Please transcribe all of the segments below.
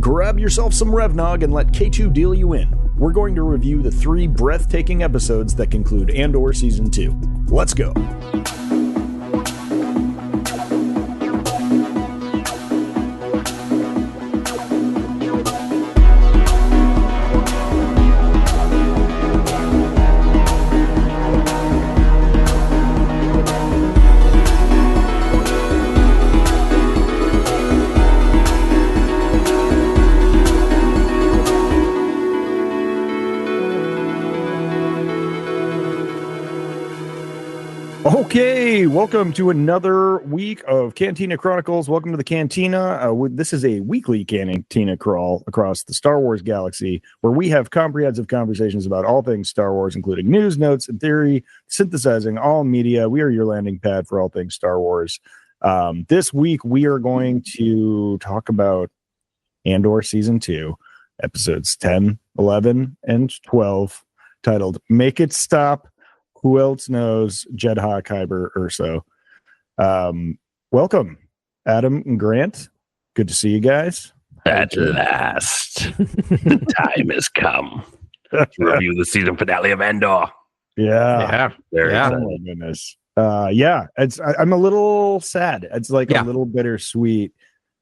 Grab yourself some Revnog and let K2 deal you in. We're going to review the 3 breathtaking episodes that conclude Andor Season 2. Let's go. Okay, welcome to another week of Cantina Chronicles. Welcome to the Cantina. This is a weekly Cantina crawl across the Star Wars galaxy, where we have comprehensive conversations about all things Star Wars, including news, notes, and theory, synthesizing all media. We are your landing pad for all things Star Wars. This week, we are going to talk about Andor Season 2, episodes 10, 11, and 12, titled Make It Stop. Who else knows Jedha Kyber Urso? Welcome, Adam and Grant. Good to see you guys. At last, the time has come to review the season finale of Andor. Yeah. Very excited. Oh my goodness. I'm a little sad. It's like a little bittersweet.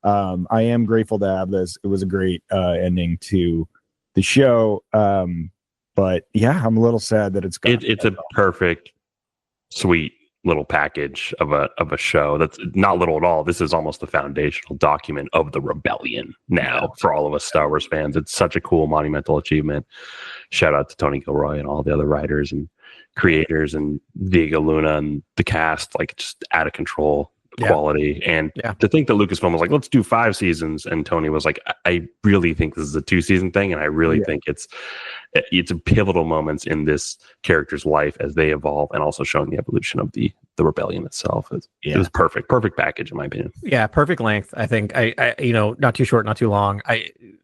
I am grateful to have this. It was a great ending to the show. But yeah, I'm a little sad that it's gone. It's a perfect, sweet little package of a show. That's not little at all. This is almost the foundational document of the rebellion now for all of us Star Wars fans. It's such a cool, monumental achievement. Shout out to Tony Gilroy and all the other writers and creators and Diego Luna and the cast. Like, just out of control quality. And to think that Lucasfilm was like, let's do 5 seasons, and Tony was like, I really think this is a 2-season thing, and I really think it's a pivotal moments in this character's life as they evolve, and also showing the evolution of the rebellion itself. It was perfect package in my opinion. Yeah, perfect length. I think I not too short, not too long.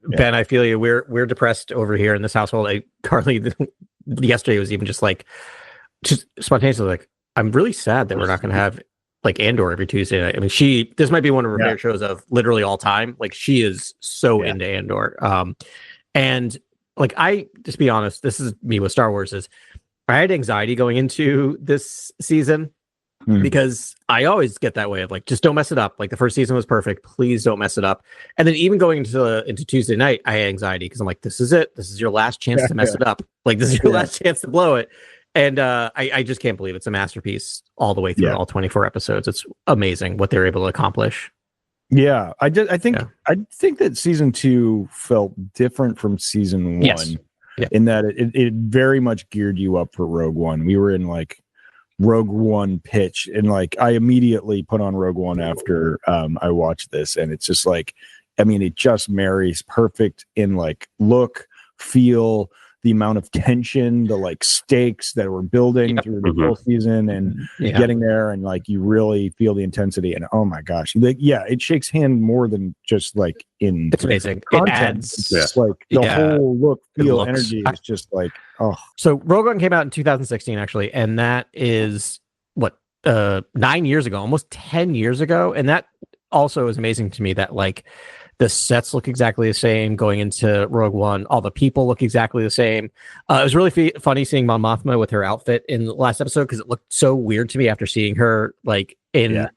Ben, I feel you. We're depressed over here in this household. Carly yesterday was even just spontaneously like, I'm really sad that we're not going to have like Andor every Tuesday night. I mean, this might be one of her favorite shows of literally all time. Like, she is so into Andor. And like, I just be honest, this is me with Star Wars, is I had anxiety going into this season because I always get that way of like, just don't mess it up. Like, the first season was perfect. Please don't mess it up. And then even going into Tuesday night, I had anxiety because I'm like, this is it. This is your last chance to mess it up. Like, this is your last chance to blow it. And I just can't believe it's a masterpiece all the way through all 24 episodes. It's amazing what they're able to accomplish. Yeah, I think that season 2 felt different from season 1 in that it very much geared you up for Rogue One. We were in like Rogue One pitch, and like I immediately put on Rogue One after I watched this, and it's just like, I mean, it just marries perfect in like look, feel, the amount of tension, the like stakes that we're building through the whole season, and getting there, and like you really feel the intensity. And oh my gosh, it shakes hand more than just like in. It's amazing. Content. It adds, it's just like the whole look, feel, energy is just like So Rogue One came out in 2016 actually, and that is what 9 years ago, almost 10 years ago, and that also is amazing to me that like. The sets look exactly the same going into Rogue One. All the people look exactly the same. It was really funny seeing Mon Mothma with her outfit in the last episode because it looked so weird to me after seeing her like in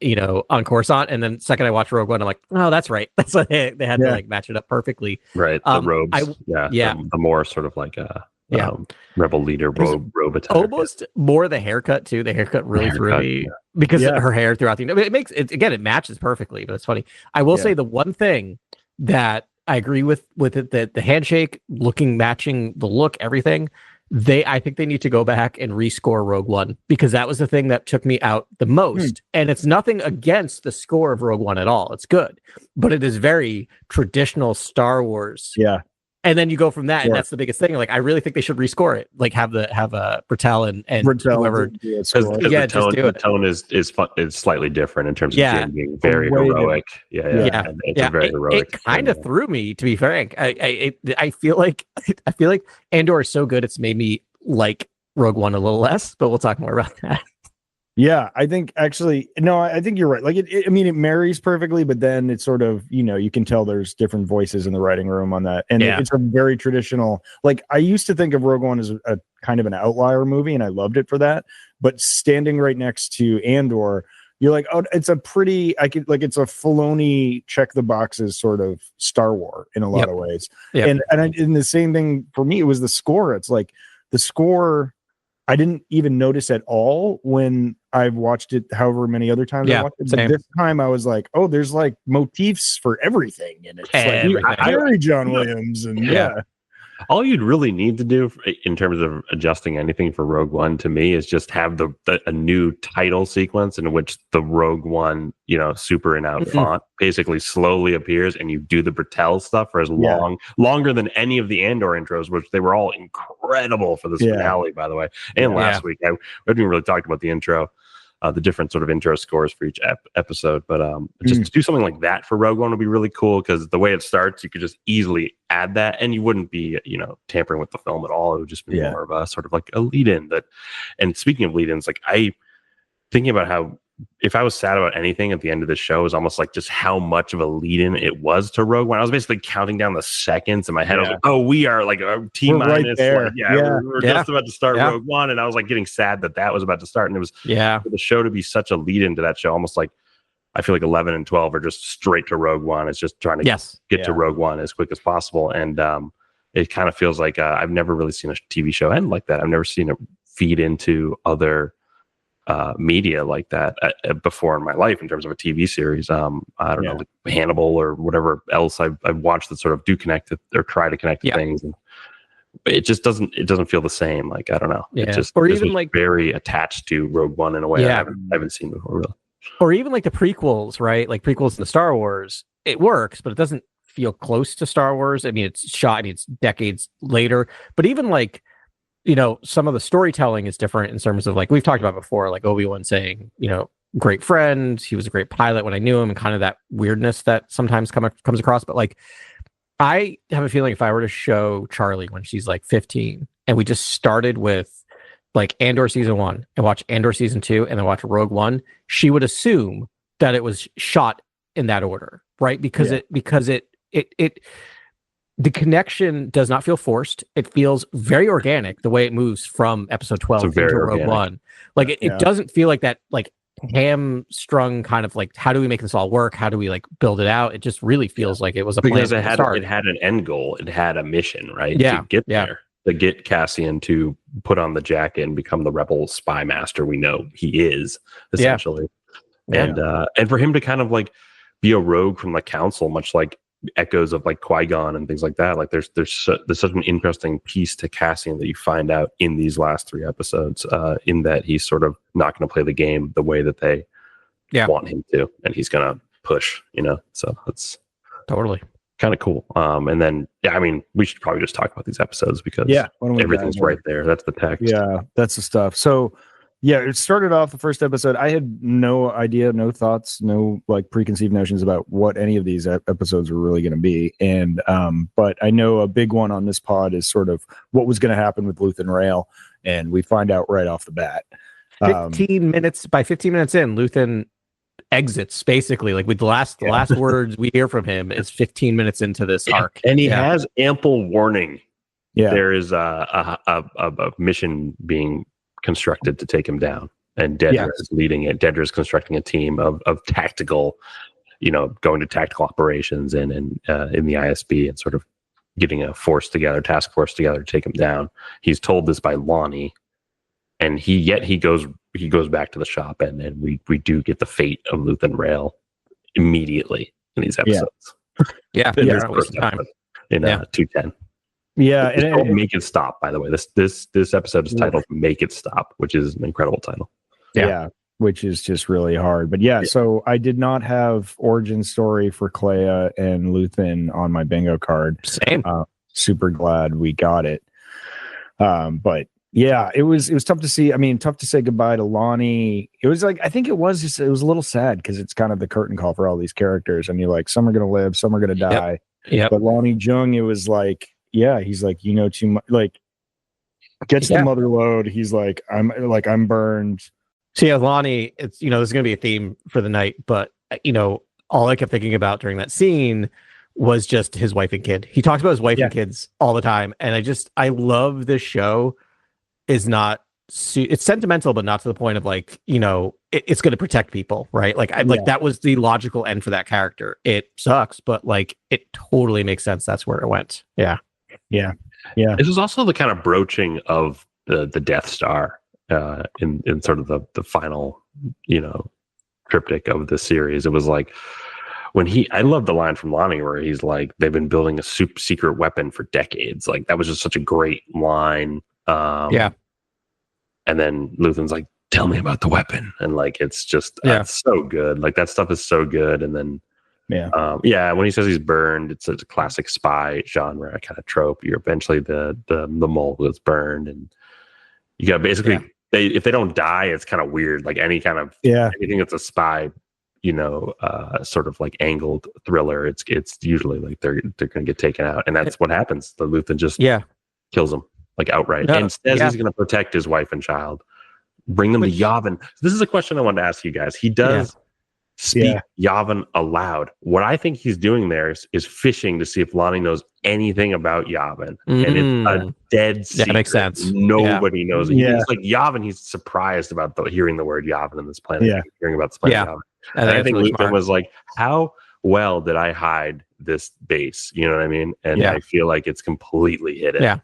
on Coruscant. And then second I watched Rogue One, I'm like, oh, that's right. That's what they had to like match it up perfectly. Right. The robes. The more sort of like rebel leader robe attire. Almost more the haircut too. The haircut really threw me because her hair throughout the. It makes it again. It matches perfectly, but it's funny. I will say the one thing that I agree with it, that the handshake matching the look, everything. I think they need to go back and rescore Rogue One because that was the thing that took me out the most. And it's nothing against the score of Rogue One at all. It's good, but it is very traditional Star Wars. Yeah. And then you go from that, and that's the biggest thing. Like, I really think they should rescore it. Like, have Bertel and whoever. Because the tone is slightly different in terms of being very heroic. It's very heroic. It kind of threw me, to be frank. I feel like Andor is so good. It's made me like Rogue One a little less, but we'll talk more about that. Yeah, I think actually, no, I think you're right. Like I mean, it marries perfectly, but then it's sort of, you can tell there's different voices in the writing room on that. And it's a very traditional, like I used to think of Rogue One as a kind of an outlier movie, and I loved it for that. But standing right next to Andor, you're like, oh, it's a pretty, it's a Filoni check the boxes sort of Star Wars in a lot of ways. And the same thing for me, it was the score. It's like the score, I didn't even notice at all when I've watched it however many other times I watched it. But this time I was like, oh, there's like motifs for everything. And it's like very John Williams. And all you'd really need to do in terms of adjusting anything for Rogue One to me is just have a new title sequence in which the Rogue One, super and out font basically slowly appears, and you do the Bertel stuff for as longer than any of the Andor intros, which they were all incredible for this finale, by the way. And last week, we haven't really talked about the intro. The different sort of intro scores for each episode, but just to do something like that for Rogue One would be really cool, because the way it starts, you could just easily add that, and you wouldn't be tampering with the film at all. It would just be more of a sort of like a lead-in. And speaking of lead-ins, like thinking about how, if I was sad about anything at the end of the show, is almost like just how much of a lead-in it was to Rogue One. I was basically counting down the seconds in my head. I was like, oh, we are like a T-minus. Right there. We're just about to start Rogue One. And I was like getting sad that was about to start. And it was for the show to be such a lead-in to that show, almost like I feel like 11 and 12 are just straight to Rogue One. It's just trying to get to Rogue One as quick as possible. And it kind of feels like I've never really seen a TV show end like that. I've never seen it feed into other media like that before in my life in terms of a TV series. I don't know, like Hannibal or whatever else I've watched that sort of do connect it or try to connect to things, and it just doesn't feel the same. Like, I don't know. It just, or even like very attached to Rogue One in a way I haven't seen before, really. Or even like the prequels, right? Like prequels in the Star Wars, it works, but it doesn't feel close to Star Wars. I mean, it's decades later, but even like, some of the storytelling is different in terms of, like, we've talked about before, like Obi-Wan saying, great friend, he was a great pilot when I knew him, and kind of that weirdness that sometimes comes across. But like, I have a feeling if I were to show Charlie when she's like 15, and we just started with like Andor season 1 and watch Andor season 2 and then watch Rogue One, she would assume that it was shot in that order, right? Because the connection does not feel forced. It feels very organic the way it moves from episode 12 into Rogue One. Like it doesn't feel like that, like hamstrung kind of like, how do we make this all work? How do we like build it out? It just really feels like it was a plan. Because it had an end goal. It had a mission, right? Yeah. To get there. To get Cassian to put on the jacket and become the rebel spy master we know he is, essentially. Yeah. And for him to kind of like be a rogue from the council, much like echoes of like Qui-Gon and things like that. Like there's such an interesting piece to Cassian that you find out in these last 3 episodes, in that he's sort of not going to play the game the way that they want him to, and he's going to push, so that's totally kind of cool. And then, I mean, we should probably just talk about these episodes because everything's right there. That's the text. Yeah, that's the stuff. So yeah, it started off the first episode. I had no idea, no thoughts, no like preconceived notions about what any of these episodes were really going to be. And but I know a big one on this pod is sort of what was going to happen with Luthen Rail, and we find out right off the bat. 15 minutes in, Luthen exits basically, like with the last words we hear from him is 15 minutes into this arc, and he has ample warning. There is a mission being constructed to take him down, and Dedra is leading it. Dedra is constructing a team of tactical, going to tactical operations and in the ISB and sort of getting a task force together to take him down. He's told this by Lonnie, and he goes back to the shop, and we do get the fate of Luthen Rail immediately in these episodes. In 210. Yeah, it's called Make It Stop, by the way. This episode is titled Make It Stop, which is an incredible title. Yeah, which is just really hard. But so I did not have origin story for Clea and Luthen on my bingo card. Same. Super glad we got it. But yeah, it was tough to see. I mean, tough to say goodbye to Lonnie. It was like, I think it was a little sad because it's kind of the curtain call for all these characters. I mean, like, some are going to live, some are going to die. Yep. But Lonnie Jung, it was like, he's like, too much, like, gets the mother load. He's like, I'm burned. So yeah, Lonnie, it's this is going to be a theme for the night, but all I kept thinking about during that scene was just his wife and kid. He talks about his wife and kids all the time, and I love this show. Is not it's sentimental, but not to the point of like it's going to protect people, right? Like that was the logical end for that character. It sucks, but like it totally makes sense. That's where it went. Yeah. This was also the kind of broaching of the Death Star in sort of the final triptych of the series. It was like when I love the line from Lonnie where he's like, they've been building a super secret weapon for decades. Like that was just such a great line. And then Luthen's like, tell me about the weapon. And like, it's just it's so good. Like that stuff is so good. And then when he says he's burned, it's a classic spy genre kind of trope. You're eventually the mole that's burned, and you got basically if they don't die, it's kind of weird. Like any kind of anything that's a spy, sort of like angled thriller, it's usually like they're gonna get taken out, and that's what happens. The Luthen just kills him like outright, and says he's gonna protect his wife and child, bring them to Yavin. This is a question I wanted to ask you guys. He does speak Yavin aloud. What I think he's doing there is fishing to see if Lonnie knows anything about Yavin, and it's a dead secret. That makes sense. Nobody knows. He's like Yavin. He's surprised about hearing the word Yavin in this planet. Hearing about this planet Yavin. And I think really Luthen was like, how well did I hide this base? You know what I mean? And I feel like it's completely hidden. Yeah.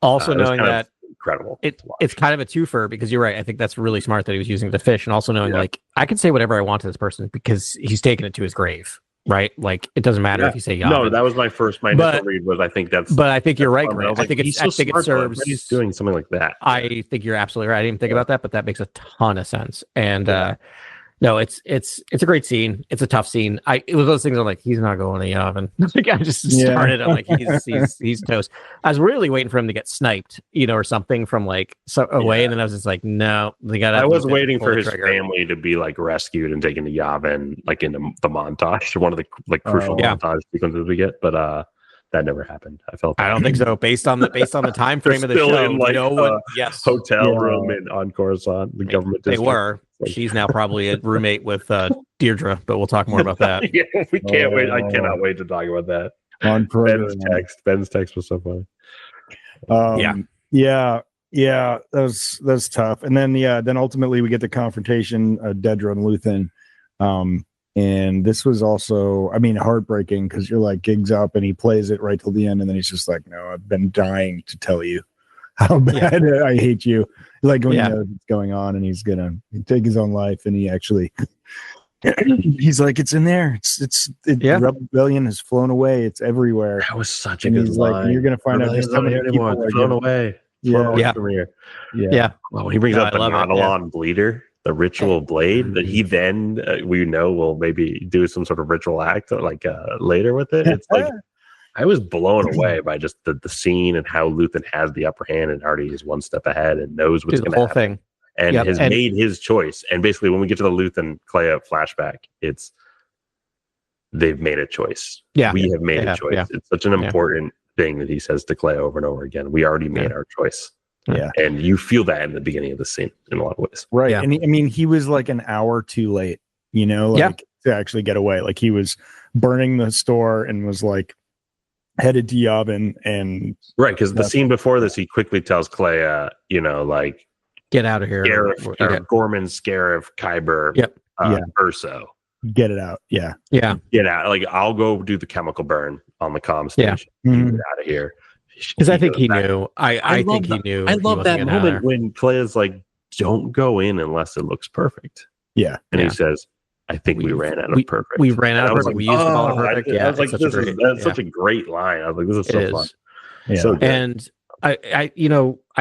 Also knowing that incredible. It's kind of a twofer, because you're right. I think that's really smart that he was using the fish, and also knowing like I can say whatever I want to this person because he's taken it to his grave, right? Like it doesn't matter if you say Yavin. No, that was my initial read was I think that's. But I think you're right, Greg. I think it serves. He's doing something like that. I think you're absolutely right. I didn't even think about that, but that makes a ton of sense. And no, it's a great scene. It's a tough scene. It was those things I'm like, he's not going to Yavin. Like I just started. I'm like, he's toast. I was really waiting for him to get sniped, or something from like away, and then I was just like, no, they got. I was waiting for his family to be like rescued and taken to Yavin, like in the montage, one of the like crucial montage sequences we get, but that never happened. I don't think so. Based on the time frame of the show, in like no one. Hotel room on Coruscant, the government. They were. She's now probably a roommate with Deirdre, but we'll talk more about that. We can't wait. I cannot wait to talk about that. On Ben's text was so funny. That's tough. And then ultimately we get the confrontation, Dedra and Luthen. And this was also, heartbreaking, because you're like, gigs up and he plays it right till the end, and then he's just like, no, I've been dying to tell you how bad I hate you. Like when he knows what's going on, and he's gonna take his own life, and he actually he's like, it's in there. Rebellion has flown away. It's everywhere. That was such a good line. Like, you're gonna find out just how many people are flown away. From here. Well, when he brings up the Nautilon bleeder, the ritual blade that he then we know will maybe do some sort of ritual act like later with it. It's like I was blown away by just the scene and how Luthen has the upper hand and already is one step ahead and knows what's going to happen. Thing. And has made his choice. And basically, when we get to the Luthen Clea flashback, they've made a choice. Yeah, we have made a choice. Yeah. It's such an important thing that he says to Clea over and over again. We already made our choice. Yeah, and you feel that in the beginning of the scene in a lot of ways. Right. Yeah. And he was like an hour too late, to actually get away. Like he was burning the store and was like headed to Yavin, and right, because the scene before this, he quickly tells Clea, like, get out of here, Gorman, Scarif, Kyber, Urso, get it out, get out. Like, I'll go do the chemical burn on the comm station. Get out of here, because I think he knew. I think he knew. I love that moment when Clea's like, "Don't go in unless it looks perfect." Yeah, and he says, I think we ran out of perfect. We ran out of perfect. Like, we used the ball of perfect. I was like, that's such a great line. I was like, this is so fun. Yeah. So good. And I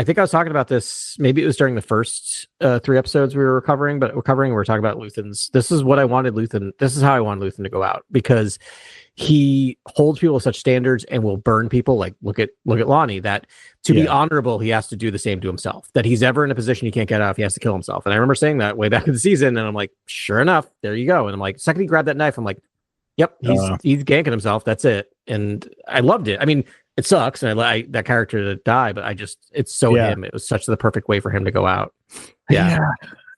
think I was talking about this. Maybe it was during the first 3 episodes we were covering, we were talking about Luthen's. This is what I wanted Luthen. This is how I wanted Luthen to go out, because he holds people with such standards and will burn people. Like look at Lonnie. That to be honorable, he has to do the same to himself. That he's ever in a position he can't get out of, he has to kill himself. And I remember saying that way back in the season, and I'm like, sure enough, there you go. And I'm like, second he grabbed that knife, I'm like, yep, he's ganking himself. That's it. And I loved it. I mean, it sucks, and I like that character to die, but it's so him. It was such the perfect way for him to go out. Yeah.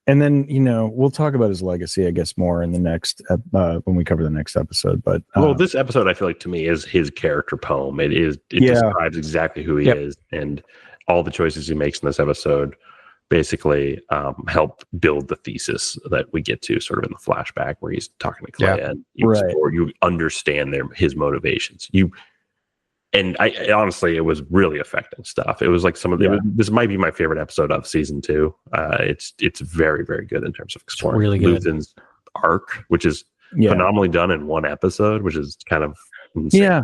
And then, we'll talk about his legacy, I guess, more in the next when we cover the next episode. But this episode, I feel like, to me, is his character poem. It describes exactly who he is, and all the choices he makes in this episode basically help build the thesis that we get to sort of in the flashback where he's talking to Clea, and you understand his motivations. And I honestly, it was really affecting stuff. It was like this might be my favorite episode of season 2. It's very, very good in terms of exploring really Luthen's arc, which is phenomenally done in one episode, which is kind of insane. Yeah.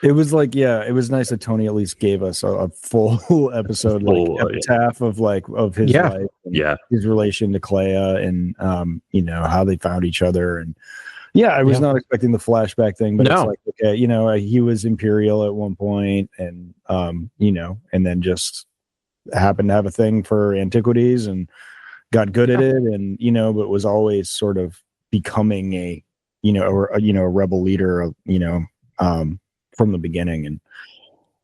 It was like, it was nice that Tony at least gave us a full episode, epitaph of his life, and his relation to Clea, and how they found each other. And I was not expecting the flashback thing, but it's like, okay, he was Imperial at one point, and and then just happened to have a thing for antiquities and got good at it, and but was always sort of becoming a rebel leader, from the beginning, and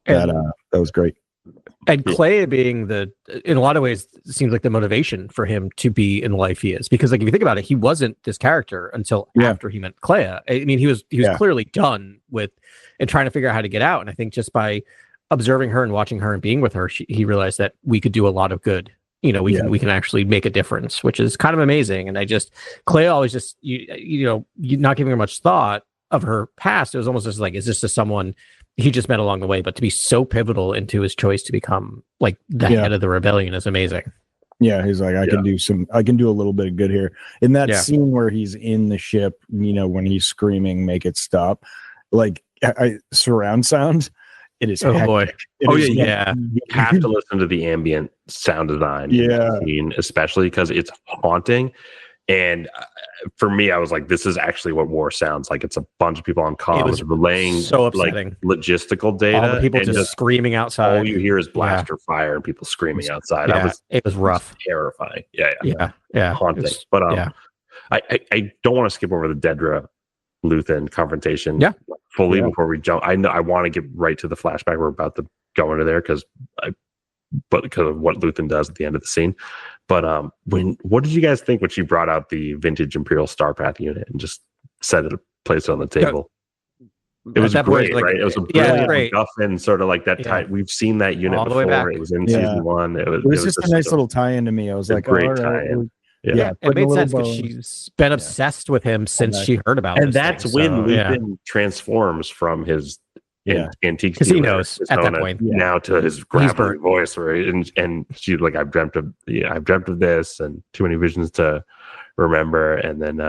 that was great. And Clea being in a lot of ways, seems like the motivation for him to be in the life he is, because if you think about it, he wasn't this character until after he met Clea. I mean, he was clearly done with and trying to figure out how to get out. And I think just by observing her and watching her and being with her, he realized that we could do a lot of good. We can actually make a difference, which is kind of amazing. And Clea always just you not giving her much thought of her past. It was almost just like, is this just someone he just met along the way? But to be so pivotal into his choice to become like the head of the rebellion is amazing. Yeah, he's like, I can do a little bit of good here. In that scene where he's in the ship, when he's screaming, "Make it stop!" Like surround sound. It is. Oh boy. You have to listen to the ambient sound design. In that scene, especially because it's haunting. And for me, I was like, this is actually what war sounds like. It's a bunch of people on comms relaying logistical data. All the people just screaming outside. All you hear is blaster fire and people screaming outside. It was rough. Terrifying. Haunting. I don't want to skip over the Dedra Luthen confrontation fully before we jump. I want to get right to the flashback. We're about to go into there because of what Luthen does at the end of the scene. But what did you guys think when she brought out the vintage Imperial Starpath unit and just placed it on the table? It was great, right? It was a brilliant MacGuffin, sort of like that type. We've seen that unit all before. It was in season 1. It was just a nice little tie-in to me. I was like, great tie-in. It made sense because she's been obsessed with him since she heard about it. And that's when Luthen transforms from his antique, because he knows at that point now to his gravelly voice, right? And she's like, I've dreamt of this, and too many visions to remember. And then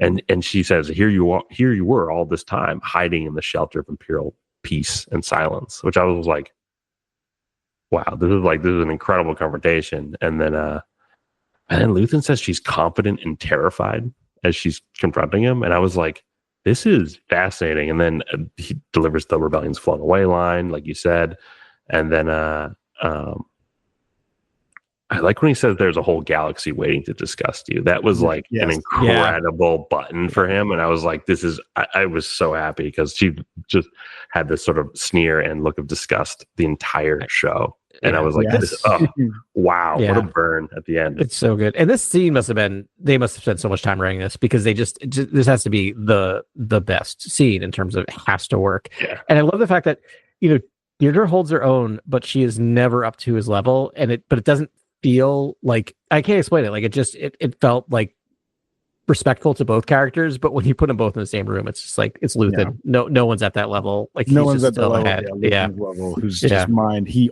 and she says, here you were all this time hiding in the shelter of Imperial peace and silence, which I was like, wow, this is an incredible confrontation. And then Luthen says she's confident and terrified as she's confronting him, and I was like, this is fascinating. And then he delivers the rebellion's flown away line, like you said. And then I like when he says there's a whole galaxy waiting to discuss you. That was like an incredible button for him. And I was like, I was so happy because she just had this sort of sneer and look of disgust the entire show. And I was like, wow, what a burn at the end. It's so good. And this scene they must have spent so much time writing this because this has to be the best scene in terms of it has to work. Yeah. And I love the fact that, Deirdre holds her own, but she is never up to his level. But it doesn't feel like, I can't explain it. Like it felt like respectful to both characters, but when you put them both in the same room, it's just like it's Luthen. No one's at that level. Like no one's at the level. Who's just mind. He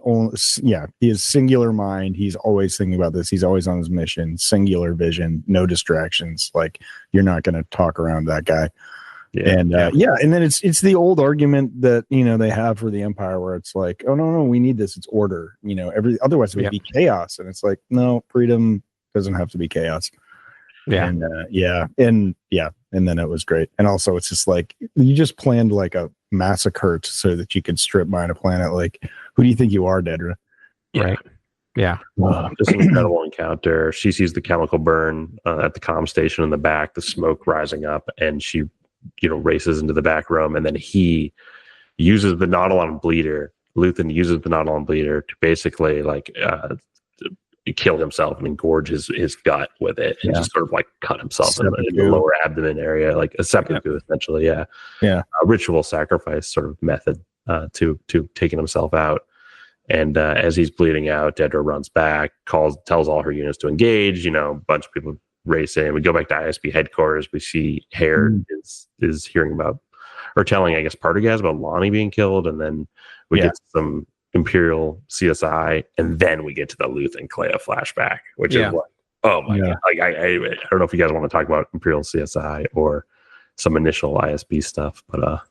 is singular mind. He's always thinking about this. He's always on his mission. Singular vision. No distractions. Like you're not going to talk around that guy. And then it's the old argument that they have for the Empire, where it's like, oh no, we need this. It's order. Otherwise it would be chaos. And it's like, no, freedom doesn't have to be chaos. And and then it was great. And also it's just like you just planned like a massacre so that you could strip mine a planet. Like, who do you think you are, Dedra? Right. Yeah. Just an incredible encounter. She sees the chemical burn at the comm station in the back, the smoke rising up, and she races into the back room, and then he uses the Nautilon bleeder. Luthen uses the Nautilon bleeder to basically kill himself and engorge his gut with it, and just sort of like cut himself in the lower abdomen area, like a seppuku, essentially. Yeah. A ritual sacrifice sort of method to taking himself out. And as he's bleeding out, Dedra runs back, tells all her units to engage. A bunch of people race in. We go back to ISB headquarters. We see Hare is hearing about, or telling, I guess, Partagaz about Lonnie being killed, and then we get some Imperial CSI, and then we get to the Luth and Clea flashback, which is like, oh my god! Like I don't know if you guys want to talk about Imperial CSI or some initial ISB stuff, but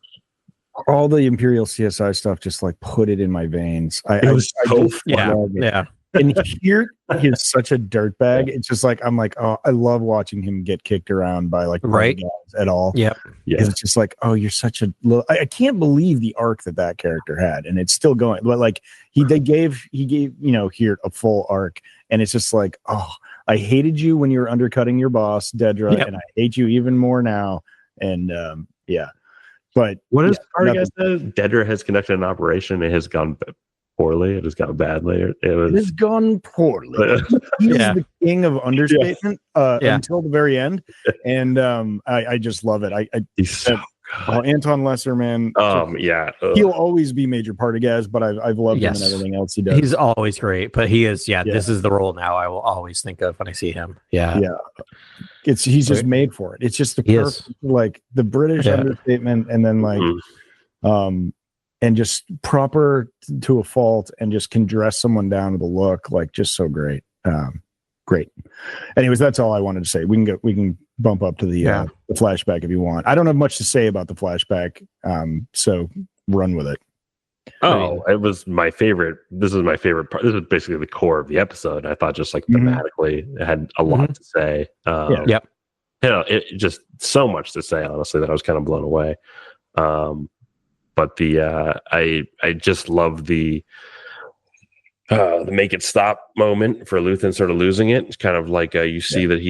all the Imperial CSI stuff just like put it in my veins. It was so fun. And here he's such a dirtbag. It's just like, I'm like, oh, I love watching him get kicked around by like guys at all. Yeah. It's just like, oh, you're such a little. I can't believe the arc that character had, and it's still going. But like he gave here a full arc, and it's just like, oh, I hated you when you were undercutting your boss, Dedra, and I hate you even more now. And but what does Partagaz say? Dedra has conducted an operation. It has gone poorly. It has gone badly. It has gone poorly. He's the king of understatement until the very end, and I just love it. He's so good. Anton Lesser, man. He'll always be Major Partagaz, but I've loved him and everything else he does. He's always great, but he is. This is the role now I will always think of when I see him. He's just made for it. It's just the perfect, like the British understatement, and then like and just proper to a fault, and just can dress someone down with a look, like just so great. Great. Anyways, that's all I wanted to say. We can bump up to the flashback if you want. I don't have much to say about the flashback, so run with it. Oh, it was my favorite. This is my favorite part. This is basically the core of the episode. I thought just like thematically it had a lot to say. It just so much to say, honestly, that I was kind of blown away. But I just love the make it stop moment for Luthen sort of losing it. It's kind of like you see that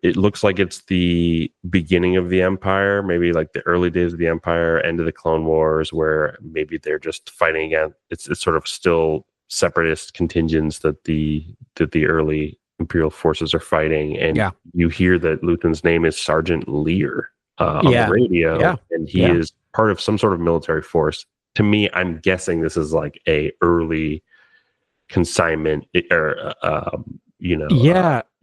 it looks like it's the beginning of the Empire, maybe like the early days of the Empire, end of the Clone Wars, where maybe they're just fighting against. It's sort of still separatist contingents that the early Imperial forces are fighting, and you hear that Luthen's name is Sergeant Lear on the radio, and he is part of some sort of military force. To me, I'm guessing this is like a early consignment or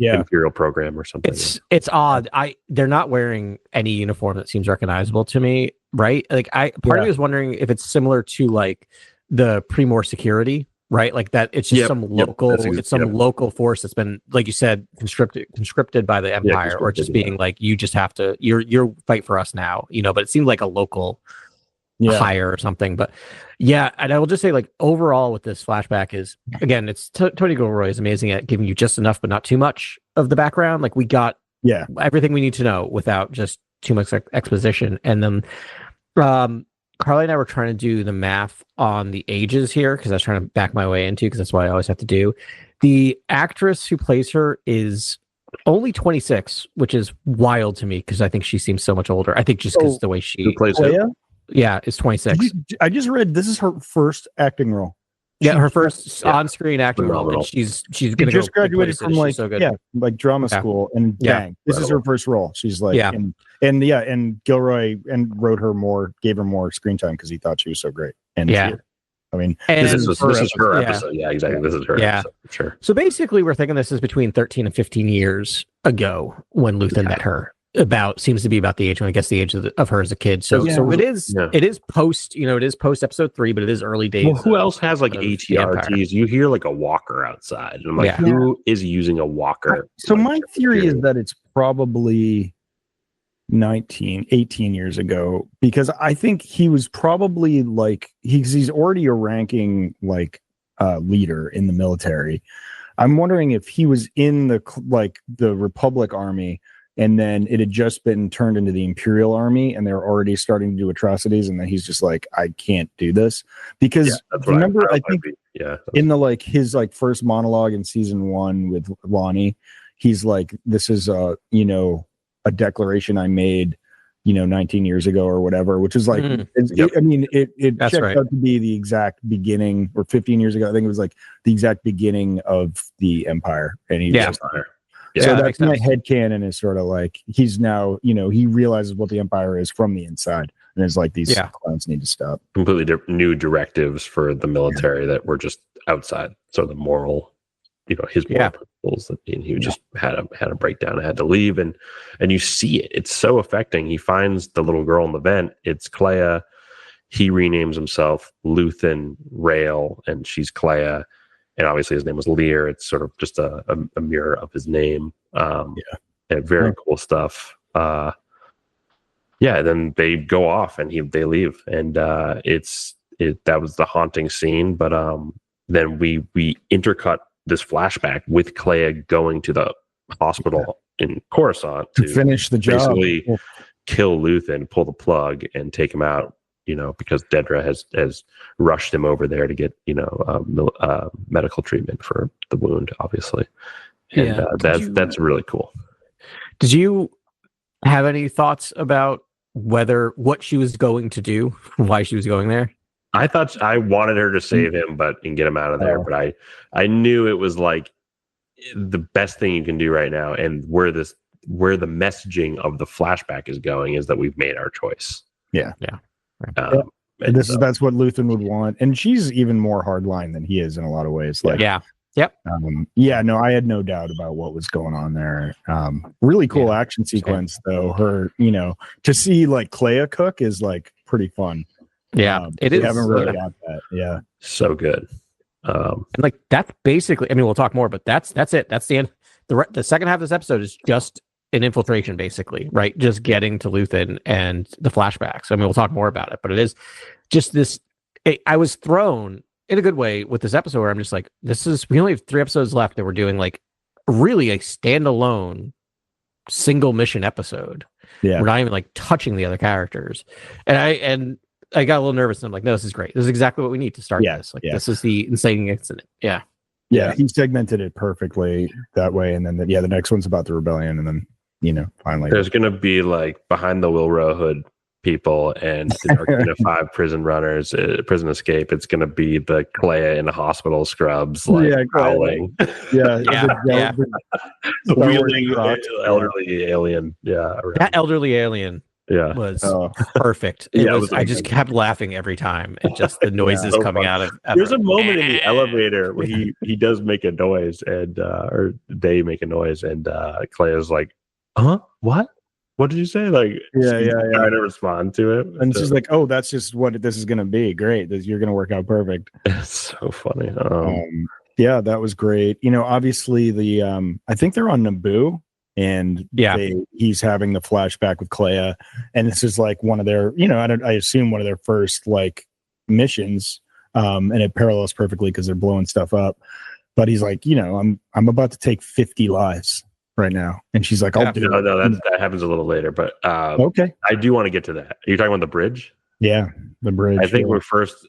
Imperial program or something. It's odd. They're not wearing any uniform that seems recognizable to me, right? Like part of me was wondering if it's similar to like the Primor security, right? Like that it's just some local local force that's been, like you said, conscripted by the Empire, or just being like, you just have to you're fight for us now, but it seemed like a local hire or something. But and I will just say, like, overall with this flashback is, again, it's Tony Gilroy is amazing at giving you just enough but not too much of the background. Like we got everything we need to know without just too much exposition. And then Carly and I were trying to do the math on the ages here, because I was trying to back my way into, because that's what I always have to do. The actress who plays her is only 26, which is wild to me, because I think she seems so much older. I think just because the way she plays her. Yeah, it's 26. I just read this is her first acting role. Her first on-screen acting role. And she's gonna just graduated from like like drama school, and bang, this is her first role. She's like, and Gilroy gave her more screen time because he thought she was so great. And this is her episode. Yeah, exactly. This is her episode, for sure. So basically, we're thinking this is between 13 and 15 years ago when Luthen met her. Seems to be about the age when I guess the age of her as a kid. So it is post episode 3, but it is early days. Well, who else has like ATRTs? You hear like a walker outside, and I'm like, who is using a walker? So my theory is that it's probably 18 years ago, because I think he was probably like he's already a ranking like leader in the military. I'm wondering if he was in the Republic Army, and then it had just been turned into the Imperial Army, and they're already starting to do atrocities, and then he's just like, I can't do this. Because remember, I think in the his first monologue in season 1 with Lonnie, he's like, this is a declaration I made, 19 years ago or whatever, which is like, it checked out to be the exact beginning, or 15 years ago. I think it was like the exact beginning of the Empire. And he was just so that's my headcanon is sort of like, he's now, he realizes what the Empire is from the inside. And it's like, these clones need to stop. Completely new directives for the military that were just outside. So the moral, his moral principles, that he just had a breakdown and had to leave. And you see it. It's so affecting. He finds the little girl in the vent. It's Clea. He renames himself Luthen Rael, and she's Clea. And obviously his name was Lear. It's sort of just a mirror of his name. And very cool stuff. Then they go off and they leave. And that was the haunting scene. But then we intercut this flashback with Clea going to the hospital in Coruscant to finish the job. Basically kill Luthen, pull the plug, and take him out. Because Dedra has rushed him over there to get, medical treatment for the wound, obviously. And that's really cool. Did you have any thoughts about what she was going to do, why she was going there? I thought I wanted her to save him, and get him out of there. But I knew it was like the best thing you can do right now. And where the messaging of the flashback is going is that we've made our choice. Yeah. That's what Luthen would want, and she's even more hardline than he is in a lot of ways. Like, I had no doubt about what was going on there. Really cool action sequence, though. Her, to see like Clea cook is like pretty fun. It is. Haven't really got that. Yeah, so good. And like that's basically. I mean, we'll talk more, but that's it. That's the end. The second half of this episode is just an infiltration, basically, right? Just getting to Luthen and the flashbacks. I mean, we'll talk more about it, but it is just this. I was thrown in a good way with this episode where I'm just like, we only have 3 episodes left that we're doing like really a standalone single mission episode. Yeah. We're not even like touching the other characters. And I got a little nervous. And I'm like, no, this is great. This is exactly what we need to start this. Like, this is the insane incident. Yeah. Yeah. He segmented it perfectly that way. And then the next one's about the rebellion. And then, finally there's going to be like behind the Wilrow Hood people and the Arcana 5 prison runners, prison escape. It's going to be the Clea in the hospital scrubs, like howling. Wheeling elderly alien. Yeah. That elderly alien was perfect. I just kept laughing every time. And just the noises coming out of there's a moment in the elevator where he does make a noise and or they make a noise and Clea's like, what did you say? Like, trying to respond to it, and she's like, "Oh, that's just what this is going to be. Great, you're going to work out perfect." It's so funny. That was great. Obviously the I think they're on Naboo, and he's having the flashback with Clea, and this is like one of their, I assume one of their first like missions, and it parallels perfectly because they're blowing stuff up. But he's like, I'm about to take 50 lives right now, and she's like, "I'll do it." No, that happens a little later, but okay, I do want to get to that. Are you talking about the bridge? Yeah, the bridge. I think we're first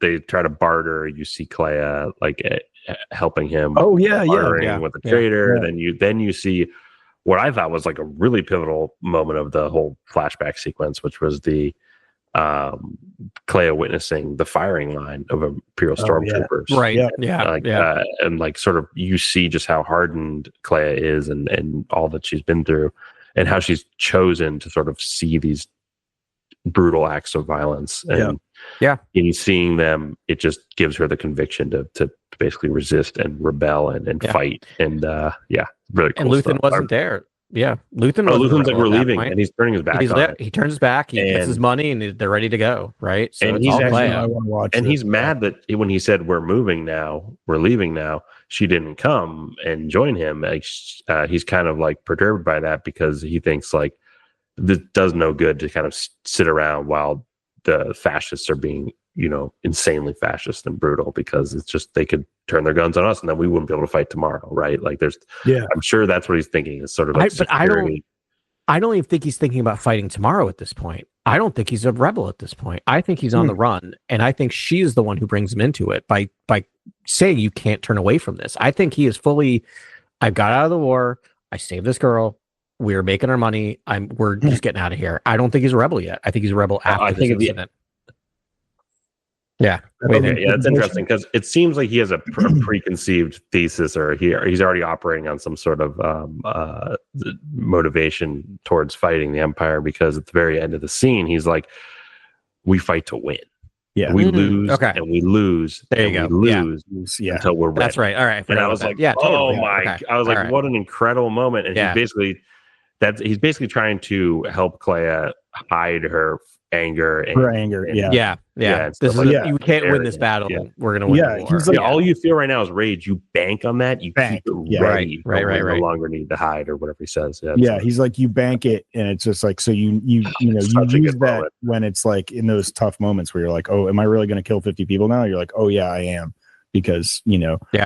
they try to barter. You see Clea like helping him. Oh with the trader. Then you see what I thought was like a really pivotal moment of the whole flashback sequence, which was the Clea witnessing the firing line of Imperial stormtroopers, right? And like sort of you see just how hardened Clea is and all that she's been through, and how she's chosen to sort of see these brutal acts of violence, and in seeing them, it just gives her the conviction to basically resist and rebel and fight, and really cool. And Luthen stuff. wasn't there. Yeah, Luthen's like, we're leaving, and he's turning his back. He turns his back. He gets his money, and they're ready to go. Right, so and he's actually, he's mad that when he said we're moving now, we're leaving now, she didn't come and join him. Like, he's kind of like perturbed by that because he thinks like this does no good to kind of sit around while the fascists are being, insanely fascist and brutal, because it's just they could turn their guns on us and then we wouldn't be able to fight tomorrow, right? Like I'm sure that's what he's thinking is sort of like but I don't even think he's thinking about fighting tomorrow at this point. I don't think he's a rebel at this point. I think he's on the run, and I think she is the one who brings him into it by saying you can't turn away from this. I think he is fully, I've got out of the war, I saved this girl, We're making our money. We're just getting out of here. I don't think he's a rebel yet. I think he's a rebel after this incident. Yeah. It's interesting because it seems like he has a preconceived thesis, or he's already operating on some sort of motivation towards fighting the Empire, because at the very end of the scene, he's like, we fight to win. Yeah. We lose and we lose. There you go. We lose until we're ready. That's right. All right. And I was like, totally. Oh my, I was like, what an incredible moment. And he's basically trying to help Clea hide her anger. You can't win this battle. Yeah. We're gonna win. Yeah, he's like, all you feel right now is rage. You bank on that. You bank. Keep it ready. Right. No longer need to hide, or whatever he says. He's like, you bank it, and it's just like, so you use that when it's like in those tough moments where you're like, oh, am I really going to kill 50 people now? You're like, oh yeah, I am, because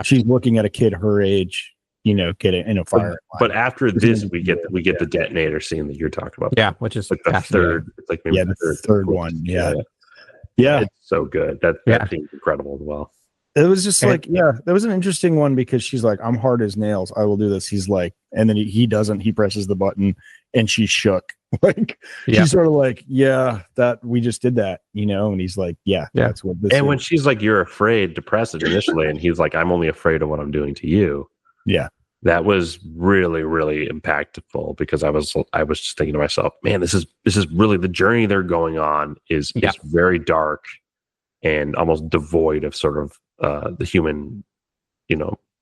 she's looking at a kid her age, getting in a fire. But after this, we get the detonator scene that you're talking about. Yeah, which is like the third. It's like maybe the third one. Yeah, it's so good. That seems incredible as well. It was just like, that was an interesting one, because she's like, I'm hard as nails. I will do this. He's like, and then he doesn't. He presses the button, and she's shook. Like she's sort of like, that we just did that, and he's like, that's what this is. And when she's like, you're afraid to press it initially, and he's like, I'm only afraid of what I'm doing to you. Yeah. That was really, really impactful, because I was just thinking to myself, man, this is really the journey they're going on is very dark and almost devoid of sort of the human,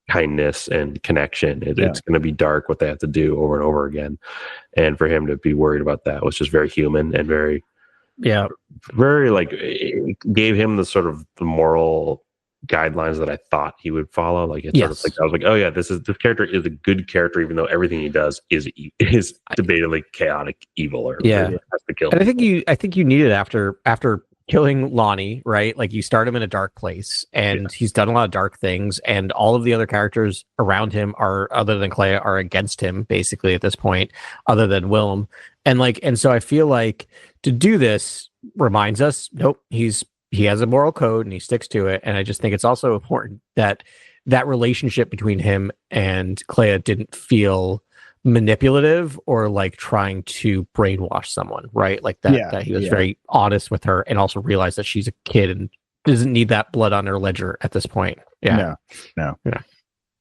kindness and connection. It's going to be dark what they have to do over and over again. And for him to be worried about that was just very human and very, very like, it gave him the sort of the moral guidelines that I thought he would follow. Like it's sort of like, I was like, oh yeah, this character is a good character, even though everything he does is debatably chaotic evil, or has to kill. And I think you need it after killing Lonnie, right? Like you start him in a dark place, and he's done a lot of dark things, and all of the other characters around him other than Clea, are against him basically at this point, other than Willem. And so I feel like to do this reminds us, nope, he has a moral code and he sticks to it. And I just think it's also important that relationship between him and Clea didn't feel manipulative or like trying to brainwash someone, right? Like that he was very honest with her, and also realized that she's a kid and doesn't need that blood on her ledger at this point. No.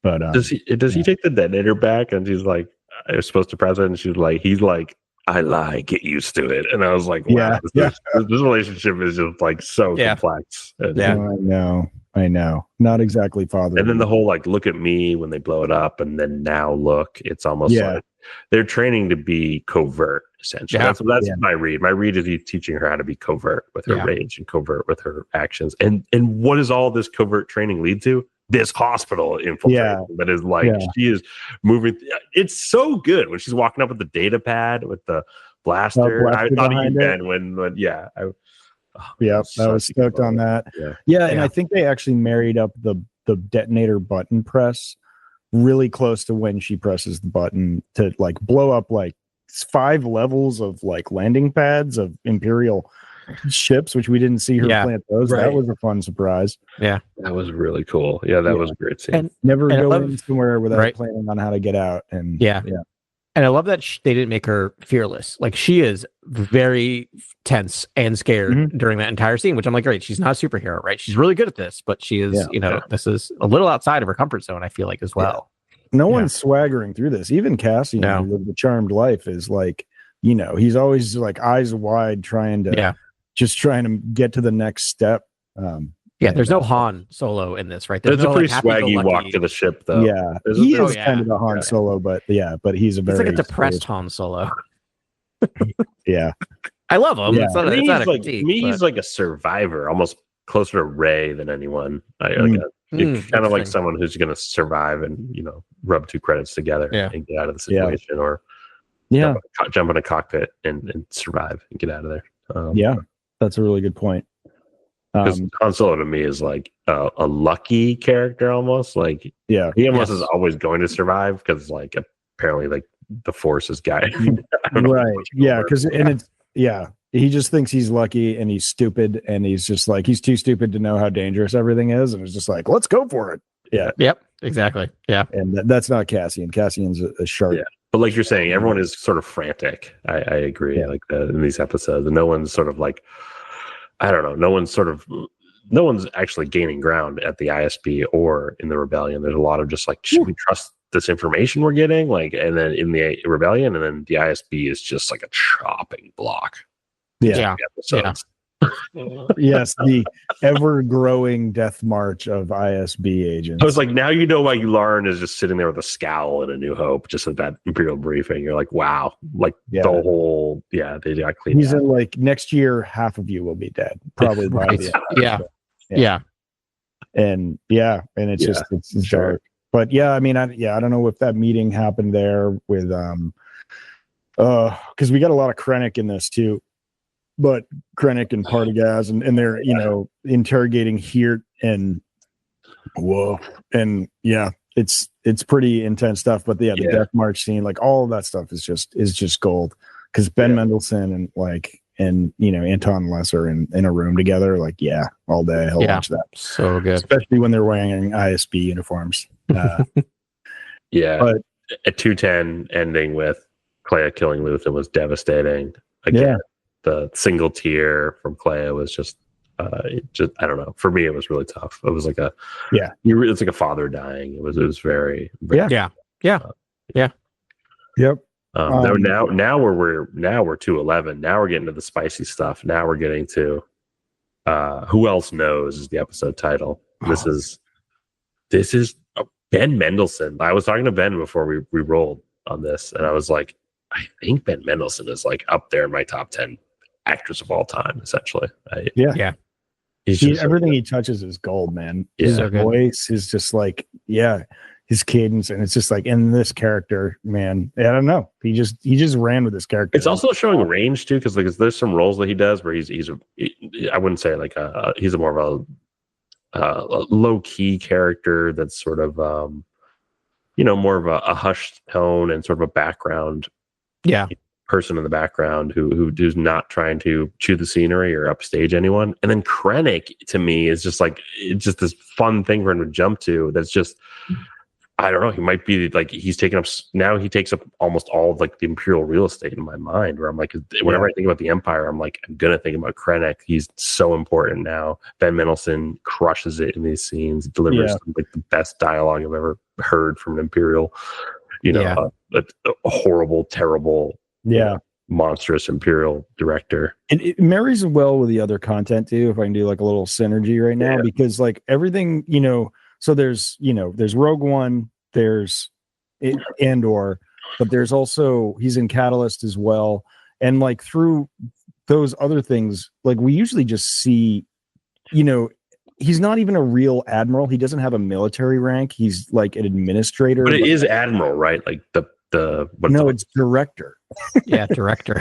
But does he take the detonator back? And she's like, I was supposed to press it, and he's like, I lie, get used to it. And I was like, wow, this relationship is just like so complex. I know. Not exactly father. And then the whole like, look at me when they blow it up, and then now look, it's almost like they're training to be covert, essentially. That's my read. My read is he's teaching her how to be covert with her rage and covert with her actions. And what does all this covert training lead to? This hospital infiltration that is like she is moving. It's so good when she's walking up with the data pad with the blaster. I thought even then I was stoked on that. And I think they actually married up the detonator button press really close to when she presses the button to like blow up like 5 levels of like landing pads of Imperial ships, which we didn't see her plant those. That was a fun surprise. That was really cool. That was a great scene. And never go in somewhere without planning on how to get out. And and I love that they didn't make her fearless. Like she is very tense and scared during that entire scene, which I'm like, great, she's not a superhero, right? She's really good at this, but she is, this is a little outside of her comfort zone, I feel like, as well. No one's swaggering through this. Even Cassian, who lived the charmed life, is like, he's always like eyes wide trying to get to the next step. There's no Han Solo in this, right? There's a pretty swaggy walk to the ship, though. He is kind of a Han Solo, but he's a very... It's like a depressed Han Solo. I love him. It's not a critique, he's like a survivor, almost closer to Rey than anyone. Kind of like someone who's going to survive and, rub 2 credits together and get out of the situation, or jump in a cockpit and survive and get out of there. That's a really good point. Because Han Solo to me is like a lucky character, almost like he almost is always going to survive, because like apparently like the Force is guiding. Right? Because he just thinks he's lucky, and he's stupid, and he's just like, he's too stupid to know how dangerous everything is, and it's just like, let's go for it. Yep. Exactly. Yeah. And that's not Cassian. Cassian's a sharp But like you're saying, everyone is sort of frantic. I agree. Yeah. Like in these episodes, and no one's sort of like, I don't know. No one's actually gaining ground at the ISB or in the rebellion. There's a lot of just like, should we trust this information we're getting? Like, and then in the rebellion, and then the ISB is just like a chopping block. Yeah. Yes, the ever-growing death march of ISB agents. I was like, now you know why Yularen is just sitting there with a scowl in A New Hope, just at that Imperial briefing. You're like, wow, like the whole, they got cleaned He's out. like, next year, half of you will be dead, probably by the end. Yeah. And it's just it's dark. But I mean, I don't know if that meeting happened there with because we got a lot of Krennic in this too. But Krennic and Partagaz, and they're interrogating here, and it's pretty intense stuff. But the Death March scene, like all of that stuff is just gold, because Ben Mendelsohn and Anton Lesser in a room together, like all day he'll watch that. So good, especially when they're wearing ISB uniforms. But at 210 ending with Clea killing Luthen was devastating. Again. The single tear from Clea was just I don't know. For me, it was really tough. It was like it's like a father dying. It was very, very Yep. Now we're 211. Now we're getting to the spicy stuff. Now we're getting to Who Else Knows is the episode title. This is Ben Mendelsohn. I was talking to Ben before we rolled on this, and I was like, I think Ben Mendelsohn is like up there in my top 10 actors of all time, essentially. He's just everything he touches is gold, man. His voice is just like his cadence, and it's just like in this character, man. I don't know. He just ran with this character. It's also showing range too, because like there's some roles that he does where I wouldn't say like he's a more of a low key character that's sort of more of a hushed tone and sort of a background person in the background who's not trying to chew the scenery or upstage anyone. And then Krennic to me is just like, it's just this fun thing for him to jump to. That's just, I don't know. He might be like, he takes up almost all of like the Imperial real estate in my mind, where I'm like, whenever I think about the Empire, I'm like, I'm going to think about Krennic. He's so important now. Ben Mendelsohn crushes it in these scenes, delivers like the best dialogue I've ever heard from an Imperial, a horrible, terrible, monstrous Imperial director. And it marries well with the other content too, if I can do like a little synergy right now, because like everything, so there's Rogue One, there's Andor, but there's also, he's in Catalyst as well. And like through those other things, like we usually just see, he's not even a real admiral. He doesn't have a military rank. He's like an administrator. But it is admiral, right? Like it's director. Director.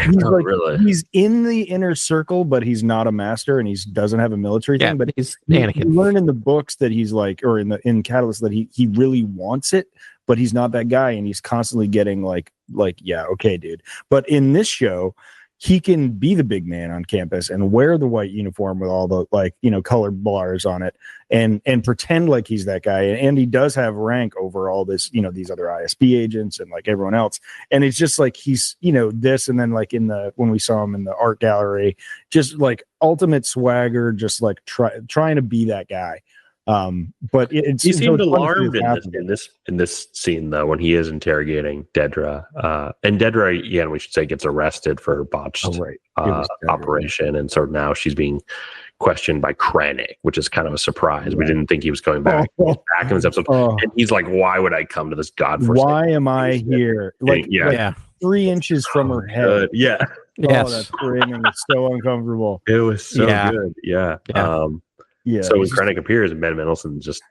He's in the inner circle, but he's not a master, and he doesn't have a military thing. But he's Anakin. You learn in the books that he's like, or in Catalyst, that he really wants it, but he's not that guy, and he's constantly getting like okay, dude. But in this show, he can be the big man on campus and wear the white uniform with all the colored bars on it and pretend like he's that guy. And he does have rank over all this, these other ISB agents and like everyone else. And it's just like, he's, this, and then like when we saw him in the art gallery, just like ultimate swagger, just like trying to be that guy. But he seemed alarmed in this scene though, when he is interrogating Dedra, and Dedra, we should say, gets arrested for a botched operation, and so now she's being questioned by Krennic, which is kind of a surprise. We didn't think he was coming back in this episode, and he's like, "Why would I come to this godforsaken? Why am I here?" Like 3 inches from her head. That framing is so uncomfortable. It was so good. So when Krennic appears and Ben Mendelsohn just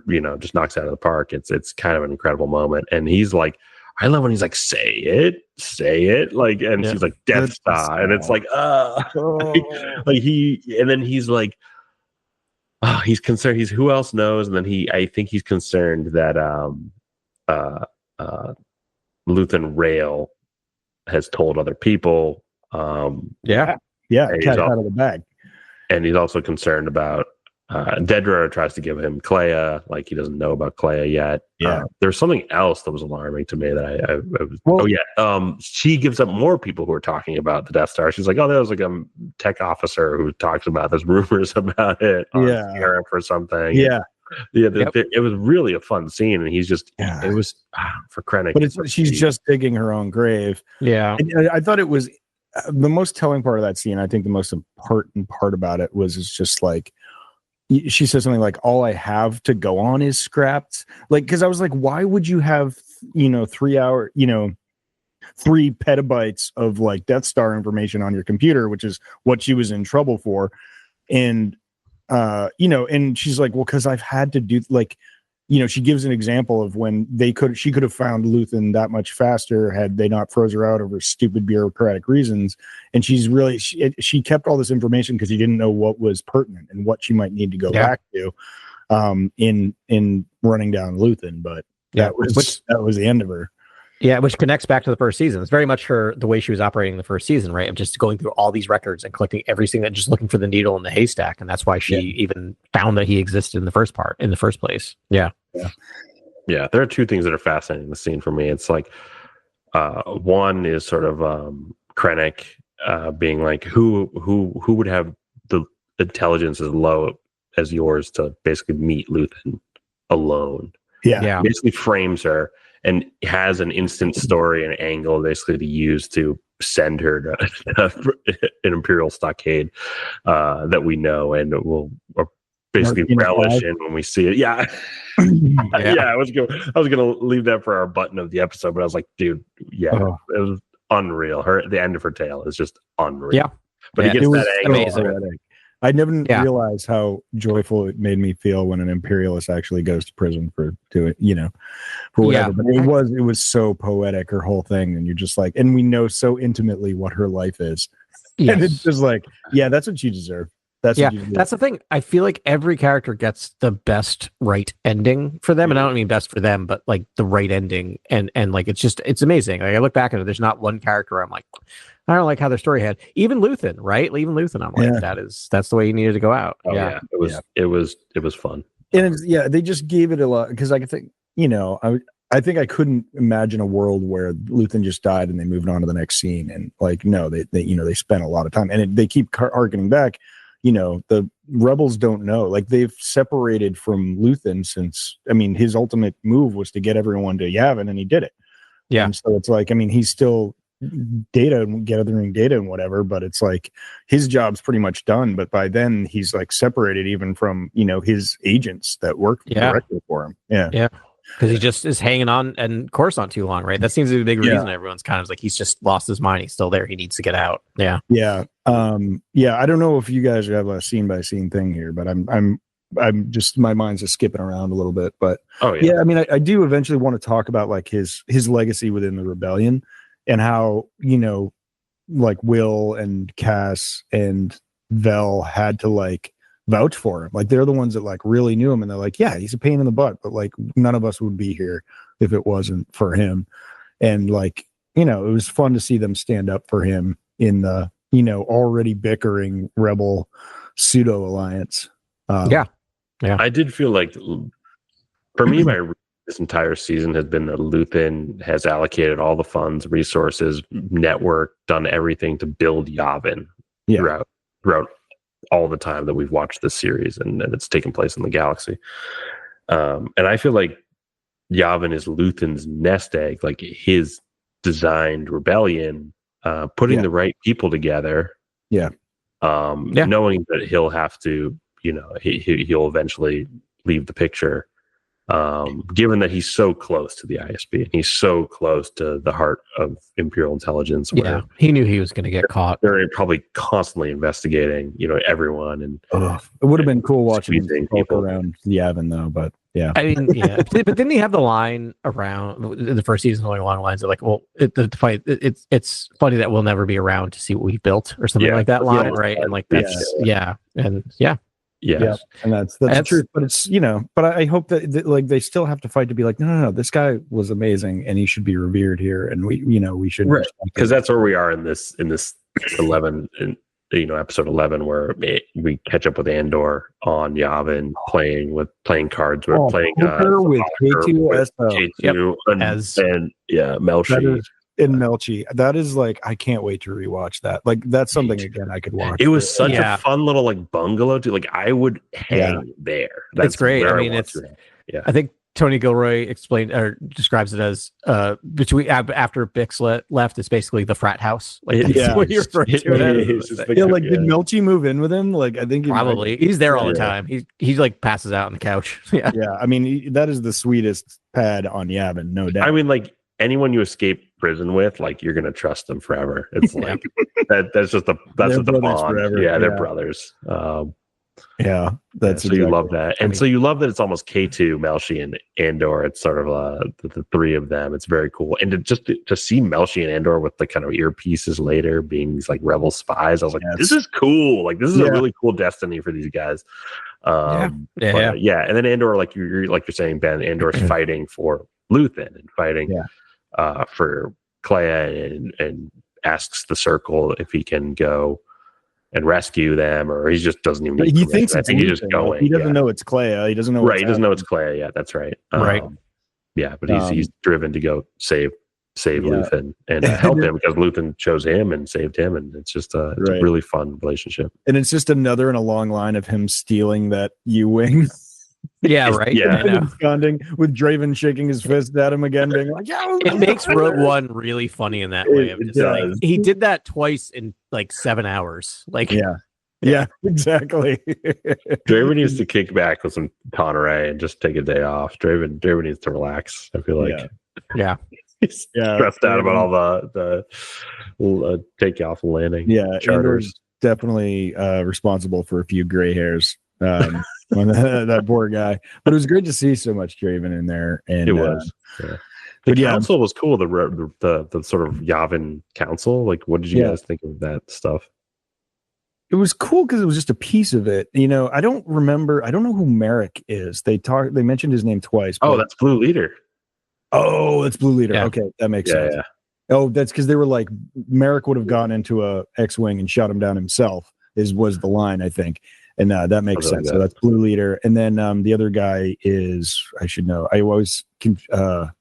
knocks it out of the park, it's kind of an incredible moment. And he's like, I love when he's like, say it, like, and she's like, Death Star, and it's like, he's like, he's concerned. He's Who Else Knows, and then I think he's concerned that Luthen Rail has told other people. Cat out of the bag. And he's also concerned about Dedra tries to give him Clea, like he doesn't know about Clea yet. Yeah. There's something else that was alarming to me that I was, she gives up more people who are talking about the Death Star. She's like, oh, there was like a tech officer who talks about there's rumors about it on Scarif or something. It was really a fun scene, and he's just it was for Krennic. But she's just digging her own grave. Yeah. And I thought it was the most telling part of that scene. I think the most important part about it was it's just like, she says something like, all I have to go on is scrapped. Like, because I was like, why would you have 3 hour 3 petabytes of like Death Star information on your computer, which is what she was in trouble for. And and she's like, well, because I've had to do, like, she gives an example of when she could have found Luthen that much faster had they not froze her out over stupid bureaucratic reasons. And she's really, she kept all this information because she didn't know what was pertinent and what she might need to go back to in running down Luthen. But that was the end of her. Yeah, which connects back to the first season. It's very much the way she was operating the first season, right? Of just going through all these records and collecting everything, and just looking for the needle in the haystack. And that's why she even found that he existed in the first place. Yeah. Yeah. There are 2 things that are fascinating in the scene for me. It's like, one is sort of Krennic being like, who would have the intelligence as low as yours to basically meet Luthen alone? Yeah. Basically frames her and has an instant story and angle basically to use to send her to an Imperial stockade that we know and will basically relish in when we see it. Yeah. I was gonna leave that for our button of the episode, but I was like, dude, it was unreal. The end of her tale is just unreal. Yeah. But he gets that angle. Amazing. I never realized how joyful it made me feel when an imperialist actually goes to prison for doing, for whatever. But it was so poetic, her whole thing, and you're just like, and we know so intimately what her life is, and it's just like, that's what you deserve. That's the thing. I feel like every character gets the best right ending for them, and I don't mean best for them, but like the right ending, and like it's amazing. Like I look back at it, there's not one character where I'm like, I don't like how their story had. Even Luthen, right? Even Luthen, I'm like, that's the way he needed to go out. It was fun. And they just gave it a lot, because I think I think I couldn't imagine a world where Luthen just died and they moved on to the next scene, and like no, they spent a lot of time, and they keep harkening back. The rebels don't know, like they've separated from Luthen since, his ultimate move was to get everyone to Yavin, and he did it. Yeah. And so it's like, he's still gathering data and whatever, but it's like his job's pretty much done. But by then he's like separated even from, his agents that work directly for him. Yeah. Because he just is hanging on and Coruscant too long, right? That seems to be the big reason everyone's kind of like, he's just lost his mind. He's still there. He needs to get out. Yeah. I don't know if you guys have a scene by scene thing here, but I'm just, my mind's just skipping around a little bit. But I do eventually want to talk about like his legacy within the rebellion, and how, like Will and Cass and Vel had to like vouch for him. Like they're the ones that like really knew him, and they're like, yeah, he's a pain in the butt, but like none of us would be here if it wasn't for him. And like, it was fun to see them stand up for him in the, already bickering rebel pseudo alliance. I did feel like, for me, this entire season has been that Luthen has allocated all the funds, resources, network, done everything to build Yavin throughout all the time that we've watched this series, and it's taken place in the galaxy. And I feel like Yavin is Luthen's nest egg, like his designed rebellion, putting the right people together. Knowing that he'll have to, he'll eventually leave the picture. Given that he's so close to the ISB and he's so close to the heart of Imperial intelligence, where he knew he was going to get caught. They're probably constantly investigating, everyone. And it would have been cool watching people around Yavin, though. But but didn't he have the line around the first season along the lines of like, well, it's funny that we'll never be around to see what we've built, or something like that line, right? And like that's and that's the truth. But it's but I hope that like they still have to fight to be like, no, this guy was amazing and he should be revered here, and we should, because that's where we are in this 11 episode 11 where we catch up with Andor on Yavin playing cards. We're playing with K2SO. And Melshi. In Melchi. That is like, I can't wait to rewatch that. Like, that's something again I could watch. It was such a fun little like bungalow too. Like, I would hang there. That's great. I mean, I think Tony Gilroy explained or describes it as between after Bix left, it's basically the frat house. Like, that's what you're referring to it as. Did Melchi move in with him? Like, I think probably he's there all the time. He like passes out on the couch. Yeah. I mean, that is the sweetest pad on Yavin, no doubt. I mean, like, anyone you escape prison with, like, you're gonna trust them forever. It's like that's just the bond. Forever. Yeah, they're brothers. That's so you love that, and so you love that it's almost K2, Melshi, and Andor. It's sort of the three of them. It's very cool, and to see Melshi and Andor with the kind of earpieces later being these like rebel spies, I was like, this is cool. Like, this is a really cool destiny for these guys. And then Andor, like you're saying, Ben, Andor's fighting for Luthen and fighting for Clea and asks the Circle if he can go and rescue them, or he just doesn't even. He thinks it's he's just going. He doesn't know it's Clea. He doesn't know. Right. He doesn't know it's Clea. Yeah, that's right. Yeah, but he's driven to go save Luthen and help him because Luthen chose him and saved him, and it's just a really fun relationship. And it's just another in a long line of him stealing that U-wing. Yeah, right. Absconding with Draven shaking his fist at him again, being like, it makes Rogue One really funny in that way. Like, he did that twice in like 7 hours. Like, yeah, exactly. Draven needs to kick back with some Tonneray and just take a day off. Draven needs to relax. I feel like, he's stressed out about all the takeoff and landing. Yeah, charters. Definitely responsible for a few gray hairs. That poor guy, but it was great to see so much Draven in there, and it was. The council was cool. The sort of Yavin council. Like, what did you guys think of that stuff? It was cool because it was just a piece of it. I don't know who Merrick is. They mentioned his name twice. Oh, that's Blue Leader. Oh, that's Blue Leader. Yeah. Okay, that makes sense. Yeah. Oh, that's because they were like, Merrick would have gone into a X-wing and shot him down himself. Was the line, I think. And that makes sense. So that's Blue Leader. And then the other guy is, I should know. I always Dodonna.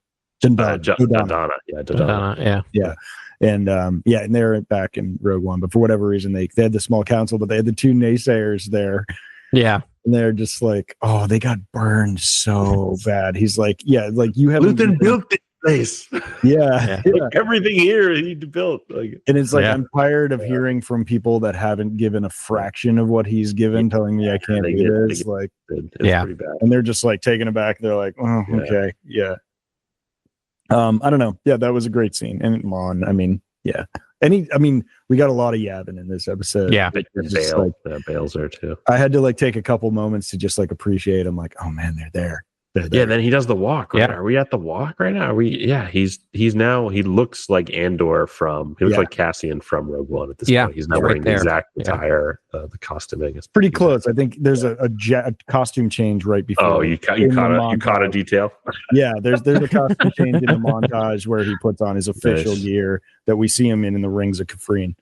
Yeah. And they're back in Rogue One. But for whatever reason, they had the small council, but they had the two naysayers there. Yeah. And they're just like, oh, they got burned so bad. He's like, like you haven't built this place. Like, everything here he built. Like, and it's like, I'm tired of hearing from people that haven't given a fraction of what he's given, telling me I can't do this. Like, it's pretty bad. And they're just like taken aback. They're like, oh, okay, I don't know. Yeah, that was a great scene. And Mon, I mean, we got a lot of Yavin in this episode. Yeah, Bale's there too. I had to like take a couple moments to just like appreciate him. Like, oh man, they're there. Yeah, then he does the walk. Right? Are we at the walk right now? Are we? Yeah, he's now. He looks like Andor he looks like Cassian from Rogue One at this point. He's now wearing the exact attire, the costuming. It's pretty close. I think there's a costume change right before. Oh, you caught a detail. Yeah, there's a costume change in the montage where he puts on his official gear that we see him in the Rings of Kafrene.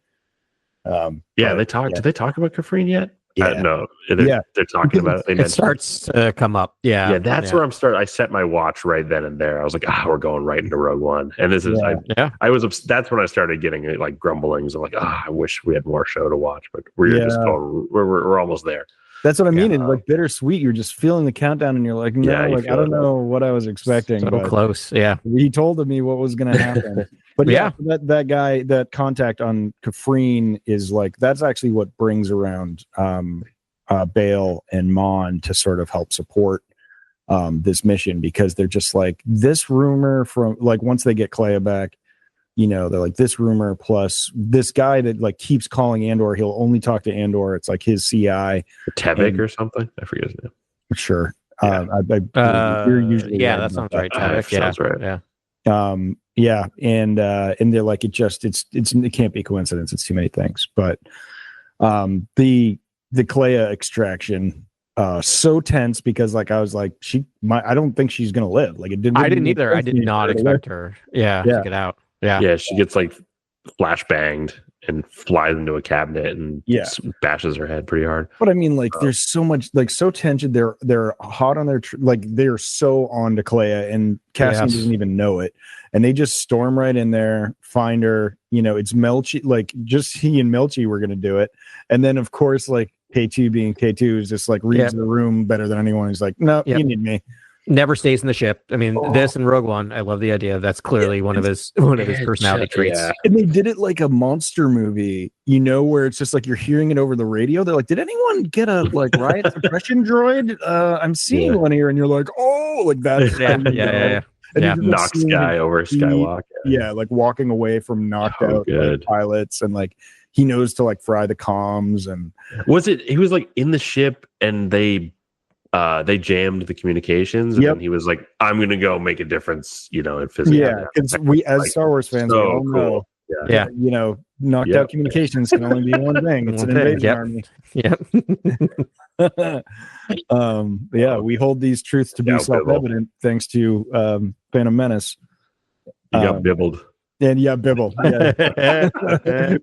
They talk. Did they talk about Kafrene yet? No, they're talking about it. It starts to come up. Yeah, that's where I'm starting. I set my watch right then and there. I was like, we're going right into Rogue One, and this is. I was. That's when I started getting like grumblings. I'm like, I wish we had more show to watch, but we're just going. We're almost there. That's what I mean. It's like bittersweet. You're just feeling the countdown, and you're like, no, I don't know what I was expecting. So close. Yeah, he told me what was going to happen. But that guy, that contact on Kafrene is like, that's actually what brings around Bale and Mon to sort of help support this mission, because they're just like, this rumor from like, once they get Clea back, they're like, this rumor plus this guy that like keeps calling Andor, he'll only talk to Andor. It's like his CI. Tevik or something. I forget his name. Sure. You're usually that sounds right. Tevik, sounds right. Yeah. And they're like, it can't be coincidence. It's too many things. But the Clea extraction, so tense, because like I was like, I don't think she's gonna live. Like, I didn't either. I did not expect her. To get out. Yeah. She gets like flashbanged and flies into a cabinet and bashes her head pretty hard. But I mean, like, there's so much, like, so tension. They're hot on their like they're so on to Clea, and Cassian doesn't even know it, and they just storm right in there, find her. You know, it's Melchi, like just he and Melchi were gonna do it, and then of course, like K2 being K2 is just like reads the room better than anyone. He's like, no, you need me. Never stays in the ship. I mean, this and Rogue One, I love the idea. That's clearly one of his personality traits. Yeah. And they did it like a monster movie, you know, where it's just like you're hearing it over the radio. They're like, did anyone get a like riot suppression droid? I'm seeing one here, and you're like, oh, like that. Yeah. And knocks guy over Skywalk. Yeah, like walking away from knocked out like, pilots, and like he knows to like fry the comms. And he was like in the ship, and they jammed the communications, and then he was like, I'm gonna go make a difference, you know, in physics. Yeah, because we as like, Star Wars fans, we all know, you know, knocked out communications can only be one thing. It's an invasion army. We hold these truths to be self-evident thanks to Phantom Menace. You got bibbled. And bibbled. Yeah.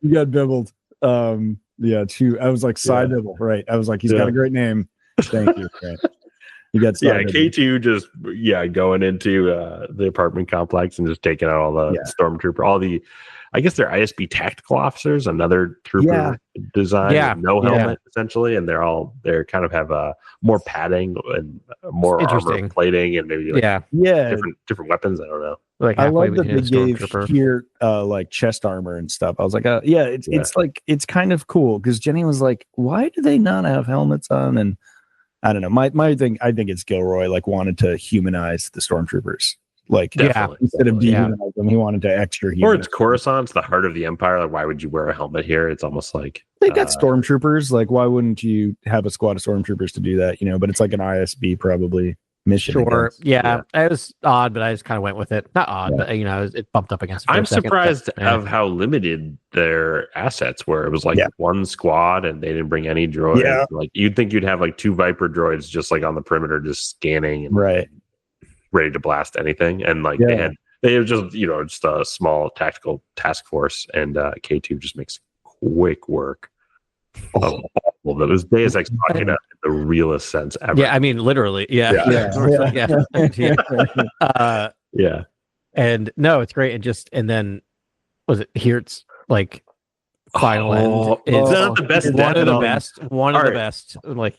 You got bibbled. I was like, Cy Bibble, right? I was like, he's got a great name. Thank you. Right. You got K2 just going into the apartment complex and just taking out all the stormtrooper, all the, I guess they're ISB tactical officers, another trooper design, no helmet essentially, and they're kind of have more padding and more armor plating, and maybe different weapons. I don't know. Like I love that they gave here like chest armor and stuff. I was like, it's like it's kind of cool because Jenny was like, why do they not have helmets on? And I don't know. My thing, I think it's Gilroy like wanted to humanize the stormtroopers. Like, instead of dehumanizing them, he wanted to extra humanize. Or it's Coruscant, the heart of the Empire. Like, why would you wear a helmet here? It's almost like they got stormtroopers. Like, why wouldn't you have a squad of stormtroopers to do that? You know, but it's like an ISB probably mission. Sure. Yeah. It was odd, but I just kind of went with it. Not odd, but you know, it bumped up against it. I'm surprised of how limited their assets were. It was like one squad, and they didn't bring any droids. Yeah. Like you'd think you'd have like 2 Viper droids just like on the perimeter, just scanning and ready to blast anything. And like they had just, you know, just a small tactical task force, and K2 just makes quick work of all of this Deus Ex Machina in the realest sense ever. Yeah, I mean literally. Yeah. And no, it's great. And then was it Heart's like final end? Is that the best? One of the best. One of the best. Like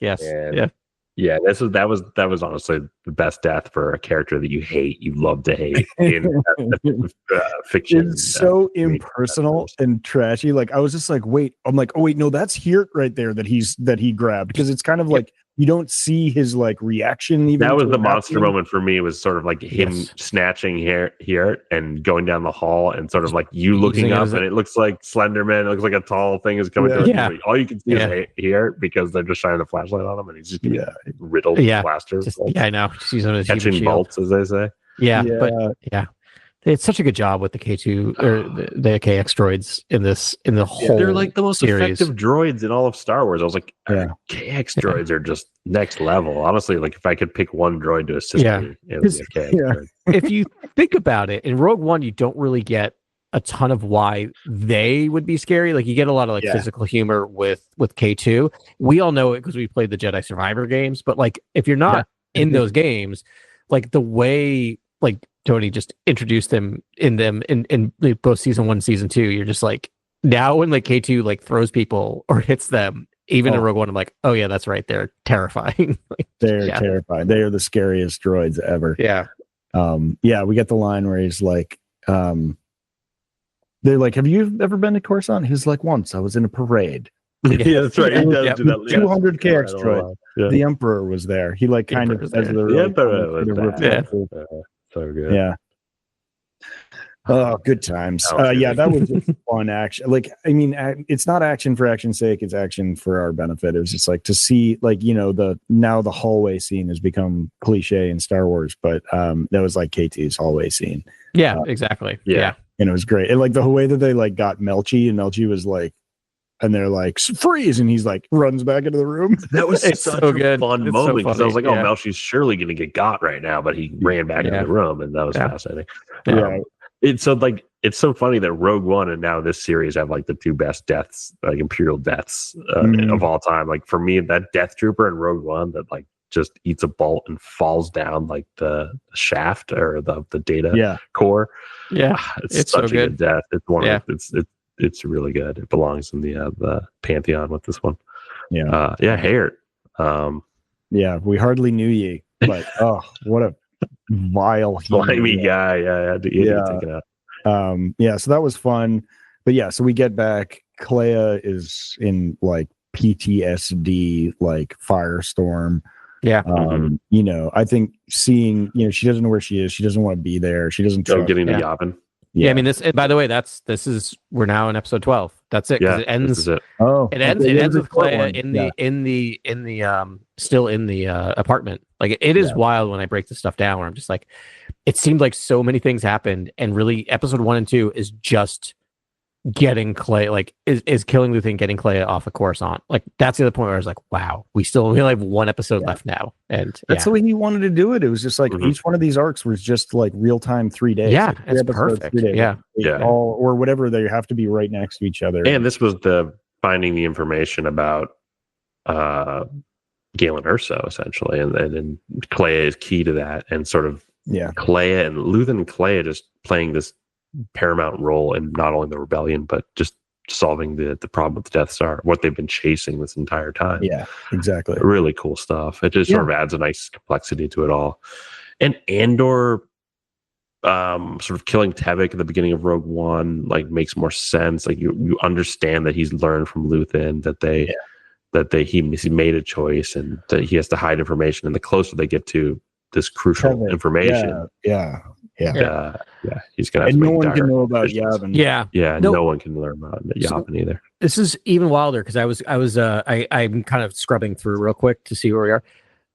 Yeah, that was honestly the best death for a character that you love to hate in fiction. It's so impersonal and trashy. Like I was just like, I'm like, oh wait, no, that's Heart right there that he grabbed, because it's kind of like you don't see his like reaction. Even that was the monster moment for me. Was sort of like him snatching here and going down the hall, and sort of like you looking up, and it looks like Slenderman. It looks like a tall thing is coming towards you. All you can see is here because they're just shining a flashlight on him, and he's just riddled with blaster. I know. She's on his catching bolts, as they say. But it's such a good job with the K2 or the KX droids in the whole. They're like the most series. effective droids in all of Star Wars. I was like, KX droids are just next level. Honestly, like if I could pick one droid to assist me, it would be a KX droid. If you think about it, in Rogue One, you don't really get a ton of why they would be scary. Like you get a lot of like physical humor with K2. We all know it because we played the Jedi Survivor games. But like if you're not in those games, like the way like Tony just introduced them in both season 1, season 2. You're just like, now when like K2 like throws people or hits them, even in Rogue One, I'm like, oh yeah, that's right. They're terrifying. They're terrifying. They are the scariest droids ever. Yeah. We get the line where he's like, they're like, have you ever been to Coruscant? He's like, once I was in a parade. Yeah, that's right. He does do that. 200 KX droid. The Emperor was there. He like kind of says the Emperor was there. So good. Yeah. Oh, good times. That was just fun action. Like, I mean, it's not action for action's sake. It's action for our benefit. It was just like to see, like, you know, the hallway scene has become cliche in Star Wars, but that was like K2's hallway scene. Yeah, exactly. Yeah. And it was great. And like the way that they like got Melchi, and Melchi was like, and they're like, freeze, and he's like runs back into the room. That was such a fun moment, because I was like, Melchi's surely going to get got right now, but he ran back into the room, and that was fascinating. it's so funny that Rogue One and now this series have like the two best deaths, like Imperial deaths of all time. Like for me, that Death Trooper in Rogue One that like just eats a bolt and falls down like the shaft or the data core. Yeah, it's such a good death. It's one of it's really good. It belongs in the pantheon with this one. Hayert. We hardly knew ye, but oh, what a vile slimy guy. Taken out. So that was fun. But so we get back. Clea is in like PTSD, like firestorm. I think seeing, she doesn't know where she is. She doesn't want to be there. She doesn't trust. Getting to Yavin. Yeah, I mean, by the way, we're now in episode 12. That's it. Yeah, it ends. This is it. It ends with Clea still in the apartment. Like it is wild when I break this stuff down. Where I'm just like, it seemed like so many things happened, and really, episode 1 and 2 is just getting Clea, like is killing Luthen and getting Clea off of Coruscant. Like that's the other point where I was like, wow, we only have one episode left now, and that's the way he wanted to do it. It was just like each one of these arcs was just like real time 3 days. Yeah, like it's perfect. 3 days, or whatever. They have to be right next to each other. And this was the finding the information about Galen Erso essentially, and Clea is key to that, and sort of Clea and Luthen and Clea just playing this paramount role in not only the rebellion but just solving the problem with the Death Star, what they've been chasing this entire time. Yeah, exactly. Really cool stuff. It just sort of adds a nice complexity to it all. And Andor sort of killing Tevik at the beginning of Rogue One like makes more sense. Like you understand that he's learned from Luthen that he made a choice and that he has to hide information, and the closer they get to this crucial information, he's gonna have to no one can know about Yavin. No one can learn about Yavin either. This is even wilder because I'm kind of scrubbing through real quick to see where we are.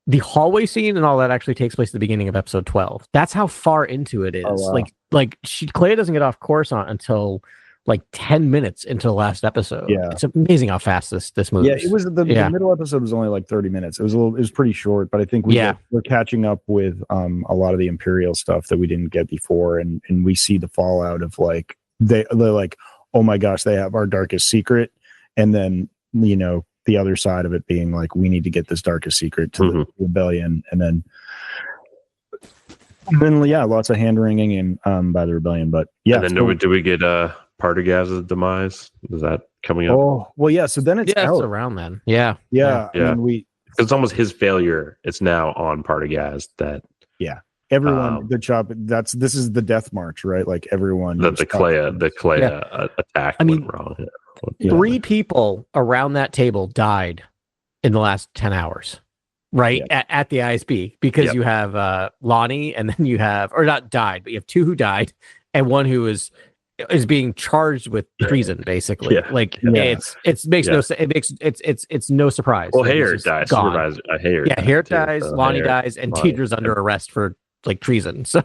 The hallway scene and all that actually takes place at the beginning of episode 12. That's how far into it is. Oh, wow. Clea doesn't get off Coruscant until like 10 minutes into the last episode. Yeah, it's amazing how fast this moves. Yeah, it was the middle episode was only like 30 minutes. It was pretty short, but I think we're catching up with a lot of the Imperial stuff that we didn't get before, and we see the fallout of like they're like, oh my gosh, they have our darkest secret, and then the other side of it being like, we need to get this darkest secret to the rebellion, and then lots of hand wringing and by the rebellion, but and then do we get Partagaz's demise? Is that coming up? Oh, well, yeah. So then it's out. Around then. Yeah. And it's almost his failure. It's now on Partagaz that. Yeah. Everyone, this is the death march, right? Like everyone. The Clea attack went wrong. 3 people around that table died in the last 10 hours, right? At the ISB, because you have Lonnie, and then you have, or not died, but you have 2 who died, and 1 who is being charged with treason, basically. It's no surprise. Well, Hayert dies. Hayert dies. Lonnie dies, and Tedra's under arrest for like treason. So,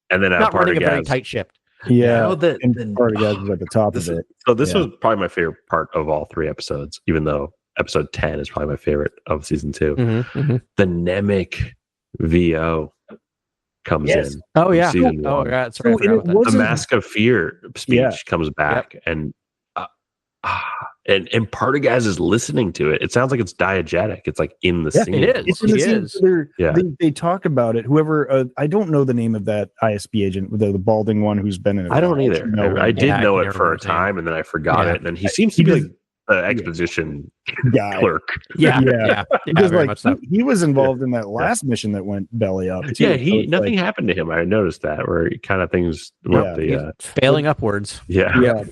and then not running a very tight ship. Yeah, and Partagaz is at the top of it. So this was probably my favorite part of all 3 episodes, even though episode 10 is probably my favorite of season 2. The Nemec VO comes in. Oh yeah. That's right. The Mask of Fear speech comes back, and Partagaz is listening to it. It sounds like it's diegetic. It's like in the scene. It is. They talk about it. Whoever I don't know the name of that ISB agent, the balding one who's been in it. I don't either. I did know it for a time, and then I forgot it. And then he seems to be like exposition clerk. Because he was involved in that last mission that went belly up too. Yeah, nothing happened to him. I noticed that, where kind of things went failing upwards. But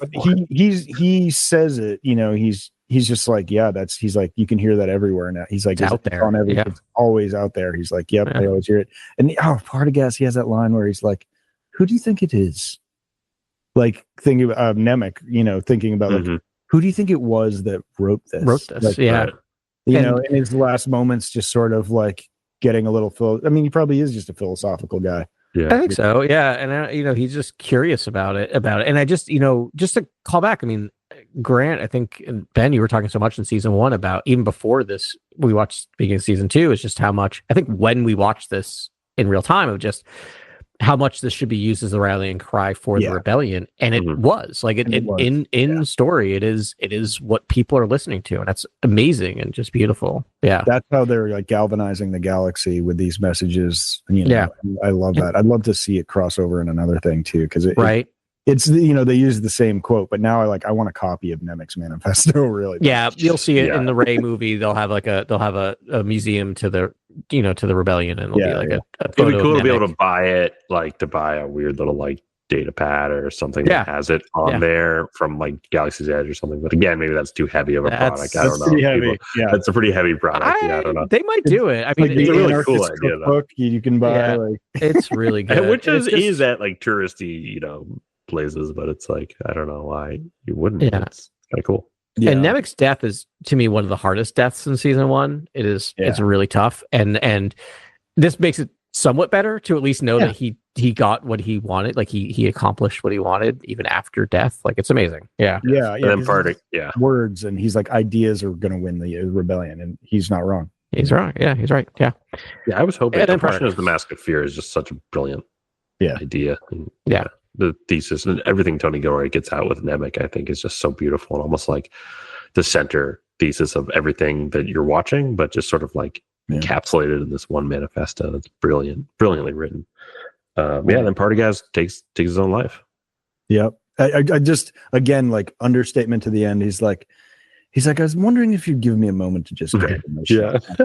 he says it, he's just like, he's like, you can hear that everywhere now. He's like, it's out there. It's always out there. He's like, I always hear it. And Partagaz, he has that line where he's like, who do you think it is? Like thinking about Nemec, thinking about like, who do you think it was that wrote this? Like, in his last moments, just sort of like getting a little. I mean, he probably is just a philosophical guy. Yeah, I think so. Yeah, and he's just curious about it. And I just just to call back. I mean, Grant, I think, and Ben, you were talking so much in season 1 about even before this, we watched beginning of season 2. Is just how much I think when we watched this in real time of just how much this should be used as the rallying cry for the rebellion, and it was like in story. It is what people are listening to, and that's amazing and just beautiful. Yeah, that's how they're like galvanizing the galaxy with these messages. I love that. I'd love to see it cross over in another thing too, because it's they use the same quote, but now I want a copy of Nemec's manifesto. Really? Yeah, you'll see it in the Rey movie. They'll have a museum to the to the rebellion, and it'll be like a photo. It'd be cool to be able to buy it, like to buy a weird little like data pad or something that has it on there from like Galaxy's Edge or something. But again, maybe that's too heavy of a product. I don't know. Pretty heavy. That's a pretty heavy product. I don't know. They might do it. I mean, it's a really cool idea. Book you can buy. It's really good. Which is at like touristy, places, but it's like I don't know why you wouldn't. It's kind of cool. And Nemec's death is to me one of the hardest deaths in season 1. It is. It's really tough, and this makes it somewhat better to at least know that he got what he wanted. Like he accomplished what he wanted even after death. Like it's amazing. Yeah. And then words, and he's like, ideas are going to win the rebellion, and he's not wrong. He's wrong. Yeah, he's right. Yeah. I was hoping. Impression as the Mask of Fear is just such a brilliant idea. And, the thesis and everything Tony Gilroy gets out with Nemec, I think, is just so beautiful and almost like the center thesis of everything that you're watching, but just sort of like encapsulated in this one manifesto. That's brilliantly written. Then Partagaz takes his own life. Yep. I just, again, like understatement to the end. He's like, I was wondering if you'd give me a moment to just get my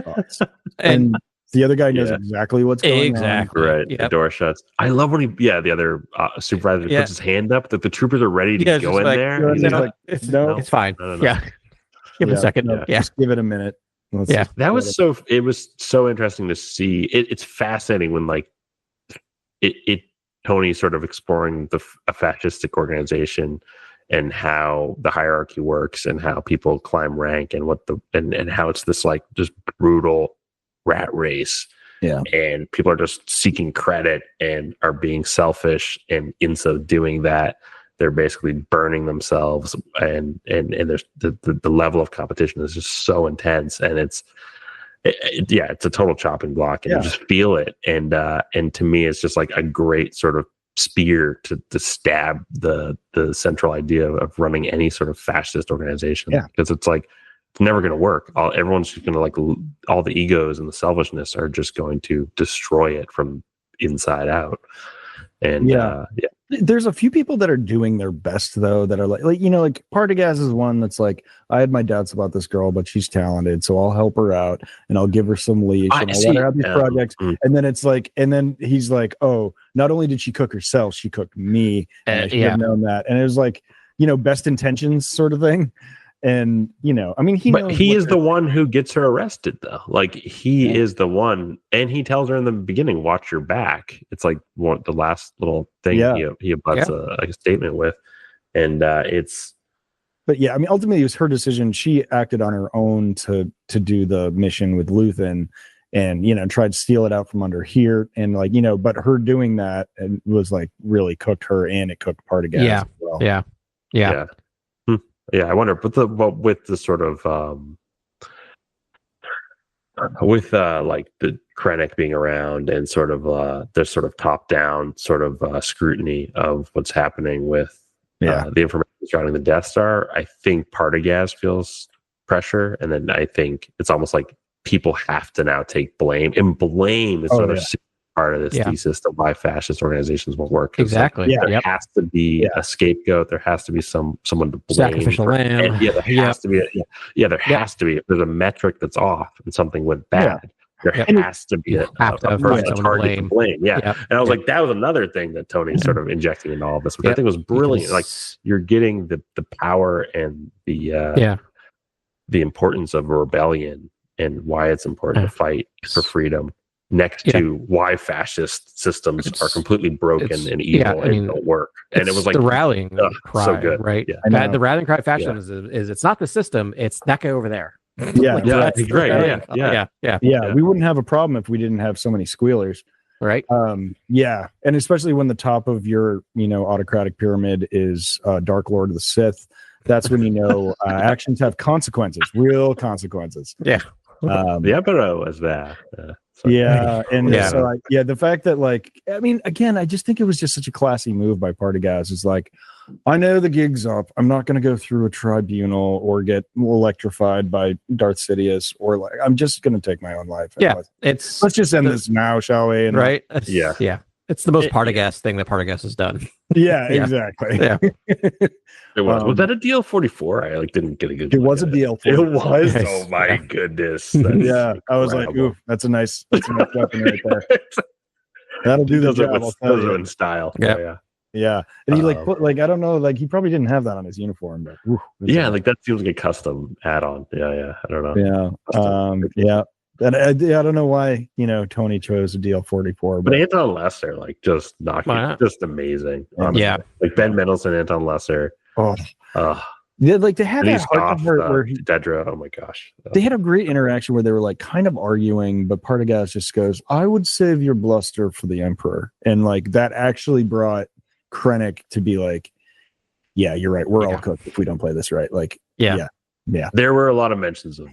thoughts. And the other guy knows exactly what's going on. Right. Yep. The door shuts. I love when the other supervisor puts his hand up that the troopers are ready to go in there. He's like, it's fine. Yeah. Give it a second. Just give it a minute. That was it was so interesting to see. It's fascinating when like Tony's sort of exploring a fascistic organization and how the hierarchy works and how people climb rank and and how it's this like just brutal rat race, and people are just seeking credit and are being selfish, and in so doing that they're basically burning themselves, and there's the level of competition is just so intense, and it's a total chopping block, and you just feel it, and to me it's just like a great sort of spear to stab the central idea of running any sort of fascist organization, because it's like it's never going to work. Everyone's just going to like all the egos and the selfishness are just going to destroy it from inside out. And there's a few people that are doing their best though, that are like Partagaz is one that's like, I had my doubts about this girl, but she's talented, so I'll help her out and I'll give her some leash and I'll let her have these projects. And then it's like, and then he's like, oh, not only did she cook herself, she cooked me. And I should have known that. And it was like, best intentions sort of thing. And I mean, he is the one who gets her arrested, though. Like he is the one, and he tells her in the beginning, "Watch your back." It's like the last little thing he abuts a statement with, and it's. But I mean, ultimately, it was her decision. She acted on her own to do the mission with Luthen, and tried to steal it out from under here, and like but her doing that and was like really cooked her, and it cooked Partagaz as well. Yeah. I wonder, with the sort of with like the Krennic being around and sort of there's sort of top down sort of scrutiny of what's happening with the information surrounding the Death Star. I think Partagaz feels pressure, and then I think it's almost like people have to now take blame, and blame is sort of part of this thesis of why fascist organizations won't work. Exactly. Like, there has to be a scapegoat. There has to be someone to blame. Sacrificial lamb. There has to be. There has to be. If there's a metric that's off and something went bad, there has to be a person, a target to blame. And I was like, that was another thing that Tony's sort of injecting into all of this, which I think was brilliant. Like you're getting the power and the importance of a rebellion and why it's important to fight for freedom, next to why fascist systems are completely broken and evil and don't work. And it was like the rallying cry, so good. Right? The rallying cry of fascism is it's not the system, it's that guy over there. Yeah, that's great. We wouldn't have a problem if we didn't have so many squealers. Right. And especially when the top of your autocratic pyramid is Dark Lord of the Sith, that's when actions have consequences, real consequences. The Emperor was there. So, the fact that again, I just think it was just such a classy move by Partagaz. Is like, I know the gig's up. I'm not going to go through a tribunal or get electrified by Darth Sidious, or like, I'm just going to take my own life. Let's just end this now, shall we? And right? Yeah. It's the most Partagaz thing that Partagaz has done. Yeah, exactly. Yeah. It was. Was that a DL-44? I didn't get a good. It was a DL-44. It was. Oh my goodness. I was like, ooh, that's a nice weapon right there. That'll do the job. Does it in style. Yeah. And he I don't know, he probably didn't have that on his uniform, but that feels like a custom add-on. Yeah. I don't know. Yeah. And I don't know why Tony chose a DL-44, but Anton Lesser just knocking, just amazing. Ben Mendelsohn, Anton Lesser. They had that off where Dedra. Oh my gosh, they had a great interaction where they were kind of arguing, but Partagaz just goes, "I would save your bluster for the Emperor," and that actually brought Krennic to be like, "Yeah, you're right. We're all cooked if we don't play this right." Yeah. There were a lot of mentions of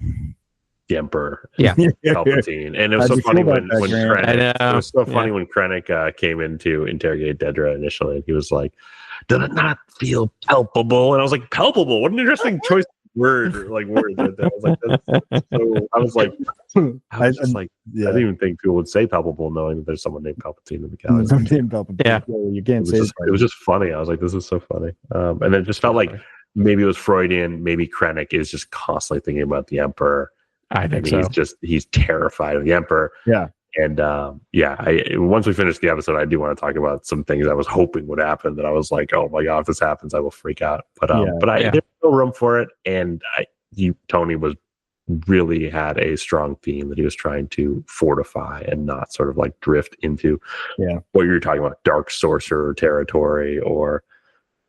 the Emperor, Palpatine, and it was so funny when Krennic. It was so funny when Krennic came in to interrogate Dedra initially, and he was like, "Did it not feel palpable?" And I was like, "Palpable? What an interesting choice of word!" Word. I was like, I didn't even think people would say palpable, knowing that there's someone named Palpatine in the galaxy. Yeah, you can't say it was just funny. I was like, "This is so funny," and it just felt like maybe it was Freudian. Maybe Krennic is just constantly thinking about the Emperor. I think so. He's terrified of the Emperor. Yeah. And once we finish the episode, I do want to talk about some things I was hoping would happen that I was like, oh my God, if this happens, I will freak out. But there's no room for it. And Tony really had a strong theme that he was trying to fortify and not sort of drift into what you're talking about, dark sorcerer territory, or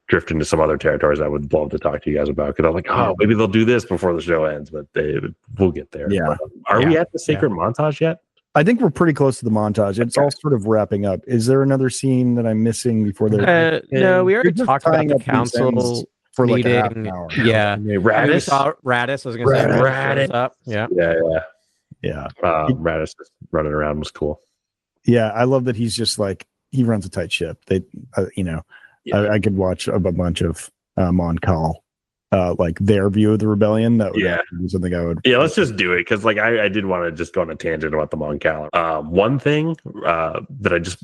drift into some other territories I would love to talk to you guys about, because I'm like, maybe they'll do this before the show ends, but we'll get there. Yeah. But, are we at the sacred montage yet? I think we're pretty close to the montage. It's all sort of wrapping up. Is there another scene that I'm missing before they're? No, we already talked about the council for meeting. a half an hour. Yeah, Radis. Radis. I was going to say Radis. Up. Yeah. Radis running around was cool. Yeah, I love that he's just he runs a tight ship. They, I could watch a bunch of Mon Cal. Their view of the rebellion. That would be something I would. Yeah, let's just do it, because I did want to just go on a tangent about the Mon Cal. One thing that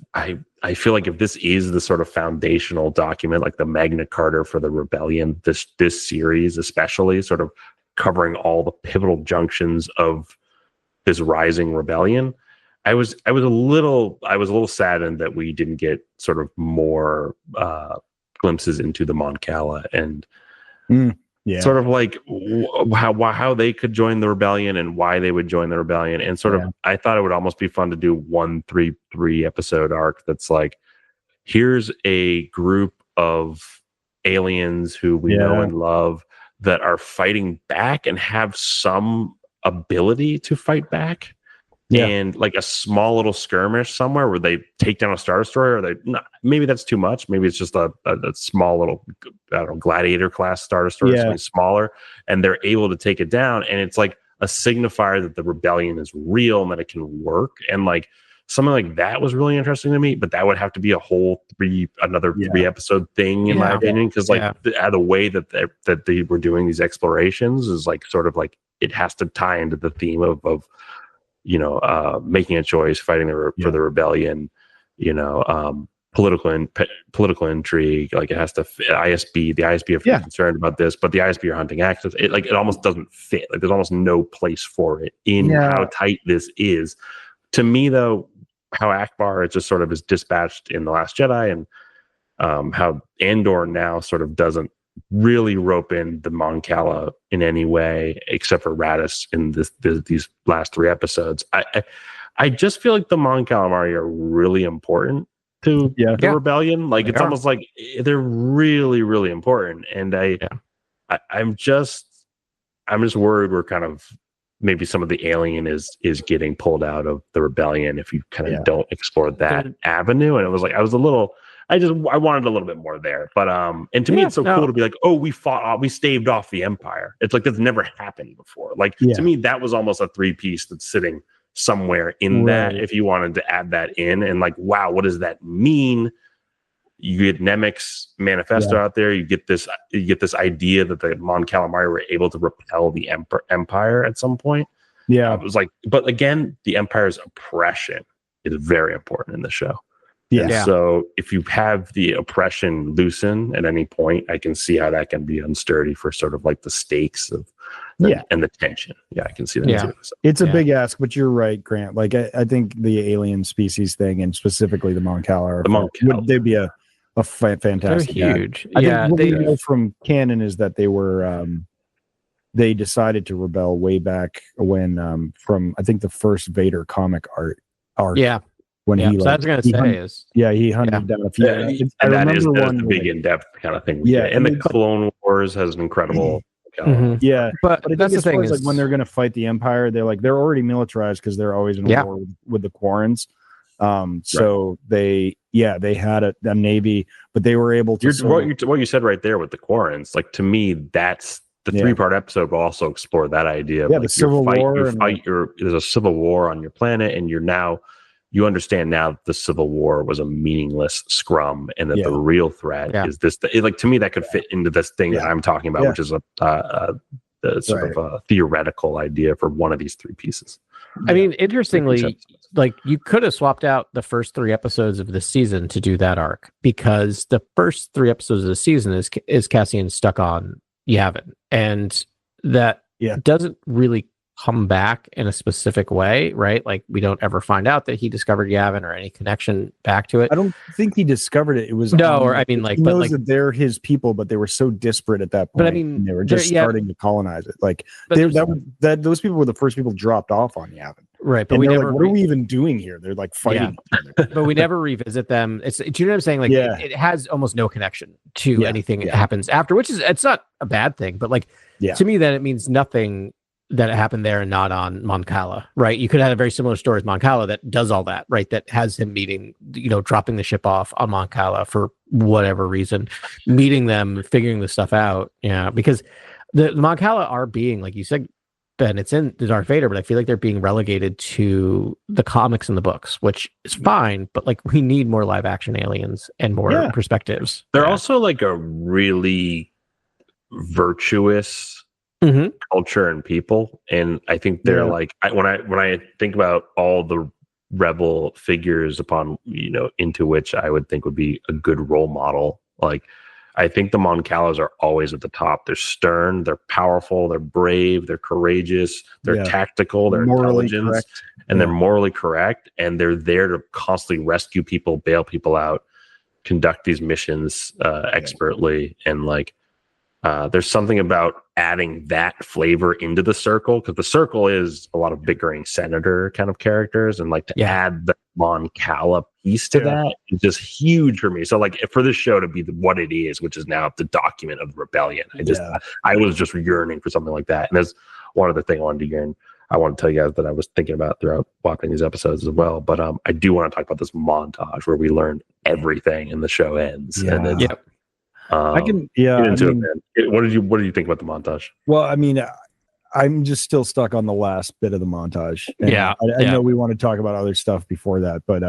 I feel like if this is the sort of foundational document, like the Magna Carta for the rebellion, this series especially, sort of covering all the pivotal junctions of this rising rebellion, I was a little saddened that we didn't get sort of more glimpses into the Mon Cala and. Sort of how they could join the rebellion and why they would join the rebellion, and sort of I thought it would almost be fun to do 1 3 episode arc that's here's a group of aliens who we know and love that are fighting back and have some ability to fight back. And a small little skirmish somewhere where they take down a Star Destroyer, or maybe that's too much. Maybe it's just a small little, gladiator class Star Destroyer, something smaller, and they're able to take it down. And it's a signifier that the rebellion is real and that it can work. And something like that was really interesting to me, but that would have to be a whole 3 episode thing in my opinion. Cause the way that they were doing these explorations is it has to tie into the theme of making a choice, fighting for the rebellion, political intrigue. It has to fit. The ISB are concerned about this, but the ISB are hunting access. It almost doesn't fit. There's almost no place for it in how tight this is. To me, though, how Akbar just sort of is dispatched in The Last Jedi, and how Andor now sort of doesn't really rope in the Mon Cala in any way, except for Radis in these last 3 episodes. I just feel like the Mon Calamari are really important to the rebellion. It's almost like they're really, really important. And I'm just worried we're kind of maybe some of the alien is getting pulled out of the rebellion if you kind of don't explore that avenue. And it was I wanted a little bit more there, but and to me it's so cool to be we staved off the Empire. It's that's never happened before. To me that was almost a 3-piece that's sitting somewhere in that if you wanted to add that in, and like, wow, what does that mean? You get Nemec's manifesto out there. You get this idea that the Mon Calamari were able to repel the Empire at some point. Yeah, it was like, but again, the Empire's oppression is very important in the show. Yeah. So if you have the oppression loosen at any point, I can see how that can be unsturdy for sort of like the stakes of and the tension. Yeah, I can see that too. So, it's a big ask, but you're right, Grant. Like I think the alien species thing, and specifically the Mon Cala, would they be a fantastic? They're huge. I think what we know from canon is that they were they decided to rebel way back when from I think the first Vader comic arc. Yeah. When so I was going to say he hunted down a few. I remember one the big in-depth kind of thing. And the Clone Wars has an incredible. But that's the thing is like when they're going to fight the Empire, they're already militarized because they're always in war with the Quarrens. So they had a navy, but they were able to. What you said right there with the Quarrens, like to me, that's the 3-part episode will also explore that idea. The Civil War. There's a civil war on your planet, and you understand now that the Civil War was a meaningless scrum, and that the real threat is this. Like to me, that could fit into this thing that I'm talking about, which is a sort of a theoretical idea for one of these 3 pieces. I mean, interestingly, like you could have swapped out the first 3 episodes of the season to do that arc, because the first 3 episodes of the season is Cassian stuck on Yavin, and that doesn't really come back in a specific way, right? Like we don't ever find out that he discovered Yavin or any connection back to it. I don't think he discovered it. It was he knows that they're his people, but they were so disparate at that point. But I mean, they were just starting to colonize it. Like those people were the first people dropped off on Yavin, right? But and we never. What are we even doing here? They're like fighting each other. But we never revisit them. Do you know what I'm saying? Like it has almost no connection to anything that happens after, which is it's not a bad thing, but like to me, then it means nothing that it happened there and not on Mon Cala, right? You could have a very similar story as Mon Cala that does all that, right? That has him meeting, dropping the ship off on Mon Cala for whatever reason, meeting them, figuring this stuff out. Yeah, because the Mon Cala are being, like you said, Ben, it's in the Darth Vader, but I feel like they're being relegated to the comics and the books, which is fine, but like we need more live action aliens and more perspectives. They're also like a really virtuous culture and people, and I think they're like when I think about all the rebel figures upon into which I would think would be a good role model, like I think the Mon Calas are always at the top. They're stern, they're powerful, they're brave, they're courageous, they're tactical, they're intelligent, and they're morally correct, and they're there to constantly rescue people, bail people out, conduct these missions expertly, and like there's something about adding that flavor into the circle, because the circle is a lot of bickering senator kind of characters, and like to add the Mon Cala piece to that is just huge for me. So like for this show to be what it is, which is now the document of the rebellion, I was just yearning for something like that. And there's one other thing I wanted to yearn. I want to tell you guys that I was thinking about throughout watching these episodes as well. But I do want to talk about this montage where we learn everything and the show ends. And then I can What did you think about the montage? Well, I mean, I'm just still stuck on the last bit of the montage. And I know we want to talk about other stuff before that, but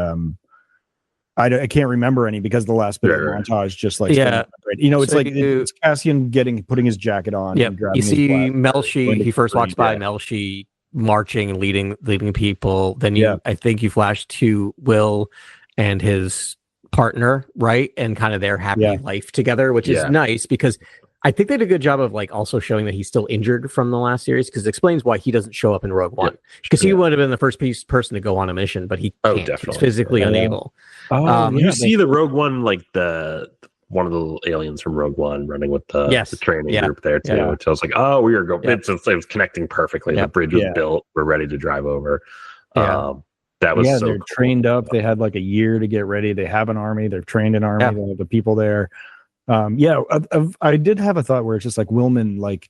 I can't remember any because the last bit of the montage just like it's like it's Cassian putting his jacket on. Yeah, you see Melshi. He first walks by Melshi marching and leading people. Then I think you flash to Will and his partner, right, and kind of their happy life together, which is nice because I think they did a good job of like also showing that he's still injured from the last series, because it explains why he doesn't show up in Rogue One, because he would have been the first person to go on a mission, but he can't. He's physically unable. You see the Rogue One, like one of the aliens from Rogue One running with the training group there too, which I was like, oh, we are going. It was connecting perfectly. The bridge was built. We're ready to drive over. That was so they're cool. Trained up. They had like a year to get ready. They have an army. They're trained in army. They have the people there. I did have a thought where it's just like Willman, like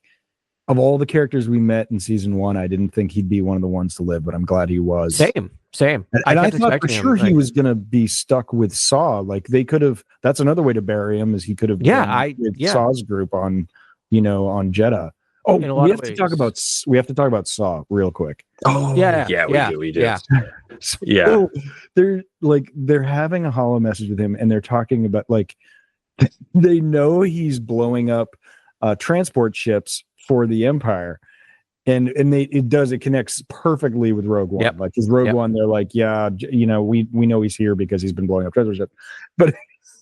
of all the characters we met in season 1, I didn't think he'd be one of the ones to live, but I'm glad he was. Same. And I thought for sure he was going to be stuck with Saw. Like they could have. That's another way to bury him, is he could have. With Saw's group on, on Jeddah. Oh, we have to talk about Saw real quick. Oh, we do. Yeah. So they're having a hollow message with him, and they're talking about like they know he's blowing up transport ships for the Empire. And it connects perfectly with Rogue One. Yep. Like his Rogue One, they're like, yeah, we know he's here because he's been blowing up treasure ships. But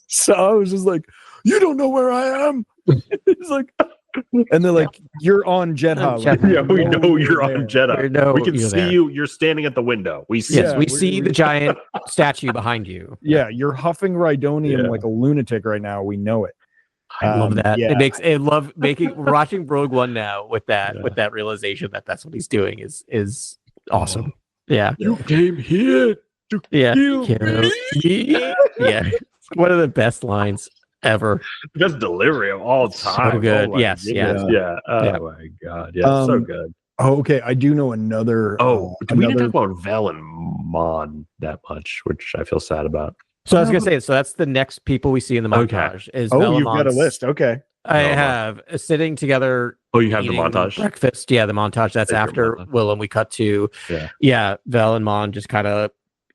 so I was just like, you don't know where I am. It's like, and they're like, you're on Jedha. Like, yeah, we know you're on Jedha. We can see you. You're standing at the window. We see. Yes, we see the giant statue behind you. Yeah, you're huffing Rhydonium like a lunatic right now. We know it. I love that. Yeah. Watching Rogue One now with that realization that that's what he's doing is awesome. Yeah. You came here to kill me. Yeah. It's one of the best lines ever. Best delivery of all time. So good. Yes. Yeah. Oh my God. Yeah. So good. Oh, okay. I do know another. We didn't talk about Vel and Mon that much, which I feel sad about. So I was gonna say, so that's the next people we see in the montage. Okay. You've got a list. Okay. I have sitting together. Oh, you have the montage breakfast. Yeah, the montage. That's after Willem. We cut to Vel and Mon just kind of.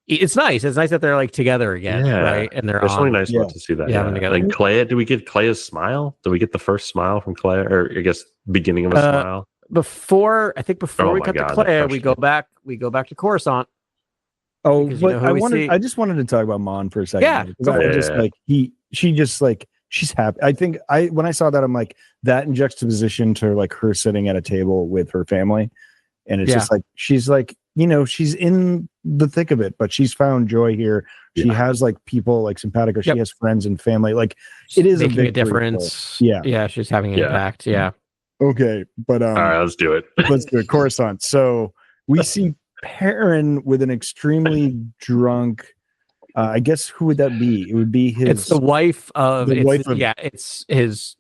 It's nice. It's nice that they're like together again, right? And they're really nice to see that. Yeah, together. Like Clea. Do we get Clea's smile? Do we get the first smile from Clea, or I guess beginning of a smile? Before we cut to Clea, we go back to Coruscant. Oh, but I just wanted to talk about Mon for a second. She's happy. I think when I saw that, I'm like, that in juxtaposition to like her sitting at a table with her family. And it's just like, she's like, she's in the thick of it, but she's found joy here. She has like people like simpatico. She has friends and family. Like it is making a difference. Yeah. She's having an impact. Yeah. Okay. But, all right, let's do it. Let's do it. Coruscant. So we see Perrin with an extremely drunk. I guess who would that be? It would be his. It's the wife of. It's his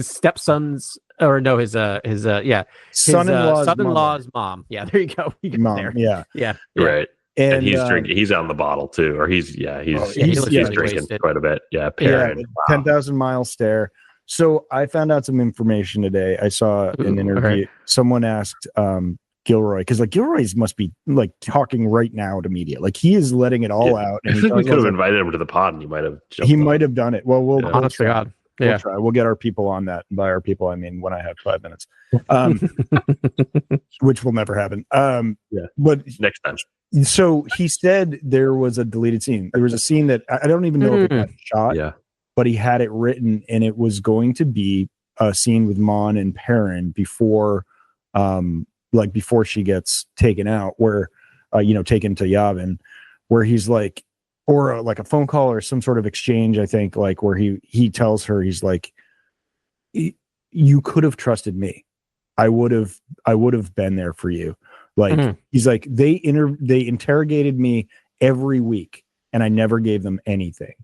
stepson's or no his son-in-law's mom. Yeah, there you go. You mom. There. Yeah. Right. And he's drinking. He's on the bottle too, or he's drinking wasted. Quite a bit. Yeah, Perrin. 10,000 mile stare. So I found out some information today. I saw an interview. Okay. Someone asked Gilroy, because like Gilroy's must be like talking right now to media, like he is letting it all out. And I think we could have invited him to the pod, and he might have. Might have done it. Well, we'll try. We'll try. We'll get our people on that. And by our people, I mean when I have 5 minutes, which will never happen. But next time. So he said there was a deleted scene. There was a scene that I don't even know if it got shot. Yeah, but he had it written, and it was going to be a scene with Mon and Perrin before she gets taken out, where taken to Yavin, where he's like, or like a phone call or some sort of exchange, I think, like where he tells her, he's like, you could have trusted me. I would have been there for you. Like he's like, they interrogated me every week and I never gave them anything.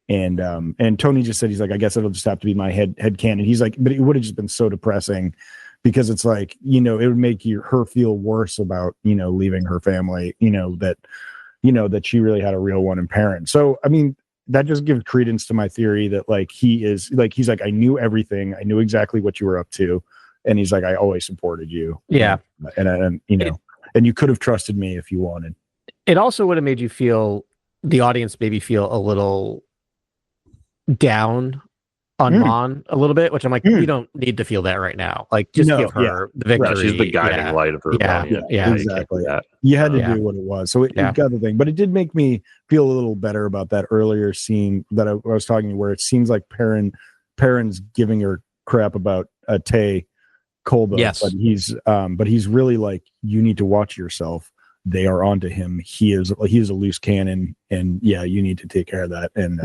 And Tony just said, he's like, I guess it'll just have to be my head canon. He's like, but it would have just been so depressing, because it's like, it would make her feel worse about, leaving her family, that she really had a real one in Perrin. So, I mean, that just gives credence to my theory that like, he's like, I knew everything. I knew exactly what you were up to. And he's like, I always supported you. Yeah. And you could have trusted me if you wanted. It also would have made you feel, the audience maybe feel a little down on Mon a little bit, which I'm like, you don't need to feel that right now. Like, just give her the victory. Right, she's the guiding light of her. Yeah, exactly. You had to do what it was. So it got the thing, but it did make me feel a little better about that earlier scene that I was talking to, where it seems like Perrin's giving her crap about Tay Kolba. Yes, but he's really like, you need to watch yourself. They are onto him. He is a loose cannon, and you need to take care of that. And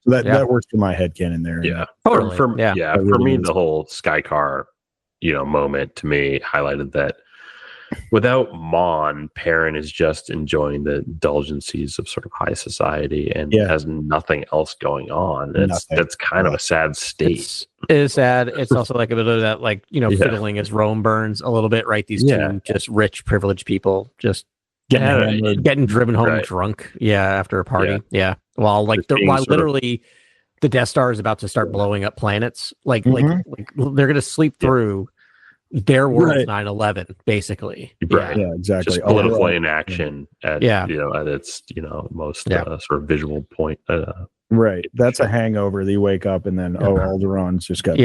that works for my head canon there. Yeah, totally. For me, the whole Skycar, moment to me highlighted that without Mon, Perrin is just enjoying the indulgences of sort of high society and has nothing else going on. That's kind of a sad state. It is sad. It's also like a bit of that, like, fiddling as Rome burns a little bit, right? These two just rich, privileged people just getting driven home drunk after a party while literally the Death Star is about to start blowing up planets, like they're gonna sleep through their world's 9/11, basically. Right. Yeah, exactly. Just political inaction at at its most sort of visual point. Right. That's a hangover. They wake up and then Alderaan's just got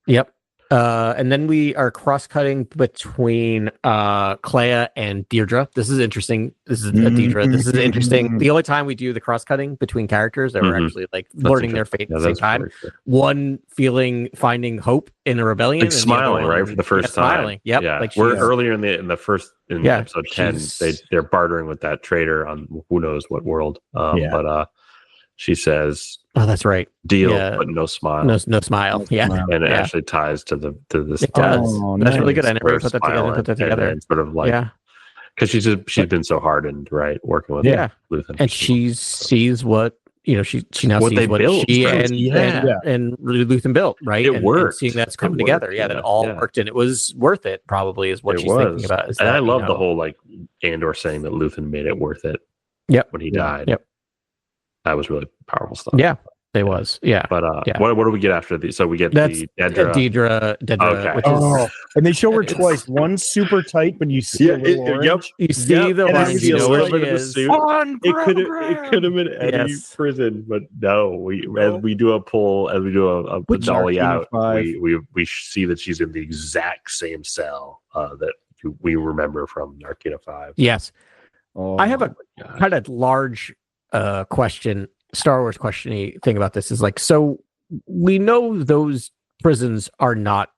Yep. And then we are cross-cutting between Clea and Deirdre. This is interesting. This is Deirdre. This is interesting. The only time we do the cross-cutting between characters that we're actually like learning their fate at the same time. One finding hope in a rebellion, like smiling, right, for the first time. Smiling. Yep. Yeah. Like we're earlier in episode 10. They're bartering with that traitor on who knows what world. But she says, "Oh, that's right. Deal, but no smile. No smile. Yeah, and it actually ties to this. It does. That's really good. I never put that together. And sort of like, because she's been so hardened, right, working with Luthen, and she sees what she now sees what built, she and Luthen built, right? It worked. And seeing that's coming together, that all worked, and it was worth it. Probably is what she's thinking about. And I love the whole like Andor saying that Luthen made it worth it. Yep. When he died. Yep. That was really powerful stuff. Yeah, it was. Yeah. But what do we get after these? So we get the Dedra, okay. Which is, and they show her twice. One super tight, but you see a little orange. You see the orange. You know where the suit. It could have been any prison, but no. We do a pull, as we do a dolly out. We see that she's in the exact same cell that we remember from Narkina 5. Yes. I have a kind of large Star Wars questiony thing about this is like, so we know those prisons are not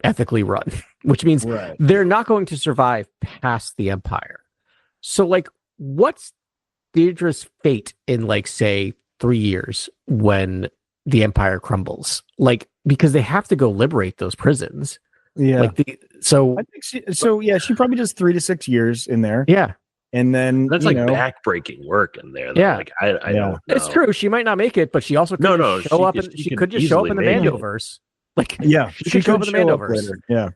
ethically run, which means they're not going to survive past the Empire. So like, what's Deirdre's fate in like, say, 3 years when the Empire crumbles? Like, because they have to go liberate those prisons. Yeah. I think she probably does 3 to 6 years in there. Yeah. And then that's like backbreaking work in there. Yeah, like I don't know. It's true. She might not make it, but she also could show up. She could just show up in the Mandoverse. Like, she could show up in the Mandoverse.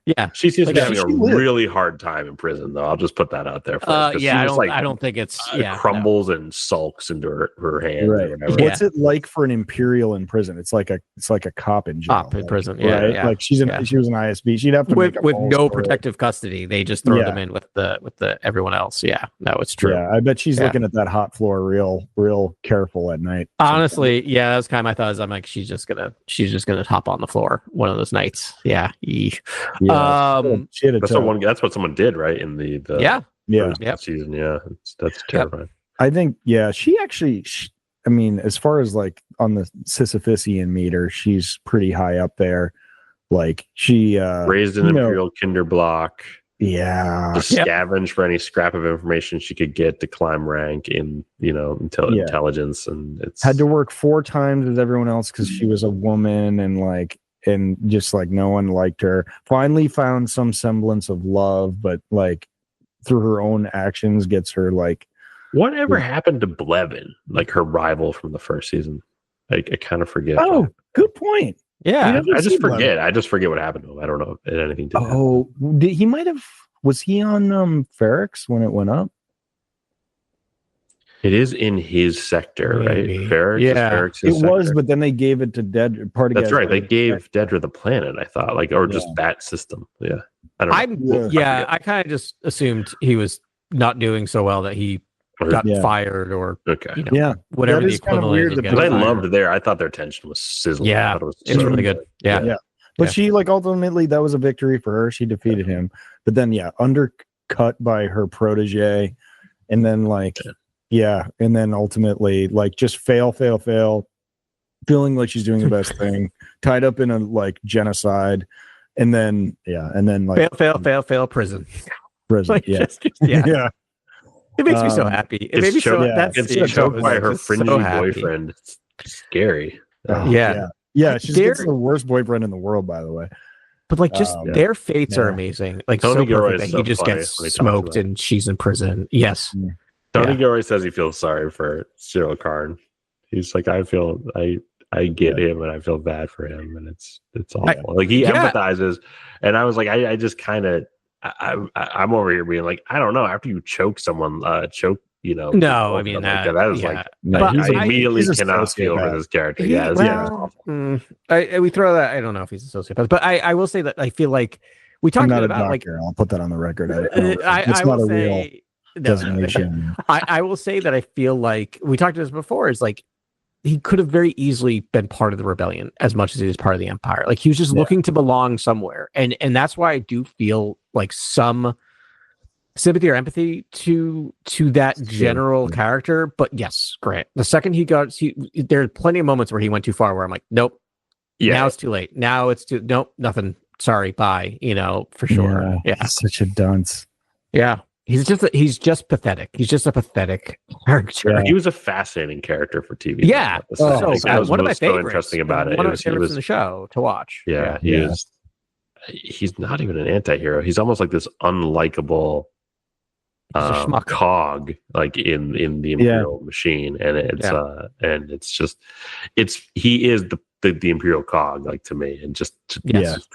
Yeah. She seems to be having a really hard time in prison, though. I'll just put that out there. I don't think it's crumbles and sulks into her hands. Right. What's it like for an Imperial in prison? It's like a cop in jail. Cop in prison. Right? Yeah. Like she was an ISB. She'd have to with no protective custody. They just throw them in with the everyone else. Yeah. No, it's true. Yeah. I bet she's looking at that hot floor real careful at night. Honestly, that was kind of my thought. I'm like, she's just gonna hop on the floor one of those nights. Yeah. That's what someone did, right? In the first season. Yeah. That's terrifying. I think, she actually, I mean, as far as like on the Sisyphusian meter, she's pretty high up there. Like she raised an Imperial Kinder block. Yeah. To scavenge for any scrap of information she could get to climb rank in, intelligence, and it's had to work 4 times as everyone else because she was a woman, and just like no one liked her. Finally found some semblance of love, but like through her own actions gets her like. Whatever happened to Blevin, like her rival from the first season? I kind of forget. Oh, good point. Yeah, I just forget. Blevin. I just forget what happened to him. I don't know if anything did. Oh, he might have. Was he on Ferrix when it went up? It is in his sector, right? Ferrix. Yeah, Ferrix's it was, sector. but then they gave it to Dedra. That's right. They gave Dedra the planet. I thought, or just that system. Yeah, I don't know. I kind of just assumed he was not doing so well that he got fired or whatever the equivalent is. But I loved I thought their tension was sizzling. Yeah, it was really good. Yeah. But she ultimately that was a victory for her. She defeated him, but then undercut by her protege, and then and then ultimately just fail, feeling like she's doing the best thing, tied up in a genocide, and then fail prison. Yeah. It makes me so happy. It made me so. It's choked by her fringy boyfriend. It's scary. She's the worst boyfriend in the world, by the way. But their fates are amazing. Like Tony Gilroy, he just gets smoked and she's in prison. Yes. Tony Gilroy says he feels sorry for Cyril Karn. He's like, I get him and I feel bad for him, and it's awful. He empathizes, and I was like, I just kind of. I'm over here being like, I don't know. After you choke someone, No, I mean that is I immediately cannot feel for this character. We throw that. I don't know if he's a sociopath, but I will say that I feel like we talked about doctor. Like, I'll put that on the record. It's not a real designation. I will say that I feel like we talked about this before. Is like he could have very easily been part of the rebellion as much as he was part of the Empire. Like he was just looking to belong somewhere, and that's why I do feel like some sympathy or empathy to that general character. But yes, Grant, the second there are plenty of moments where he went too far where I'm like, nope, now it's too late. Now it's nope, nothing. Sorry, bye. For sure. Yeah. He's such a dunce. Yeah. He's just pathetic. He's just a pathetic character. Yeah. He was a fascinating character for TV. Yeah. That was one of my favorites. So interesting about it. One of my favorites in the show to watch. Yeah. He's not even an anti-hero. He's almost like this unlikable cog, like in the Imperial machine, and he is the Imperial cog, like to me, and just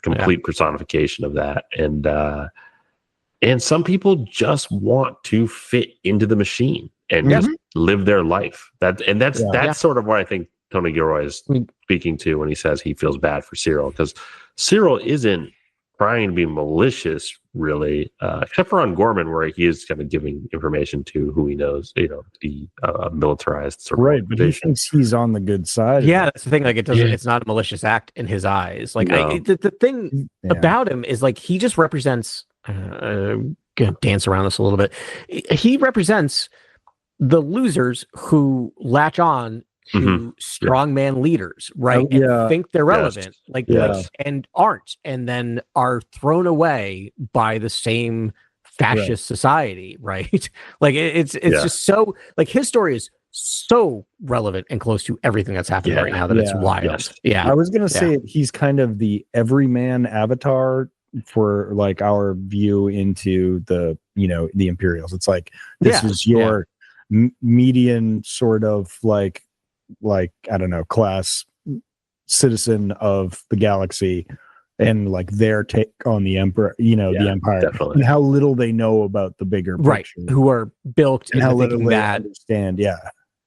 complete personification of that. And some people just want to fit into the machine and just live their life. That's sort of what I think Tony Gilroy is speaking to when he says he feels bad for Cyril, because Cyril isn't trying to be malicious, really, except for on Gorman, where he is kind of giving information to who he knows, the militarized sort of right. But he thinks he's on the good side. Yeah, that's the thing. Like, it doesn't. It's not a malicious act in his eyes. Like, the thing about him is like he just represents. Gonna dance around this a little bit. He represents the losers who latch on to strongman leaders, right? And think they're relevant, and aren't, and then are thrown away by the same fascist society, right? Like it's just so like his story is so relevant and close to everything that's happening right now that it's wild. Yeah, I was gonna say he's kind of the everyman avatar for like our view into the the Imperials. It's like this is your median sort of like I don't know, class citizen of the galaxy, and like their take on the emperor, the Empire, definitely. And how little they know about the bigger picture, who are built and how little they understand.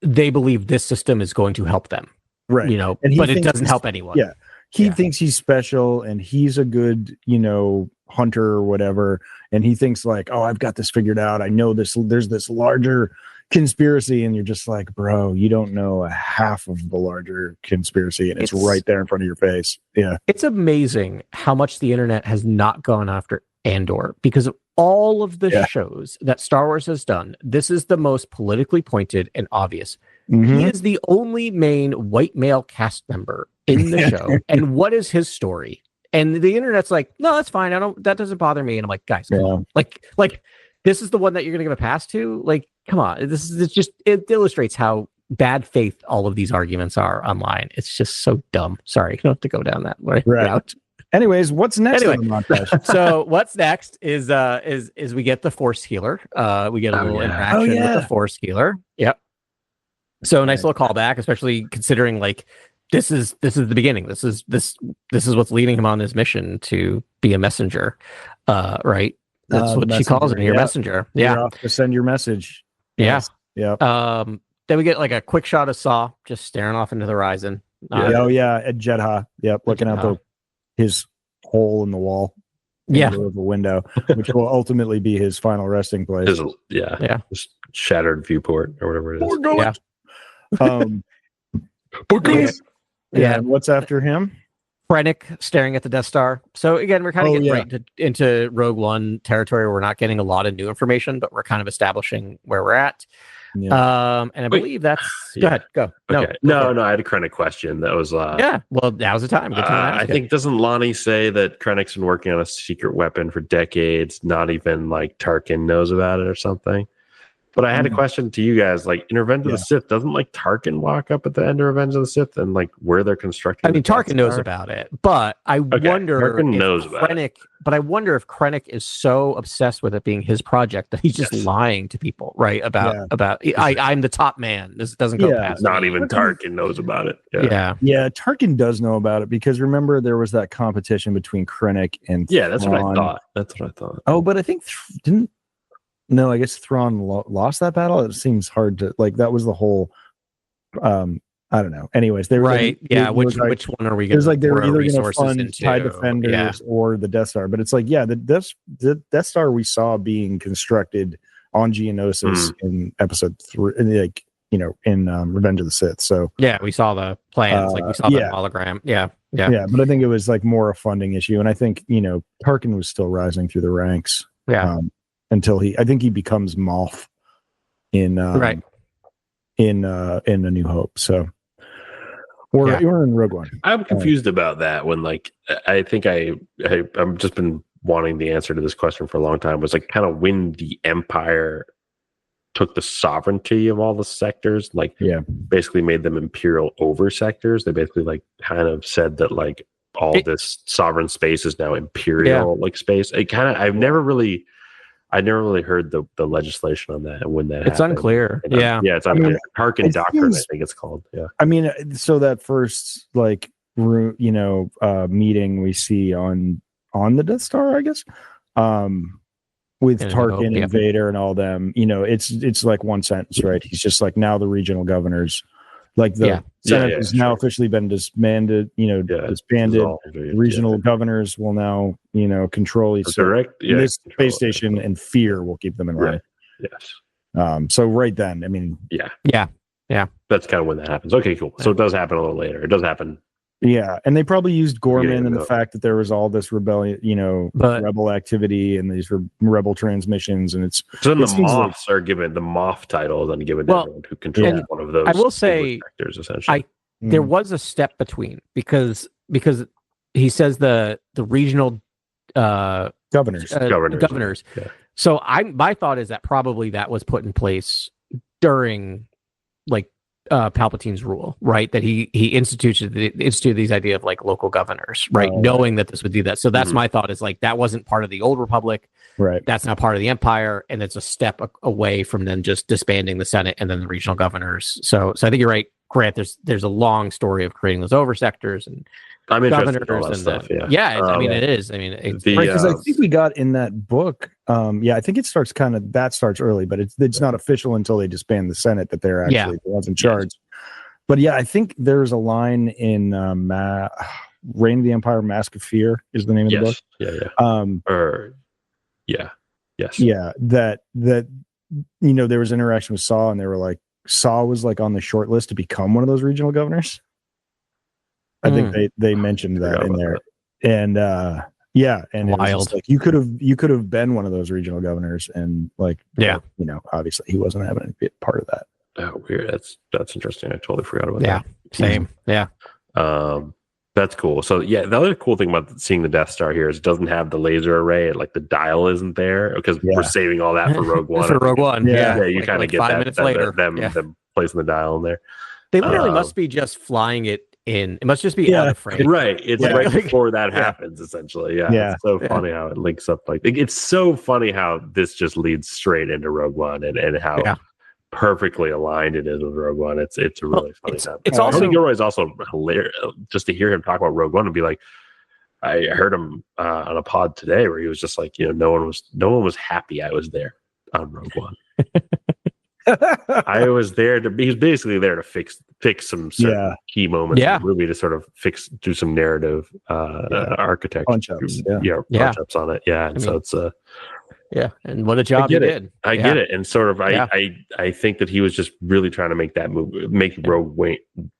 They believe this system is going to help them, right? But it doesn't help anyone. He thinks he's special and he's a good, hunter or whatever. And he thinks like, oh, I've got this figured out. I know this, there's this larger conspiracy. And you're just like, bro, you don't know a half of the larger conspiracy. And it's right there in front of your face. Yeah. It's amazing how much the internet has not gone after Andor, because of all of the shows that Star Wars has done. This is the most politically pointed and obvious. He is the only main white male cast member in the show. And what is his story? And the internet's like, no, that's fine. That doesn't bother me. And I'm like, guys, come on. Like this is the one that you're going to give a pass to? Like, come on. It illustrates how bad faith all of these arguments are online. It's just so dumb. Sorry, you don't have to go down that way. Right. Anyways, what's next? So what's next is we get the Force healer. We get a little interaction with the Force healer. Yep. So nice little callback, especially considering like this is the beginning. This is what's leading him on his mission to be a messenger. Right. That's what she calls it. Your messenger. Yeah. You're off to send your message. Yeah. Yeah. Then we get like a quick shot of Saw just staring off into the horizon. At Jedha. Yep. Looking out his hole in the wall. Of a window, which will ultimately be his final resting place. Just shattered viewport or whatever it is. And what's after him? Krennic staring at the Death Star. So again, we're kind of getting right into Rogue One territory where we're not getting a lot of new information, but we're kind of establishing where we're at. And I believe that's go ahead. Go. Okay. No, I had a Krennic question. That was well, now's the time. Good time I think doesn't Lonnie say that Krennic's been working on a secret weapon for decades, not even like Tarkin knows about it or something? But I had a question to you guys, like in Revenge of the Sith, doesn't like Tarkin walk up at the end of Revenge of the Sith and like where they're constructing? I mean, Tarkin knows about it, but I wonder Tarkin knows about it. But I wonder if Krennic is so obsessed with it being his project that he's just lying to people, right? About I'm the top man. This doesn't go past. Not even Tarkin knows about it. Yeah. Tarkin does know about it because remember there was that competition between Krennic and that's what I thought. That's what I thought. Oh, but I think didn't. No, I guess Thrawn lost that battle. It seems hard to like. That was the whole I don't know. Anyways, they were right. Which one are we going to? It was like they were either going to fund TIE Defenders or the Death Star, but it's like the Death Star we saw being constructed on Geonosis in Episode 3, in Revenge of the Sith. So we saw the plans, we saw the hologram. Yeah. But I think it was like more a funding issue, and I think Tarkin was still rising through the ranks. Until I think he becomes Moff in A New Hope. So. Or in Rogue One. I'm confused about that when, I think I've just been wanting the answer to this question for a long time. Was like kind of when the Empire took the sovereignty of all the sectors, basically made them imperial over sectors. They basically kind of said that all this sovereign space is now imperial space. It kind of I never really heard the legislation on that and when that it's happened. Unclear. It's unclear. Tarkin Doctrine, I think it's called. Yeah. I mean, so that first meeting we see on the Death Star, I guess, with Tarkin and Vader and all them, it's like one sentence, right? He's just like, now the regional governors, the Senate has now officially been disbanded, disbanded. The regional governors will now, control this space station, and fear will keep them in line. Yes. So right then, I mean, yeah. That's kind of when that happens. Okay, cool. So it does happen a little later. It does happen. Yeah, and they probably used Gorman and the fact that there was all this rebellion, rebel activity and these rebel transmissions, and so then the Moffs are given the Moff title, then given to everyone who controls one of those. I will say, sectors, essentially, there was a step between because he says the regional governors. Yeah. So my thought is that probably that was put in place during Palpatine's rule, right? That he instituted these idea of local governors, right? Knowing that this would do that. So that's my thought is that wasn't part of the old Republic, right? That's not part of the Empire, and it's a step away from then just disbanding the Senate and then the regional governors. So I think you're right, Grant. There's a long story of creating those oversectors and I'm interested in all that stuff. I mean, it is. I mean, because I think we got in that book. I think it starts early, but it's not official until they disband the Senate that they're actually the ones in charge. But I think there's a line in Reign of the Empire, Mask of Fear is the name of the book. That there was interaction with Saw, and they were like, Saw was on the short list to become one of those regional governors. I think they mentioned that in there, and and wild. You could have been one of those regional governors, and obviously he wasn't having a part of that. Oh, weird. That's interesting. I totally forgot about that. Yeah, same. Yeah. That's cool. So the other cool thing about seeing the Death Star here is it doesn't have the laser array. The dial isn't there because we're saving all that for Rogue One. For Rogue One, you kind of get 5 minutes later. Them placing the dial in there. They literally must be just flying it in. It must just be out of frame. Right. It's right before that happens, essentially. Yeah. It's so funny how it links up. It's so funny how this just leads straight into Rogue One and how perfectly aligned it is with Rogue One. It's a really funny time. It's also Gilroy's also hilarious just to hear him talk about Rogue One and be like, I heard him on a pod today where he was just like, no one was happy I was there on Rogue One. I was there he was basically there to fix some certain key moments in the movie to sort of do some narrative architecture. Punch-ups. Punch-ups on it. Yeah. And so it's and what a job he did. I get it. And sort of I think that he was just really trying to make that movie, make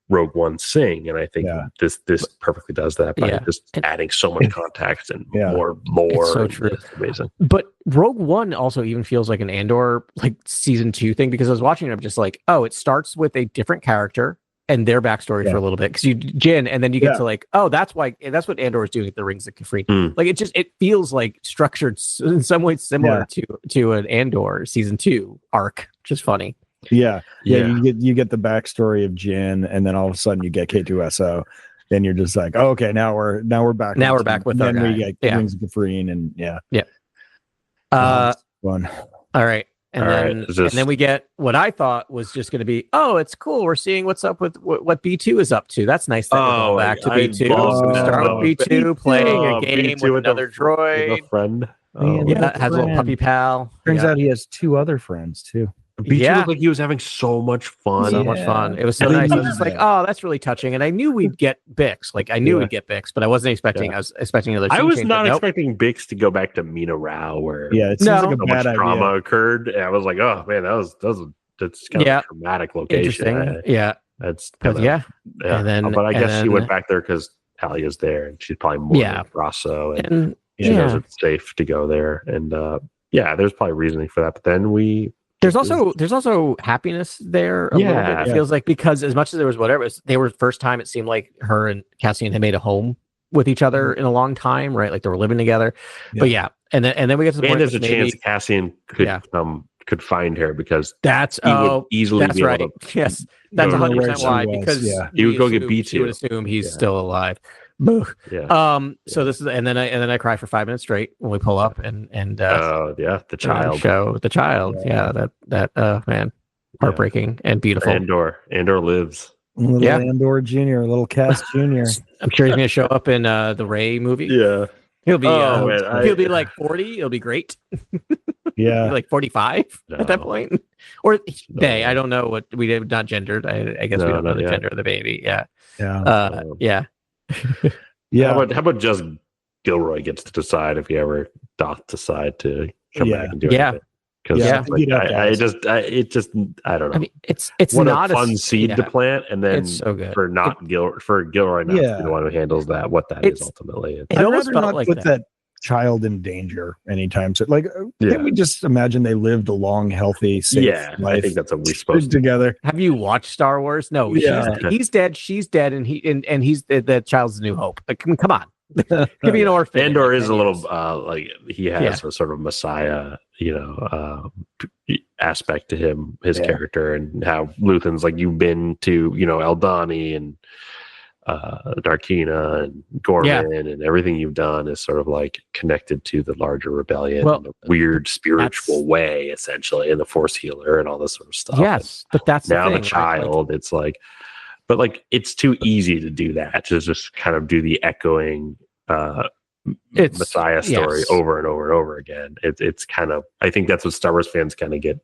Rogue One sing, and I think this perfectly does that by just adding so much context and more lore. It's so true. It's amazing. But Rogue One also even feels like an Andor season 2 thing, because I was watching it, I'm just like, it starts with a different character and their backstory for a little bit, because Jin, and then you get to that's what Andor is doing at the Rings of Kafrene. It feels structured in some ways similar to an Andor season 2 arc, which is funny. You get the backstory of Jin, and then all of a sudden you get K2SO, and you're just like, okay, now we're back. Now we're back with our guy. We get Rings of Kafrene, and fun. All right. And then we get what I thought was just going to be, it's cool. We're seeing what's up with what B2 is up to. That's nice that we're going back to B2. Start with B2 playing a game with another droid. With a friend. Has a little puppy pal. Turns out he has 2 other friends too. Beachy looked like he was having so much fun. So much fun. It was so nice. I was just like, oh, that's really touching. And I knew we'd get Bix. Like I knew we'd get Bix, but I wasn't expecting. I was expecting another. I was not expecting Bix to go back to Mina Rao, where it seems like a bad much drama occurred. And I was like, oh man, that's kind of a traumatic location. That's kind of, And then, but I guess she went back there because Talia's there, and she's probably more Rosso, and she knows it's safe to go there. And there's probably reasoning for that. But then there's also happiness there a little bit. It feels like, because as much as there was whatever, they were first time it seemed like her and Cassian had made a home with each other in a long time, right? Like they were living together. But and then we get to the point. And there's a chance Cassian could find her, because he would easily be able to. Yes, that's 100% why. Because he would go get beat. You would assume he's still alive. So this is, and then I cry for 5 minutes straight when we pull up and the child show the child. That man, heartbreaking and beautiful. Andor lives. Little Andor Jr., little Cass Jr. I'm sure he's going to show up in the Rey movie. Yeah, he'll be he'll be like 40. It'll be great. Like 45 at that point, or they. I don't know what we did. Not gendered. I guess we don't know the gender of the baby. How about just Gilroy gets to decide if he ever doth decide to come back and do anything? Because I don't know. I mean, it's what not a fun seed to plant, and then it's so good for Gilroy not to be the one who handles that. What that is ultimately, it almost felt like that child in danger anytime. So, like, can we just imagine they lived a long, healthy, safe life? I think that's what we're supposed to together. Have you watched Star Wars? No, he's dead, she's dead, and he's the child's the new hope. Like, come on, give me an orphan. Andor is a little like he has a sort of Messiah, aspect to him, his character, and how Luthen's like, you've been to Eldani and Darkina and Gorman, and everything you've done is sort of like connected to the larger rebellion in a weird spiritual way, essentially, and the Force healer and all this sort of stuff. Yes, but that's now the child. It's like, but like it's too easy to do that, to just kind of do the echoing Messiah story over and over and over again. It's kind of, I think that's what Star Wars fans kind of get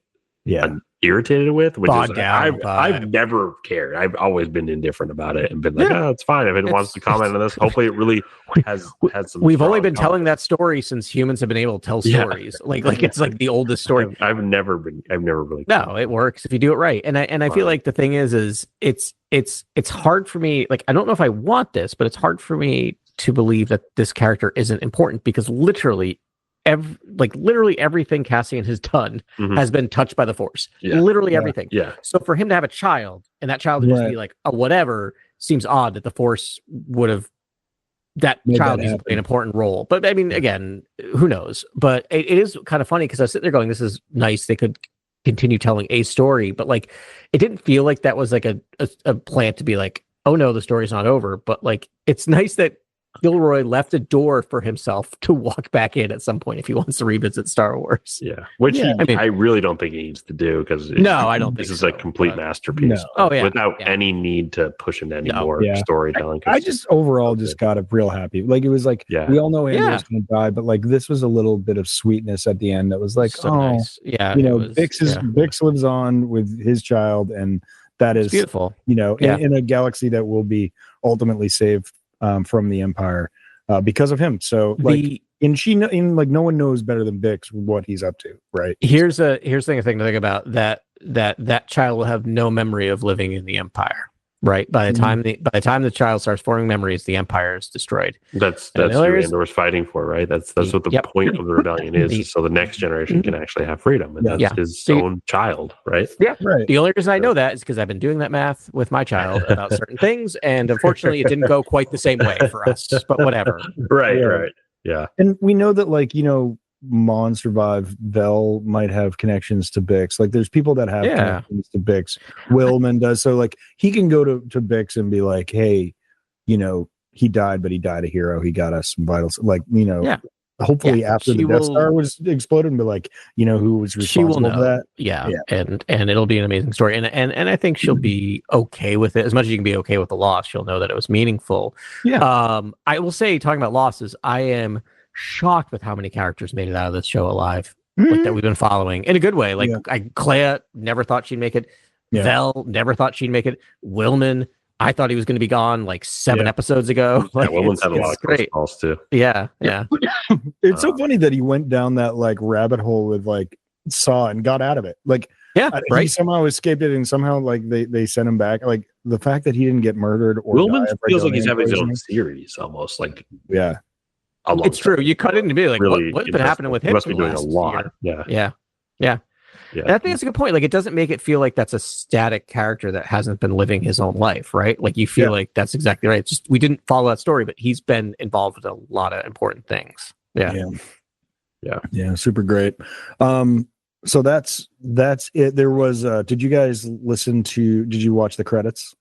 irritated with, which is I've never cared. I've always been indifferent about it and been like, oh, it's fine if it wants to comment on this. Hopefully it really has some. We've only been telling that story since humans have been able to tell stories. Like it's like the oldest story. I've never really. No, it works if you do it right. And I feel like the thing is it's hard for me. Like, I don't know if I want this, but it's hard for me to believe that this character isn't important, because literally everything Cassian has done has been touched by the Force. Literally everything. So for him to have a child, and that child to just be like, oh, whatever, seems odd that the Force would have, that child needs to play an important role. But I mean, again, who knows? But it is kind of funny, because I was sitting there going, this is nice. They could continue telling a story, but like, it didn't feel like that was like a plan to be like, oh no, the story's not over. But like, it's nice that Gilroy left a door for himself to walk back in at some point if he wants to revisit Star Wars. Which I really don't think he needs to do, because I don't think this is a complete masterpiece. Without any need to push into any more storytelling. I just overall just got real happy. Like, it was like, we all know Andor's going to die, but like, this was a little bit of sweetness at the end that was like, nice. Bix lives on with his child, and that is beautiful. In a galaxy that will be ultimately saved from the Empire because of him. So like, no one knows better than Bix what he's up to, right? Here's the thing to think about, that child will have no memory of living in the Empire, right? By the time the child starts forming memories, the Empire is destroyed. That's who Andor's fighting for, right? That's what the point of the rebellion is, so the next generation can actually have freedom, and that's his own child, right? Yeah, right. The only reason I know that is because I've been doing that math with my child about certain things, and unfortunately, it didn't go quite the same way for us. But whatever. Right. Yeah. And we know that, like, Mon survived. Vel might have connections to Bix. Like, there's people that have connections to Bix. Willman does. So like, he can go to Bix and be like, hey, he died, but he died a hero. He got us some vitals. Like, hopefully after the Death Star was exploded, and be like, who was responsible for that. Yeah. And it'll be an amazing story. And I think she'll be okay with it. As much as you can be okay with the loss, she'll know that it was meaningful. Yeah. I will say, talking about losses, I am shocked with how many characters made it out of this show alive. like that we've been following in a good way. Like Clea never thought she'd make it. Vel never thought she'd make it. Willman, I thought he was going to be gone like 7 episodes ago. Like, Willman's had a lot of close calls too. Yeah. It's so funny that he went down that like rabbit hole with like Saw and got out of it. Like, he somehow escaped it, and somehow like they sent him back. Like the fact that he didn't get murdered or Willman feels like he's having his own series almost. Like, it's true. You cut into me like, really what's been happening with him? He must be doing a lot. Yeah. And I think that's a good point. Like, it doesn't make it feel like that's a static character that hasn't been living his own life, right? Like, you feel like that's exactly right. It's just we didn't follow that story, but he's been involved with a lot of important things. Yeah, super great. So that's it. There was. Did you guys did you watch the credits?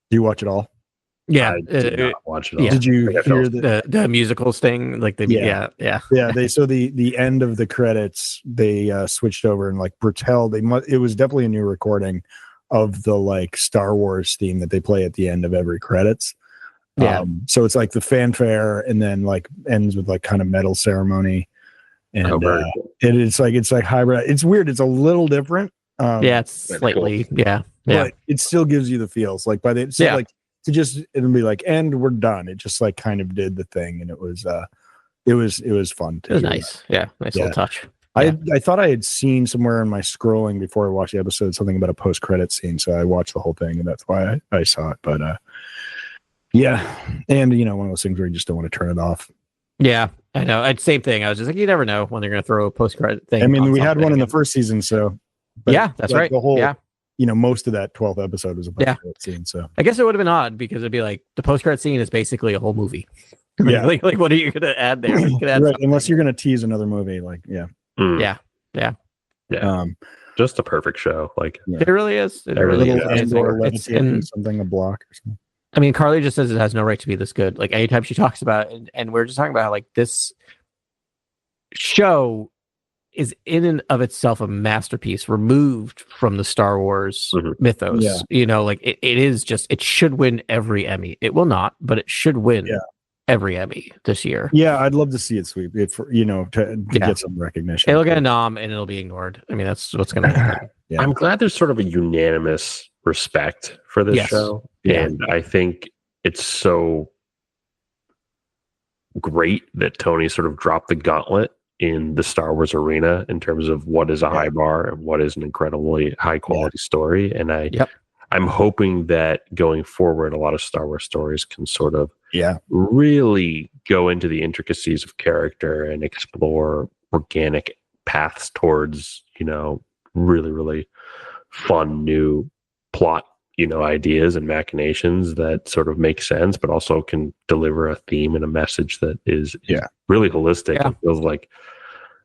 Do you watch it all? Yeah, I did not watch it all. Did you hear the musicals thing? Like the the end of the credits they switched over, and like Bertel, it was definitely a new recording of the like Star Wars theme that they play at the end of every credits. So it's like the fanfare, and then like ends with like kind of medal ceremony, and it's like hybrid. It's weird. It's a little different. It's slightly cool. But it still gives you the feels like by the like. It'll be like, and we're done. It just like kind of did the thing, and it was fun. It was nice. Nice little touch. I thought I had seen somewhere in my scrolling before I watched the episode something about a post-credit scene, so I watched the whole thing, and that's why I saw it. But and one of those things where you just don't want to turn it off. Yeah, I know. Same thing. I was just like, you never know when they're going to throw a post-credit thing. I mean, we had one in the first season, so that's right. The whole most of that 12th episode was a post-credit scene. So I guess it would have been odd because it'd be like the post-credit scene is basically a whole movie. Yeah, like what are you going to add there? You could add unless you're going to tease another movie, like just a perfect show. Like it really is. It really is. It's something a block or something. I mean, Carly just says it has no right to be this good. Like anytime she talks about it, and we're just talking about how like this show is in and of itself a masterpiece removed from the Star Wars mythos. Like it is just, it should win every Emmy. It will not, but it should win every Emmy this year. Yeah, I'd love to see it sweep it for to get some recognition. It'll get a nom and it'll be ignored. I mean, that's what's going to happen. I'm glad there's sort of a unanimous respect for this show. And I think it's so great that Tony sort of dropped the gauntlet in the Star Wars arena in terms of what is a high bar and what is an incredibly high quality story. And I'm hoping that going forward, a lot of Star Wars stories can sort of really go into the intricacies of character and explore organic paths towards, really, really fun new plot, ideas and machinations that sort of make sense, but also can deliver a theme and a message that is really holistic. It feels like,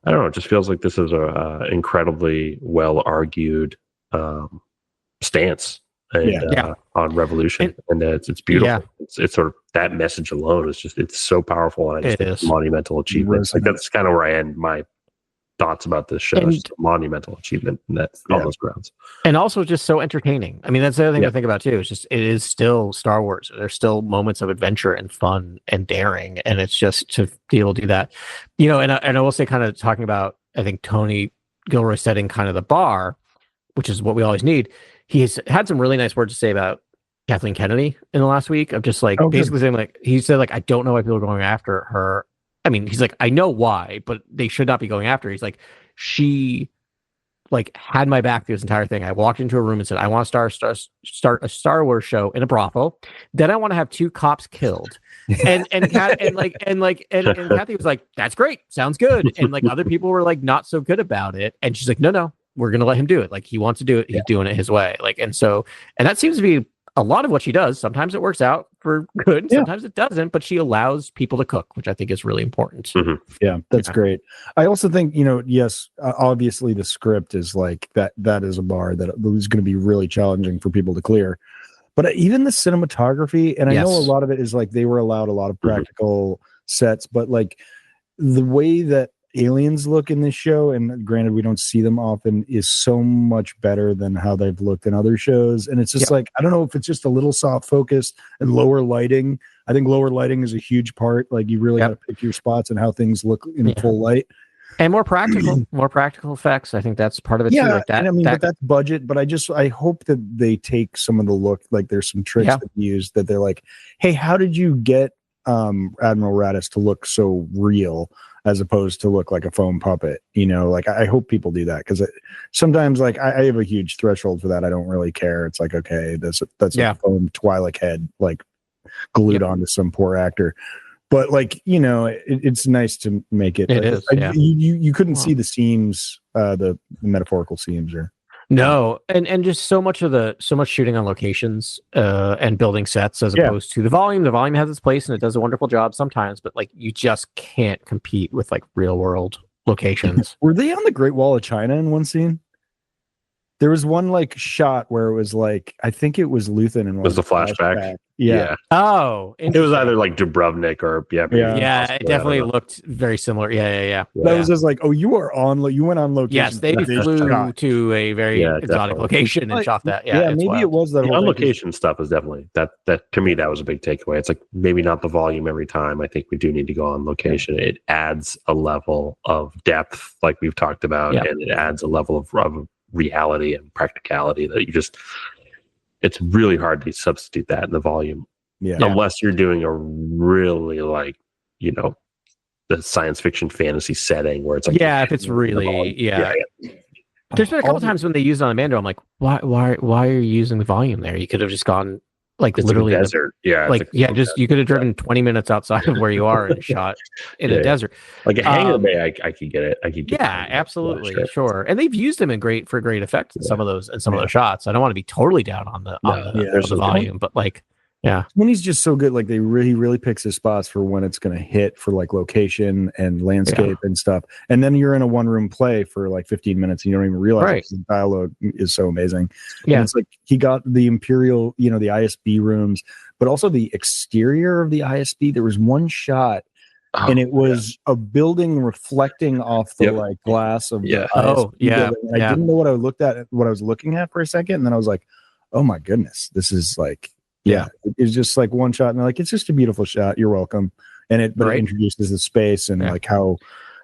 I don't know, it just feels like this is a incredibly well argued stance on revolution, and it's beautiful. It's sort of that message alone is just, it's so powerful, and I just think it's a monumental achievement. Like that's kind of where I end my thoughts about this show. It's a monumental achievement on those grounds, and also just so entertaining. I mean, that's the other thing to think about too. It's just, it is still Star Wars. There's still moments of adventure and fun and daring, and it's just to be able to do that, And I will say, kind of talking about, I think Tony Gilroy setting kind of the bar, which is what we always need. He's had some really nice words to say about Kathleen Kennedy in the last week, of just like basically saying, like, he said, like, I don't know why people are going after her. I mean, he's like, I know why, but they should not be going after her. He's like, she like had my back through this entire thing. I walked into a room and said, I want to start a Star Wars show in a brothel. Then I want to have 2 cops killed. And Kathy was like, that's great. Sounds good. And like other people were like, not so good about it. And she's like, no, we're going to let him do it. Like, he wants to do it. He's doing it his way. Like, and that seems to be a lot of what she does. Sometimes it works out for good. Sometimes it doesn't, but she allows people to cook, which I think is really important. Yeah, that's great. I also think, yes, obviously the script is like that is a bar that is going to be really challenging for people to clear. But even the cinematography, and I know a lot of it is like they were allowed a lot of practical sets, but like the way that aliens look in this show, and granted we don't see them often, is so much better than how they've looked in other shows. And it's just like, I don't know if it's just a little soft focus and lower lighting. I think lower lighting is a huge part. Like, you really got to pick your spots and how things look in full light. And more practical effects. I think that's part of it too. Like that. And I mean, but that's budget. But I hope that they take some of the look. Like there's some tricks that they use that they're like, hey, how did you get Admiral Raddus to look so real as opposed to look like a foam puppet? You know, like I hope people do that because sometimes like I have a huge threshold for that. I don't really care. It's like, okay, that's a foam Twi'lek head like glued onto some poor actor. But like, you know, it's nice to make it. It is. You couldn't see the seams, the metaphorical seams, or no, and just so much shooting on locations and building sets as opposed to the volume. The volume has its place and it does a wonderful job sometimes, but like you just can't compete with like real world locations. Were they on the Great Wall of China in one scene? There was one like shot where it was like I think it was Luthen and was the flashback. Yeah. Oh, it was either like Dubrovnik or it definitely looked very similar. Yeah. That was just like, oh, you went on location. Yes, they flew to a very exotic location and shot that. Yeah, maybe wild. It was that on location stuff is definitely that to me that was a big takeaway. It's like maybe not the volume every time. I think we do need to go on location. It adds a level of depth, like we've talked about, and it adds a level of reality and practicality that it's really hard to substitute that in the volume unless you're doing a really like, you know, the science fiction fantasy setting where it's like if it's really there's been a couple times when they used it on Mando, I'm like, why are you using the volume there? You could have just gone like it's literally like a desert. You could have driven 20 minutes outside of where you are and shot in a desert. Like a hangar bay, I could get it. Absolutely, sure. And they've used them for great effect in some of those shots. I don't want to be totally down on the volume, but like when he's just so good, like he really picks his spots for when it's going to hit for like location and landscape and stuff. And then you're in a one room play for like 15 minutes and you don't even realize the dialogue is so amazing. And it's like he got the Imperial, you know, the ISB rooms, but also the exterior of the ISB. There was one shot and it was a building reflecting off the like glass of the ISB building. I didn't know what I was looking at for a second. And then I was like, oh my goodness, this is like, it's just like one shot and they're like, it's just a beautiful shot. You're welcome. And it introduces the space and like how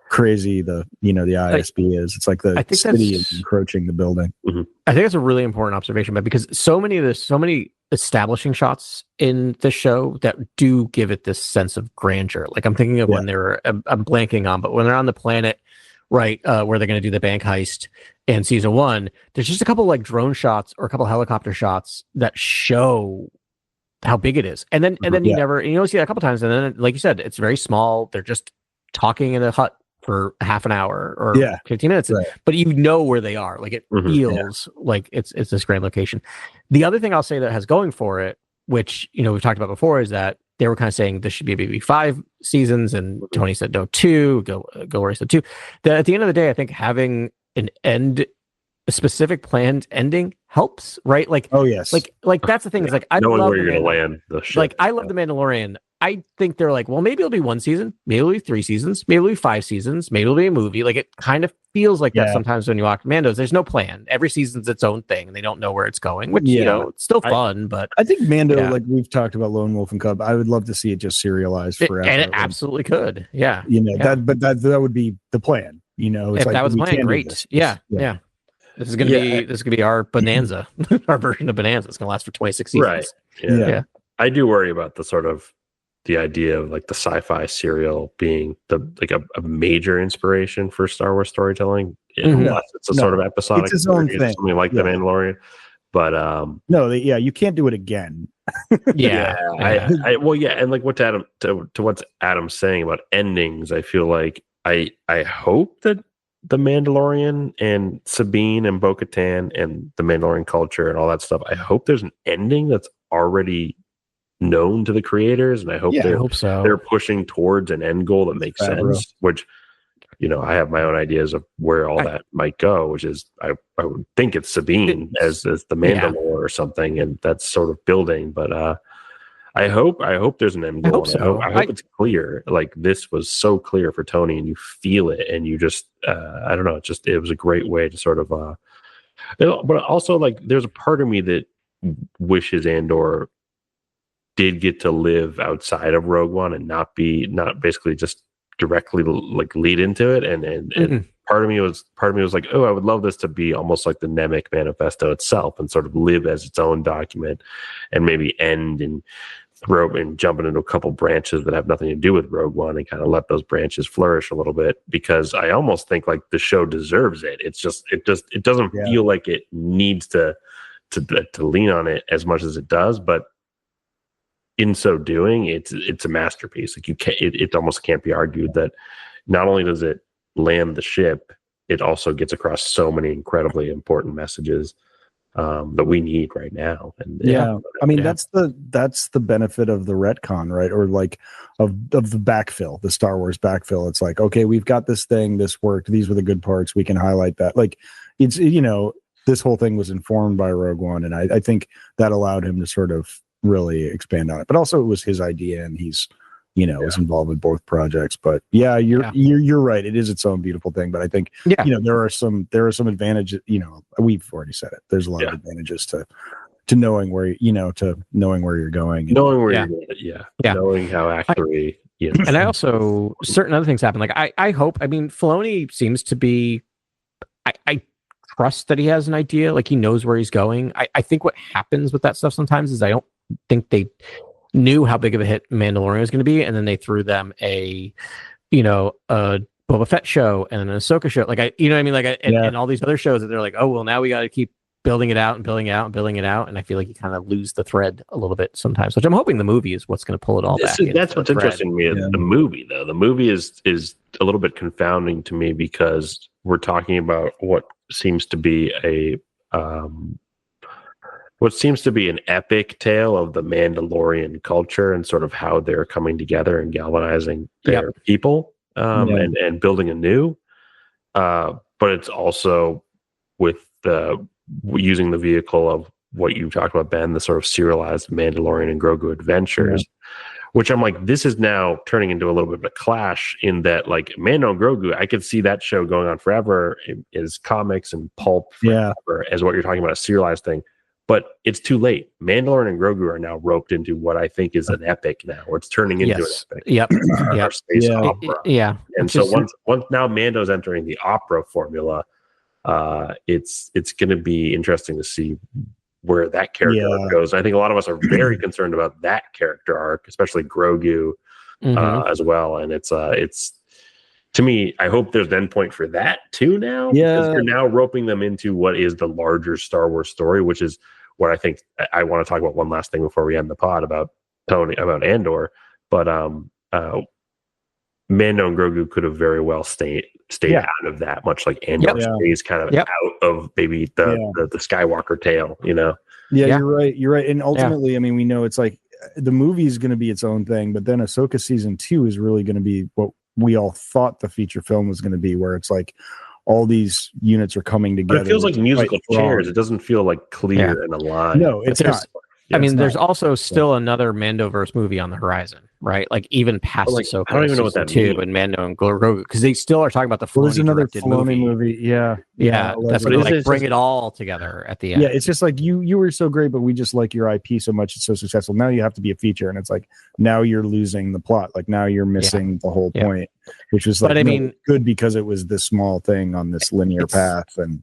crazy the ISB is. It's like the city is encroaching the building. Mm-hmm. I think that's a really important observation, but because so many establishing shots in the show that do give it this sense of grandeur. Like I'm thinking of when I'm blanking on, but when they're on the planet, right, where they're going to do the bank heist in season 1, there's just a couple like drone shots or a couple helicopter shots that show how big it is. And then you only see that a couple times. And then, like you said, it's very small. They're just talking in a hut for half an hour or 15 minutes, but you know where they are. Like it feels like it's this grand location. The other thing I'll say that has going for it, which, you know, we've talked about before, is that they were kind of saying this should be maybe 5 seasons. And Tony said, no, 2, go where he said 2. That at the end of the day, I think having a specific planned ending helps, right? Like, like that's the thing. Is like I knowing love where you're going to land the ship. Like I love The Mandalorian. I think they're like, well, maybe it'll be 1 season, maybe it'll be 3 seasons, maybe it'll be 5 seasons, maybe it'll be a movie. Like it kind of feels like that sometimes when you watch Mandos. There's no plan. Every season's its own thing, and they don't know where it's going. Which you know, it's still fun. But I think Mando, like we've talked about Lone Wolf and Cub, I would love to see it just serialized forever. And it absolutely could. Yeah, you know that would be the plan. You know, it's if that was planned, great. Yeah. This is gonna be our Bonanza, our version of Bonanza. It's gonna last for 26 seasons. Right. Yeah. I do worry about the idea of like the sci-fi serial being a major inspiration for Star Wars storytelling, unless it's a sort of episodic, it's its own thing, something like The Mandalorian. But you can't do it again. And like what what's Adam's saying about endings, I feel like I hope that The Mandalorian and Sabine and Bo-Katan and the Mandalorian culture and all that stuff, I hope there's an ending that's already known to the creators, and I hope they're pushing towards an end goal that makes sense. Which, you know, I have my own ideas of where all that might go, which is I would think it's Sabine as the Mandalore or something, and that's sort of building. But I hope there's an end goal. I hope it's clear. Like this was so clear for Tony, and you feel it, and you just I don't know. It was a great way to sort of. But also, like, there's a part of me that wishes Andor did get to live outside of Rogue One and not basically just directly like lead into it, and part of me was like, oh, I would love this to be almost like the Nemec Manifesto itself and sort of live as its own document, and maybe end and throw and jumping into a couple branches that have nothing to do with Rogue One and kind of let those branches flourish a little bit, because I almost think like the show deserves it. It doesn't feel like it needs to lean on it as much as it does, but in so doing, it's a masterpiece. Like it almost can't be argued that not only does it land the ship, it also gets across so many incredibly important messages that we need right now. And I mean, that's the benefit of the retcon, right? Or like of the backfill, the Star Wars backfill. It's like, okay, we've got this thing, this worked, these were the good parts, we can highlight that. Like it's, this whole thing was informed by Rogue One, and I think that allowed him to sort of really expand on it. But also it was his idea, and he's was involved with both projects. But you're right, it is its own beautiful thing. But I think there are some advantages. We've already said it, there's a lot of advantages to knowing where knowing where you're going, knowing where you're going, knowing how accurately. And I also, certain other things happen. Like I hope, I mean, Filoni seems to be, I trust that he has an idea, like he knows where he's going. I think what happens with that stuff sometimes is I don't think they knew how big of a hit Mandalorian was going to be, and then they threw them a Boba Fett show and an Ahsoka show, like and all these other shows that they're like, oh well, now we got to keep building it out and building it out and building it out, and I feel like you kind of lose the thread a little bit sometimes, which I'm hoping the movie is what's going to pull it all back. That's what's interesting to me. The movie, though, the movie is a little bit confounding to me, because we're talking about what seems to be an epic tale of the Mandalorian culture and sort of how they're coming together and galvanizing their people and building anew. But it's also with using the vehicle of what you talked about, Ben, the sort of serialized Mandalorian and Grogu adventures, which I'm like, this is now turning into a little bit of a clash, in that like Mando and Grogu, I could see that show going on forever as comics and pulp forever, as what you're talking about, a serialized thing. But it's too late. Mandalorian and Grogu are now roped into what I think is an epic now, or it's turning into an epic. Our space opera. And so once now Mando's entering the opera formula, it's going to be interesting to see where that character arc goes. I think a lot of us are very concerned about that character arc, especially Grogu as well. And it's to me, I hope there's an endpoint for that too now, because you're now roping them into what is the larger Star Wars story, which is what I think. I want to talk about one last thing before we end the pod about Andor, but Mando and Grogu could have very well stayed out of that, much like Andor stays kind of out of maybe the Skywalker tale, You're right. And ultimately, I mean, we know it's like the movie is going to be its own thing, but then Ahsoka season 2 is really going to be what we all thought the feature film was going to be, where it's like all these units are coming together. But it feels like musical chairs. It doesn't feel like clear and aligned. No, it's not. I mean, there's also still another Mandoverse movie on the horizon, right? Like even past Ahsoka, I don't even know what that means. And Mando and Grogu, because they still are talking about the Filoni movie. Yeah, that's what like bring it all together at the end. Yeah, it's just like you were so great, but we just like your IP so much, it's so successful. Now you have to be a feature, and it's like now you're losing the plot. Like now you're missing the whole point, which was like, but I mean, good because it was this small thing on this linear path, and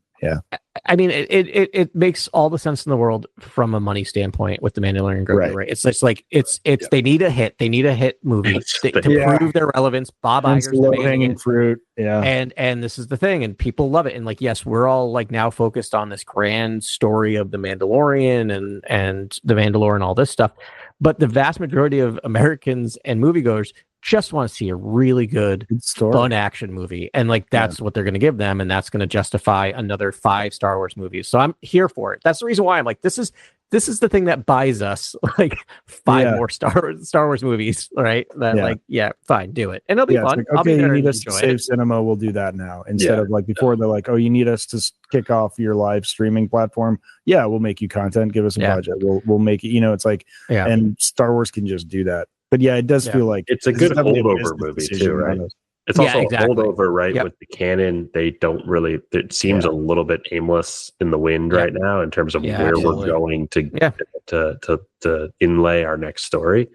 I mean, it makes all the sense in the world from a money standpoint with the Mandalorian Grogu, right? It's just like it's they need a hit. They need a hit movie to prove their relevance. Bob Iger's low-hanging fruit, and this is the thing, and people love it. And like, yes, we're all like now focused on this grand story of the Mandalorian and the Mandalorian and all this stuff, but the vast majority of Americans and moviegoers just want to see a really good fun action movie, and like that's what they're going to give them, and that's going to justify another 5 Star Wars movies. So I'm here for it. That's the reason why I'm like, this is the thing that buys us like 5 more Star Wars movies, right? That fine, do it, and it'll be fun. Like, okay, you need us to save cinema, we'll do that now, instead of like before they're like, oh, you need us to kick off your live streaming platform. Yeah, we'll make you content, give us a budget, we'll make it. It's like, and Star Wars can just do that. But it does feel like it's a good holdover movie too, right? It's also a holdover, right? With the canon, they don't really. It seems a little bit aimless in the wind right now in terms of where we're going to inlay our next story.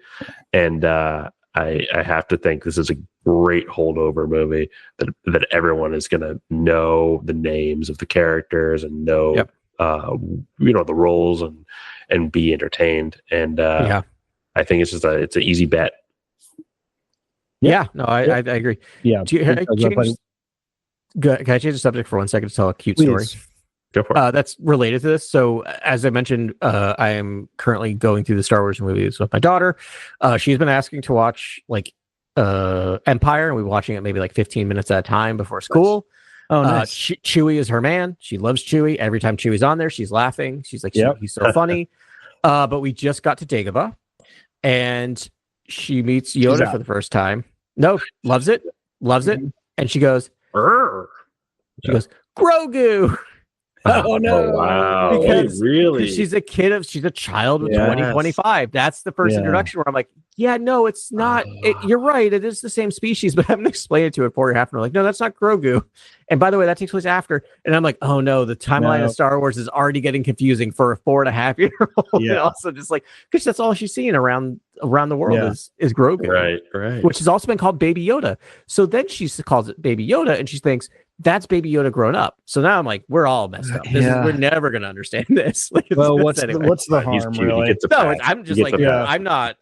And I have to think this is a great holdover movie that everyone is going to know the names of the characters and know, the roles and be entertained. And I think it's just it's an easy bet. Yeah, no, I agree. Yeah. Can I change the subject for 1 second to tell a cute story? Go for it. That's related to this. So, as I mentioned, I am currently going through the Star Wars movies with my daughter. She's been asking to watch Empire, and we're watching it maybe like 15 minutes at a time before school. Oh, nice. Chewie is her man. She loves Chewie. Every time Chewie's on there, she's laughing. She's like, he's so funny. But we just got to Dagobah, and she meets Yoda for the first time. No, loves it, and she goes, Grogu. Oh no! Oh, wow! Because really? She's a child of 2025. That's the first introduction where I'm like, yeah, no, it's not. You're right. It is the same species, but I'm going to explain it to her 4.5. And we're like, no, that's not Grogu. And by the way, that takes place after. And I'm like, oh no, the timeline of Star Wars is already getting confusing for a 4.5-year-old. Yeah. And also just like, because that's all she's seeing around the world is Grogu. Right. Which has also been called Baby Yoda. So then she calls it Baby Yoda, and she thinks that's Baby Yoda grown up. So now I'm like, we're all messed up. We're never going to understand this. Like, well, what's the harm? Really? No, I'm just like, I'm not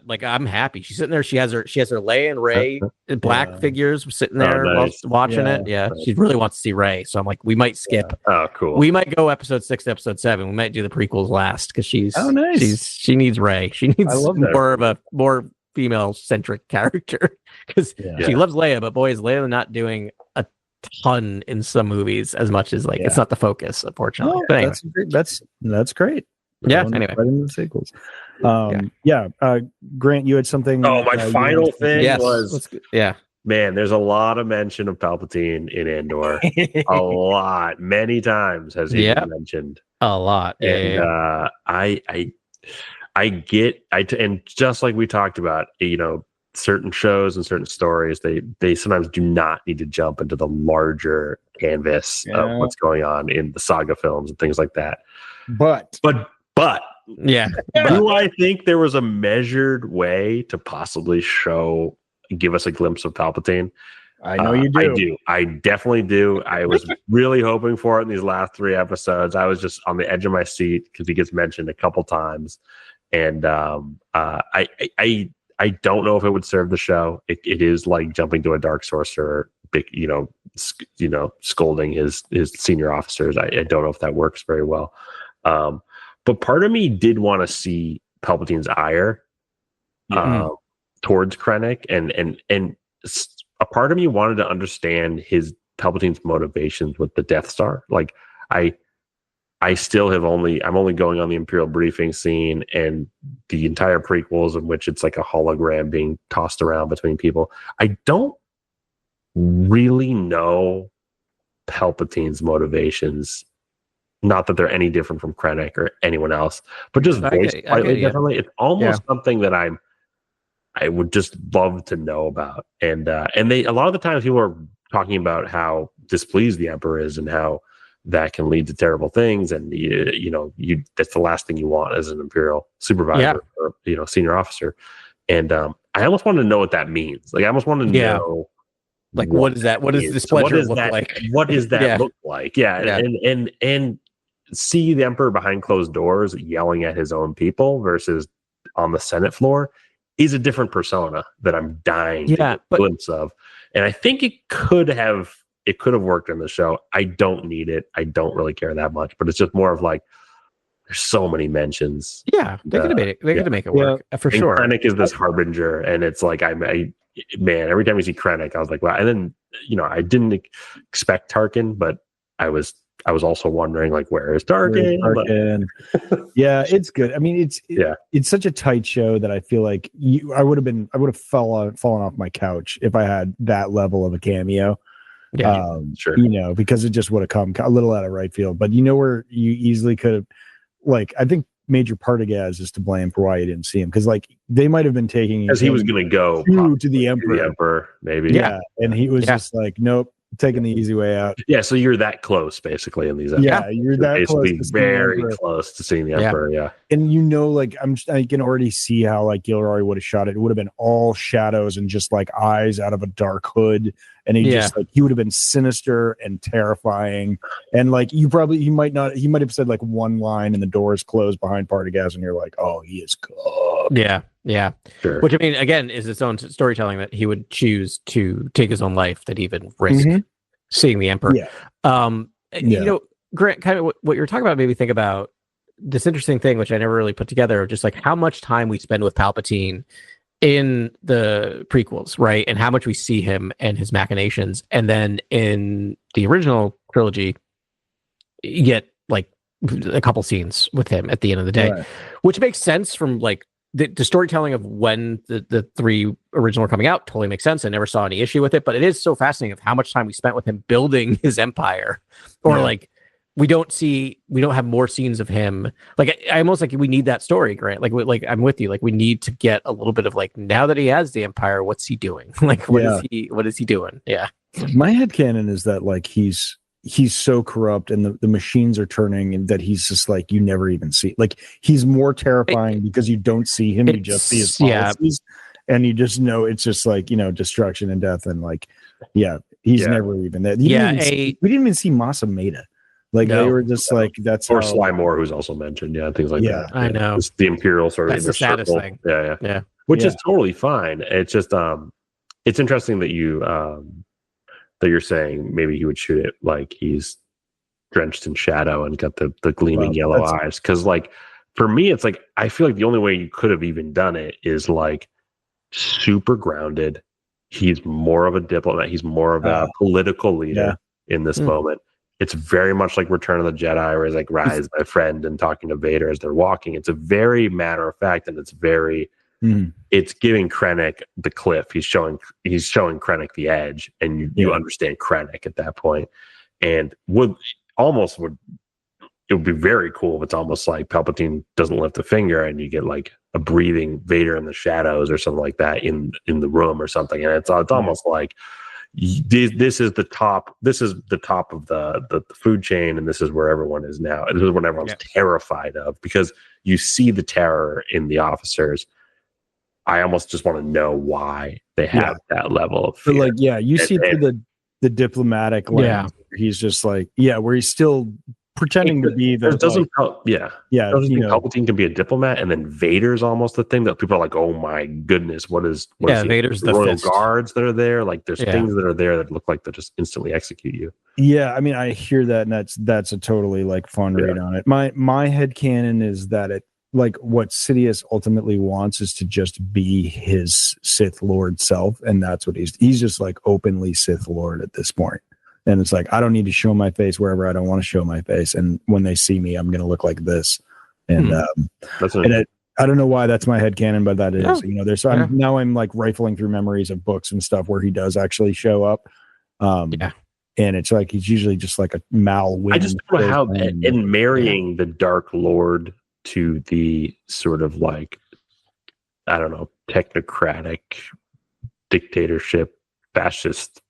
like, I'm happy. She's sitting there. She has her Leia and Rey black figures sitting there watching it. Yeah. She really wants to see Rey. So I'm like, we might skip. Oh, cool. We might go episode 6 to episode 7. We might do the prequels last because she needs Rey. She needs more female centric character because she loves Leia, but boy, is Leia not doing a ton in some movies as much as it's not the focus, unfortunately. Oh, but anyway. That's great. Anyway, right in the sequels. Grant, you had something. Oh, my final thing was man, there's a lot of mention of Palpatine in Andor. A lot, many times has he been mentioned. A lot. And I get and just like we talked about, certain shows and certain stories, they sometimes do not need to jump into the larger canvas of what's going on in the saga films and things like that. But do I think there was a measured way to possibly give us a glimpse of Palpatine? I know you do. I definitely do. I was really hoping for it in these last 3 episodes. I was just on the edge of my seat because he gets mentioned a couple times, and I don't know if it would serve the show. It is like jumping to a dark sorcerer, scolding his senior officers. I don't know if that works very well. But part of me did want to see Palpatine's ire towards Krennic, and a part of me wanted to understand Palpatine's motivations with the Death Star. Like I still I'm only going on the Imperial briefing scene and the entire prequels in which it's like a hologram being tossed around between people. I don't really know Palpatine's motivations. Not that they're any different from Krennic or anyone else, but just voiced slightly differently. It's almost something that I would just love to know about. And a lot of the times people are talking about how displeased the Emperor is and how that can lead to terrible things, and that's the last thing you want as an Imperial supervisor or senior officer. And I almost want to know what that means. Like I almost want to know, like what is that? What does displeasure look like? What does that look like? And see the Emperor behind closed doors yelling at his own people versus on the Senate floor is a different persona that I'm dying to get a glimpse of. And I think it could have worked in the show. I don't need it. I don't really care that much, but it's just more of like, there's so many mentions. Yeah, they could have made it. They could have make it work for sure. Krennic is this harbinger, and it's like every time we see Krennic, I was like, wow. And then I didn't expect Tarkin, but I was also wondering like, where is Tarkin? Yeah, it's good. I mean, it's such a tight show that I feel like I would have fallen off my couch if I had that level of a cameo. Yeah, sure. Because it just would have come a little out of right field. But where you easily could have, I think Major Partagaz is to blame for why you didn't see him, because they might have been taking because he was going to go to the Emperor. Maybe. Yeah, and he was just like, nope, taking the easy way out. Yeah, so you're that close basically in these episodes. Yeah, you're that close to very close to seeing the Emperor. Yeah. And like I can already see how like Gilroy would have shot it. It would have been all shadows and just like eyes out of a dark hood. And he just like he would have been sinister and terrifying. And like he might have said like one line and the door is closed behind Partagaz and you're like, oh, he is cooked. Yeah. Sure. Which I mean, again, is its own storytelling that he would choose to take his own life, that even risk seeing the Emperor. You know, Grant, kind of what you're talking about made me think about this interesting thing, which I never really put together, of just like how much time we spend with Palpatine in the prequels, right? And how much we see him and his machinations. And then in the original trilogy, you get like a couple scenes with him at the end of the day, which makes sense from like the storytelling of when the three original are coming out. Totally makes sense. I never saw any issue with it, but it is so fascinating of how much time we spent with him building his empire, or like we don't have more scenes of him. Like I almost like we need that story, Grant. Like I'm with you. Like we need to get a little bit of like, now that he has the empire, what's he doing? Like what is he doing? Yeah. My headcanon is that like he's so corrupt and the machines are turning, and that he's just like, you never even see, like he's more terrifying because you don't see him, you just see his policies, and you just know it's just like, you know, destruction and death, and like he's never even that. We didn't even see Masa Maida. Like they were just like, that's or Sly Moore, who's also mentioned, things like that. I know it's the Imperial sort of that's the saddest thing. Yeah, which is totally fine. It's just it's interesting that you're saying maybe he would shoot it like he's drenched in shadow and got the gleaming yellow eyes, because like for me it's like I feel like the only way you could have even done it is like super grounded. He's more of a diplomat, he's more of a political leader in this moment. It's very much like Return of the Jedi, where he's like, rise, my friend, and talking to Vader as they're walking. It's a very matter of fact, and it's very it's giving Krennic the cliff. He's showing Krennic the edge, and you understand Krennic at that point. And it would be very cool if it's almost like Palpatine doesn't lift a finger, and you get like a breathing Vader in the shadows or something like that in the room or something. And it's almost like this is the top of the food chain, and this is where everyone is now. This is what everyone's terrified of, because you see the terror in the officers. I almost just want to know why they have that level of fear. But like, you see through the diplomatic lens. He's just like, where he's still pretending to be the Palpatine can be a diplomat, and then Vader's almost the thing that people are like, oh my goodness, what is Vader's the royal guards that are there? Like there's things that are there that look like they'll just instantly execute you. I mean, I hear that, and that's a totally like fun read on it. My headcanon is that it, like, what Sidious ultimately wants is to just be his Sith Lord self, and that's what he's just like openly Sith Lord at this point. And it's like, I don't need to show my face wherever I don't want to show my face. And when they see me, I'm going to look like this. And I don't know why that's my headcanon, but that is, you know, I'm like rifling through memories of books and stuff where he does actually show up. And it's like, he's usually just like a I just don't know how, in marrying the Dark Lord to the sort of like, I don't know, technocratic dictatorship, fascist,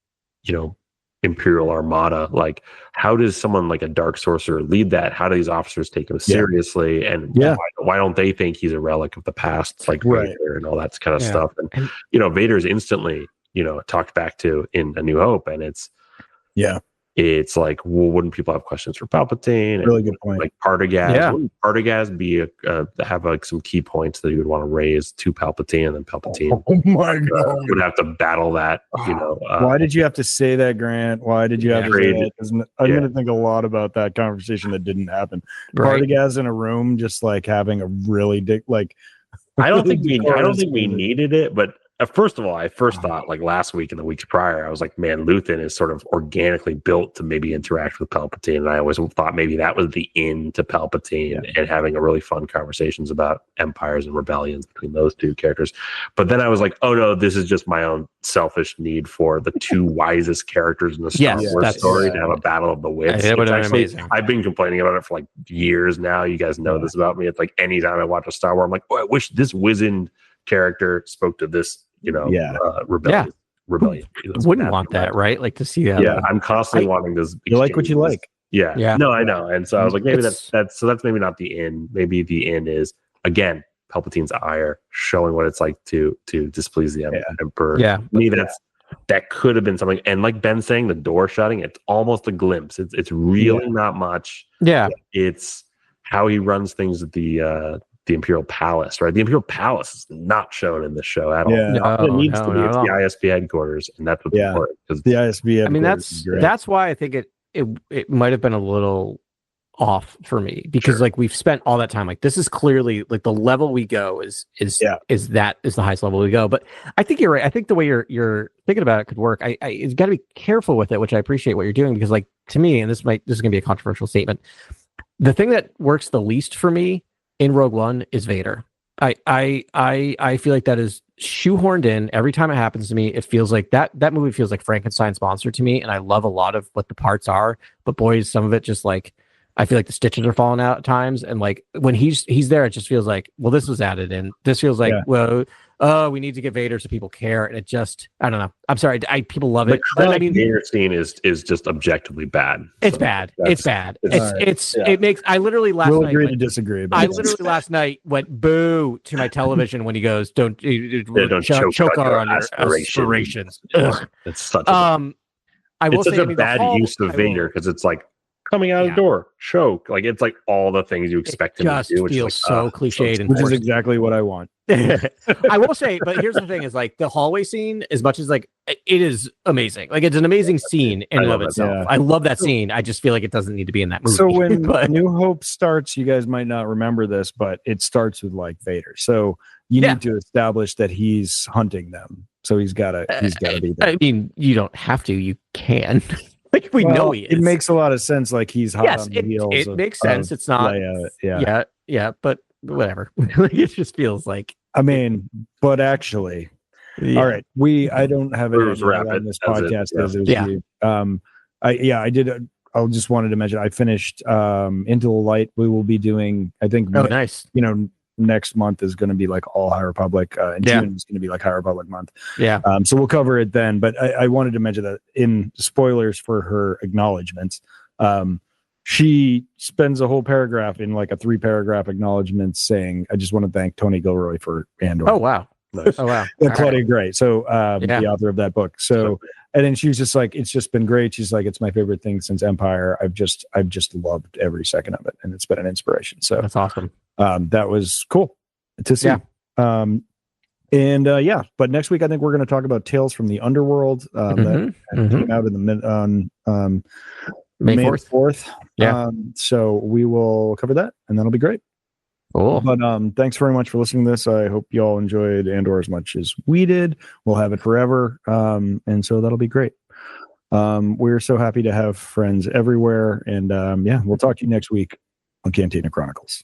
you know, Imperial Armada, like how does someone like a dark sorcerer lead that? How do these officers take him seriously? And why don't they think he's a relic of the past, like Vader and all that kind of stuff? And you know, Vader's instantly, you know, talked back to in A New Hope, and it's like, well, wouldn't people have questions for Palpatine? Really good point. Like Partagaz, wouldn't Partagaz be have like some key points that he would want to raise to Palpatine, and then Palpatine would have to battle that, you know. Why did you have to say that, Grant? Why did you have to say that? 'Cause I'm going to think a lot about that conversation that didn't happen. Partagaz in a room, just like having a really I don't think we needed it, but first of all, I thought like last week and the weeks prior, I was like, man, Luthen is sort of organically built to maybe interact with Palpatine. And I always thought maybe that was the in to Palpatine and having a really fun conversations about empires and rebellions between those two characters. But then I was like, oh no, this is just my own selfish need for the two wisest characters in the Star Wars story to have a battle of the wits. It would have been amazing. I've been complaining about it for like years now. You guys know this about me. It's like anytime I watch a Star Wars, I'm like, oh, I wish this wizened character spoke to this, you know, rebellion. rebellion. Wouldn't want that, right? Like to see that. Yeah, I'm constantly wanting this. You like what you like. Yeah. No, I know. And so I was like, maybe that's maybe not the end. Maybe the end is, again, Palpatine's ire, showing what it's like to displease the Emperor. Yeah. Me, that could have been something. And like Ben saying, the door shutting, it's almost a glimpse. It's really not much. Yeah. It's how he runs things at the Imperial Palace, right? The Imperial Palace is not shown in the show at all. Yeah. It needs to be. It's the ISB headquarters, and that's what's important. The ISB headquarters. I mean, that's why I think it might have been a little off for me, because like we've spent all that time, like this is clearly like the level we go is the highest level we go. But I think you're right. I think the way you're thinking about it could work. I it's got to be careful with it, which I appreciate what you're doing, because like to me, and this is gonna be a controversial statement, the thing that works the least for me in Rogue One is Vader. I feel like that is shoehorned in every time it happens to me. It feels like that movie feels like Frankenstein's monster to me, and I love a lot of what the parts are, but boy, some of it just like I feel like the stitches are falling out at times, and like when he's there, it just feels like, well, this was added in. This feels like, we need to get Vader so people care, and it just, I don't know. I'm sorry, people love it. I mean, Vader scene is just objectively bad. It's bad. It's bad. It makes. I literally last night. Agree to disagree. I literally last night went boo to my television when he goes, "Don't choke on your aspirations." It's such. I will say, a bad use of Vader, because it's like coming out of the door, choke. Like it's like all the things you expect him to do, which feels so cliched, which is exactly what I want. I will say, but here's the thing: is like the hallway scene, as much as like it is amazing, like it's an amazing scene in and of itself. Yeah. I love that scene. I just feel like it doesn't need to be in that movie. So when New Hope starts, you guys might not remember this, but it starts with like Vader. So you need to establish that he's hunting them. So he's gotta be there. I mean, you don't have to. You can. Like we know he is. It makes a lot of sense. Like he's hot on the heels. It makes sense. It's not. Leia, but whatever. It just feels like. I mean, but actually, all right. I don't have any on this podcast as you. I did. I just wanted to mention I finished Into the Light. We will be doing. I think. Nice. Next month is going to be like all High Republic, and June is going to be like High Republic month. Yeah. So we'll cover it then. But I wanted to mention that in spoilers for her acknowledgments, she spends a whole paragraph in like a 3-paragraph acknowledgement saying, "I just want to thank Tony Gilroy for Andor." Oh wow. Oh wow. And Claudia Gray. So the author of that book. So and then she was just like, it's just been great. She's like, it's my favorite thing since Empire. I've just loved every second of it, and it's been an inspiration. So that's awesome. That was cool to see. But next week I think we're going to talk about Tales from the Underworld that came out in the May 4th. So we will cover that, and that'll be great. Cool. But thanks very much for listening to this. I hope you all enjoyed Andor as much as we did. We'll have it forever, and so that'll be great. We're so happy to have friends everywhere, and we'll talk to you next week on Cantina Chronicles.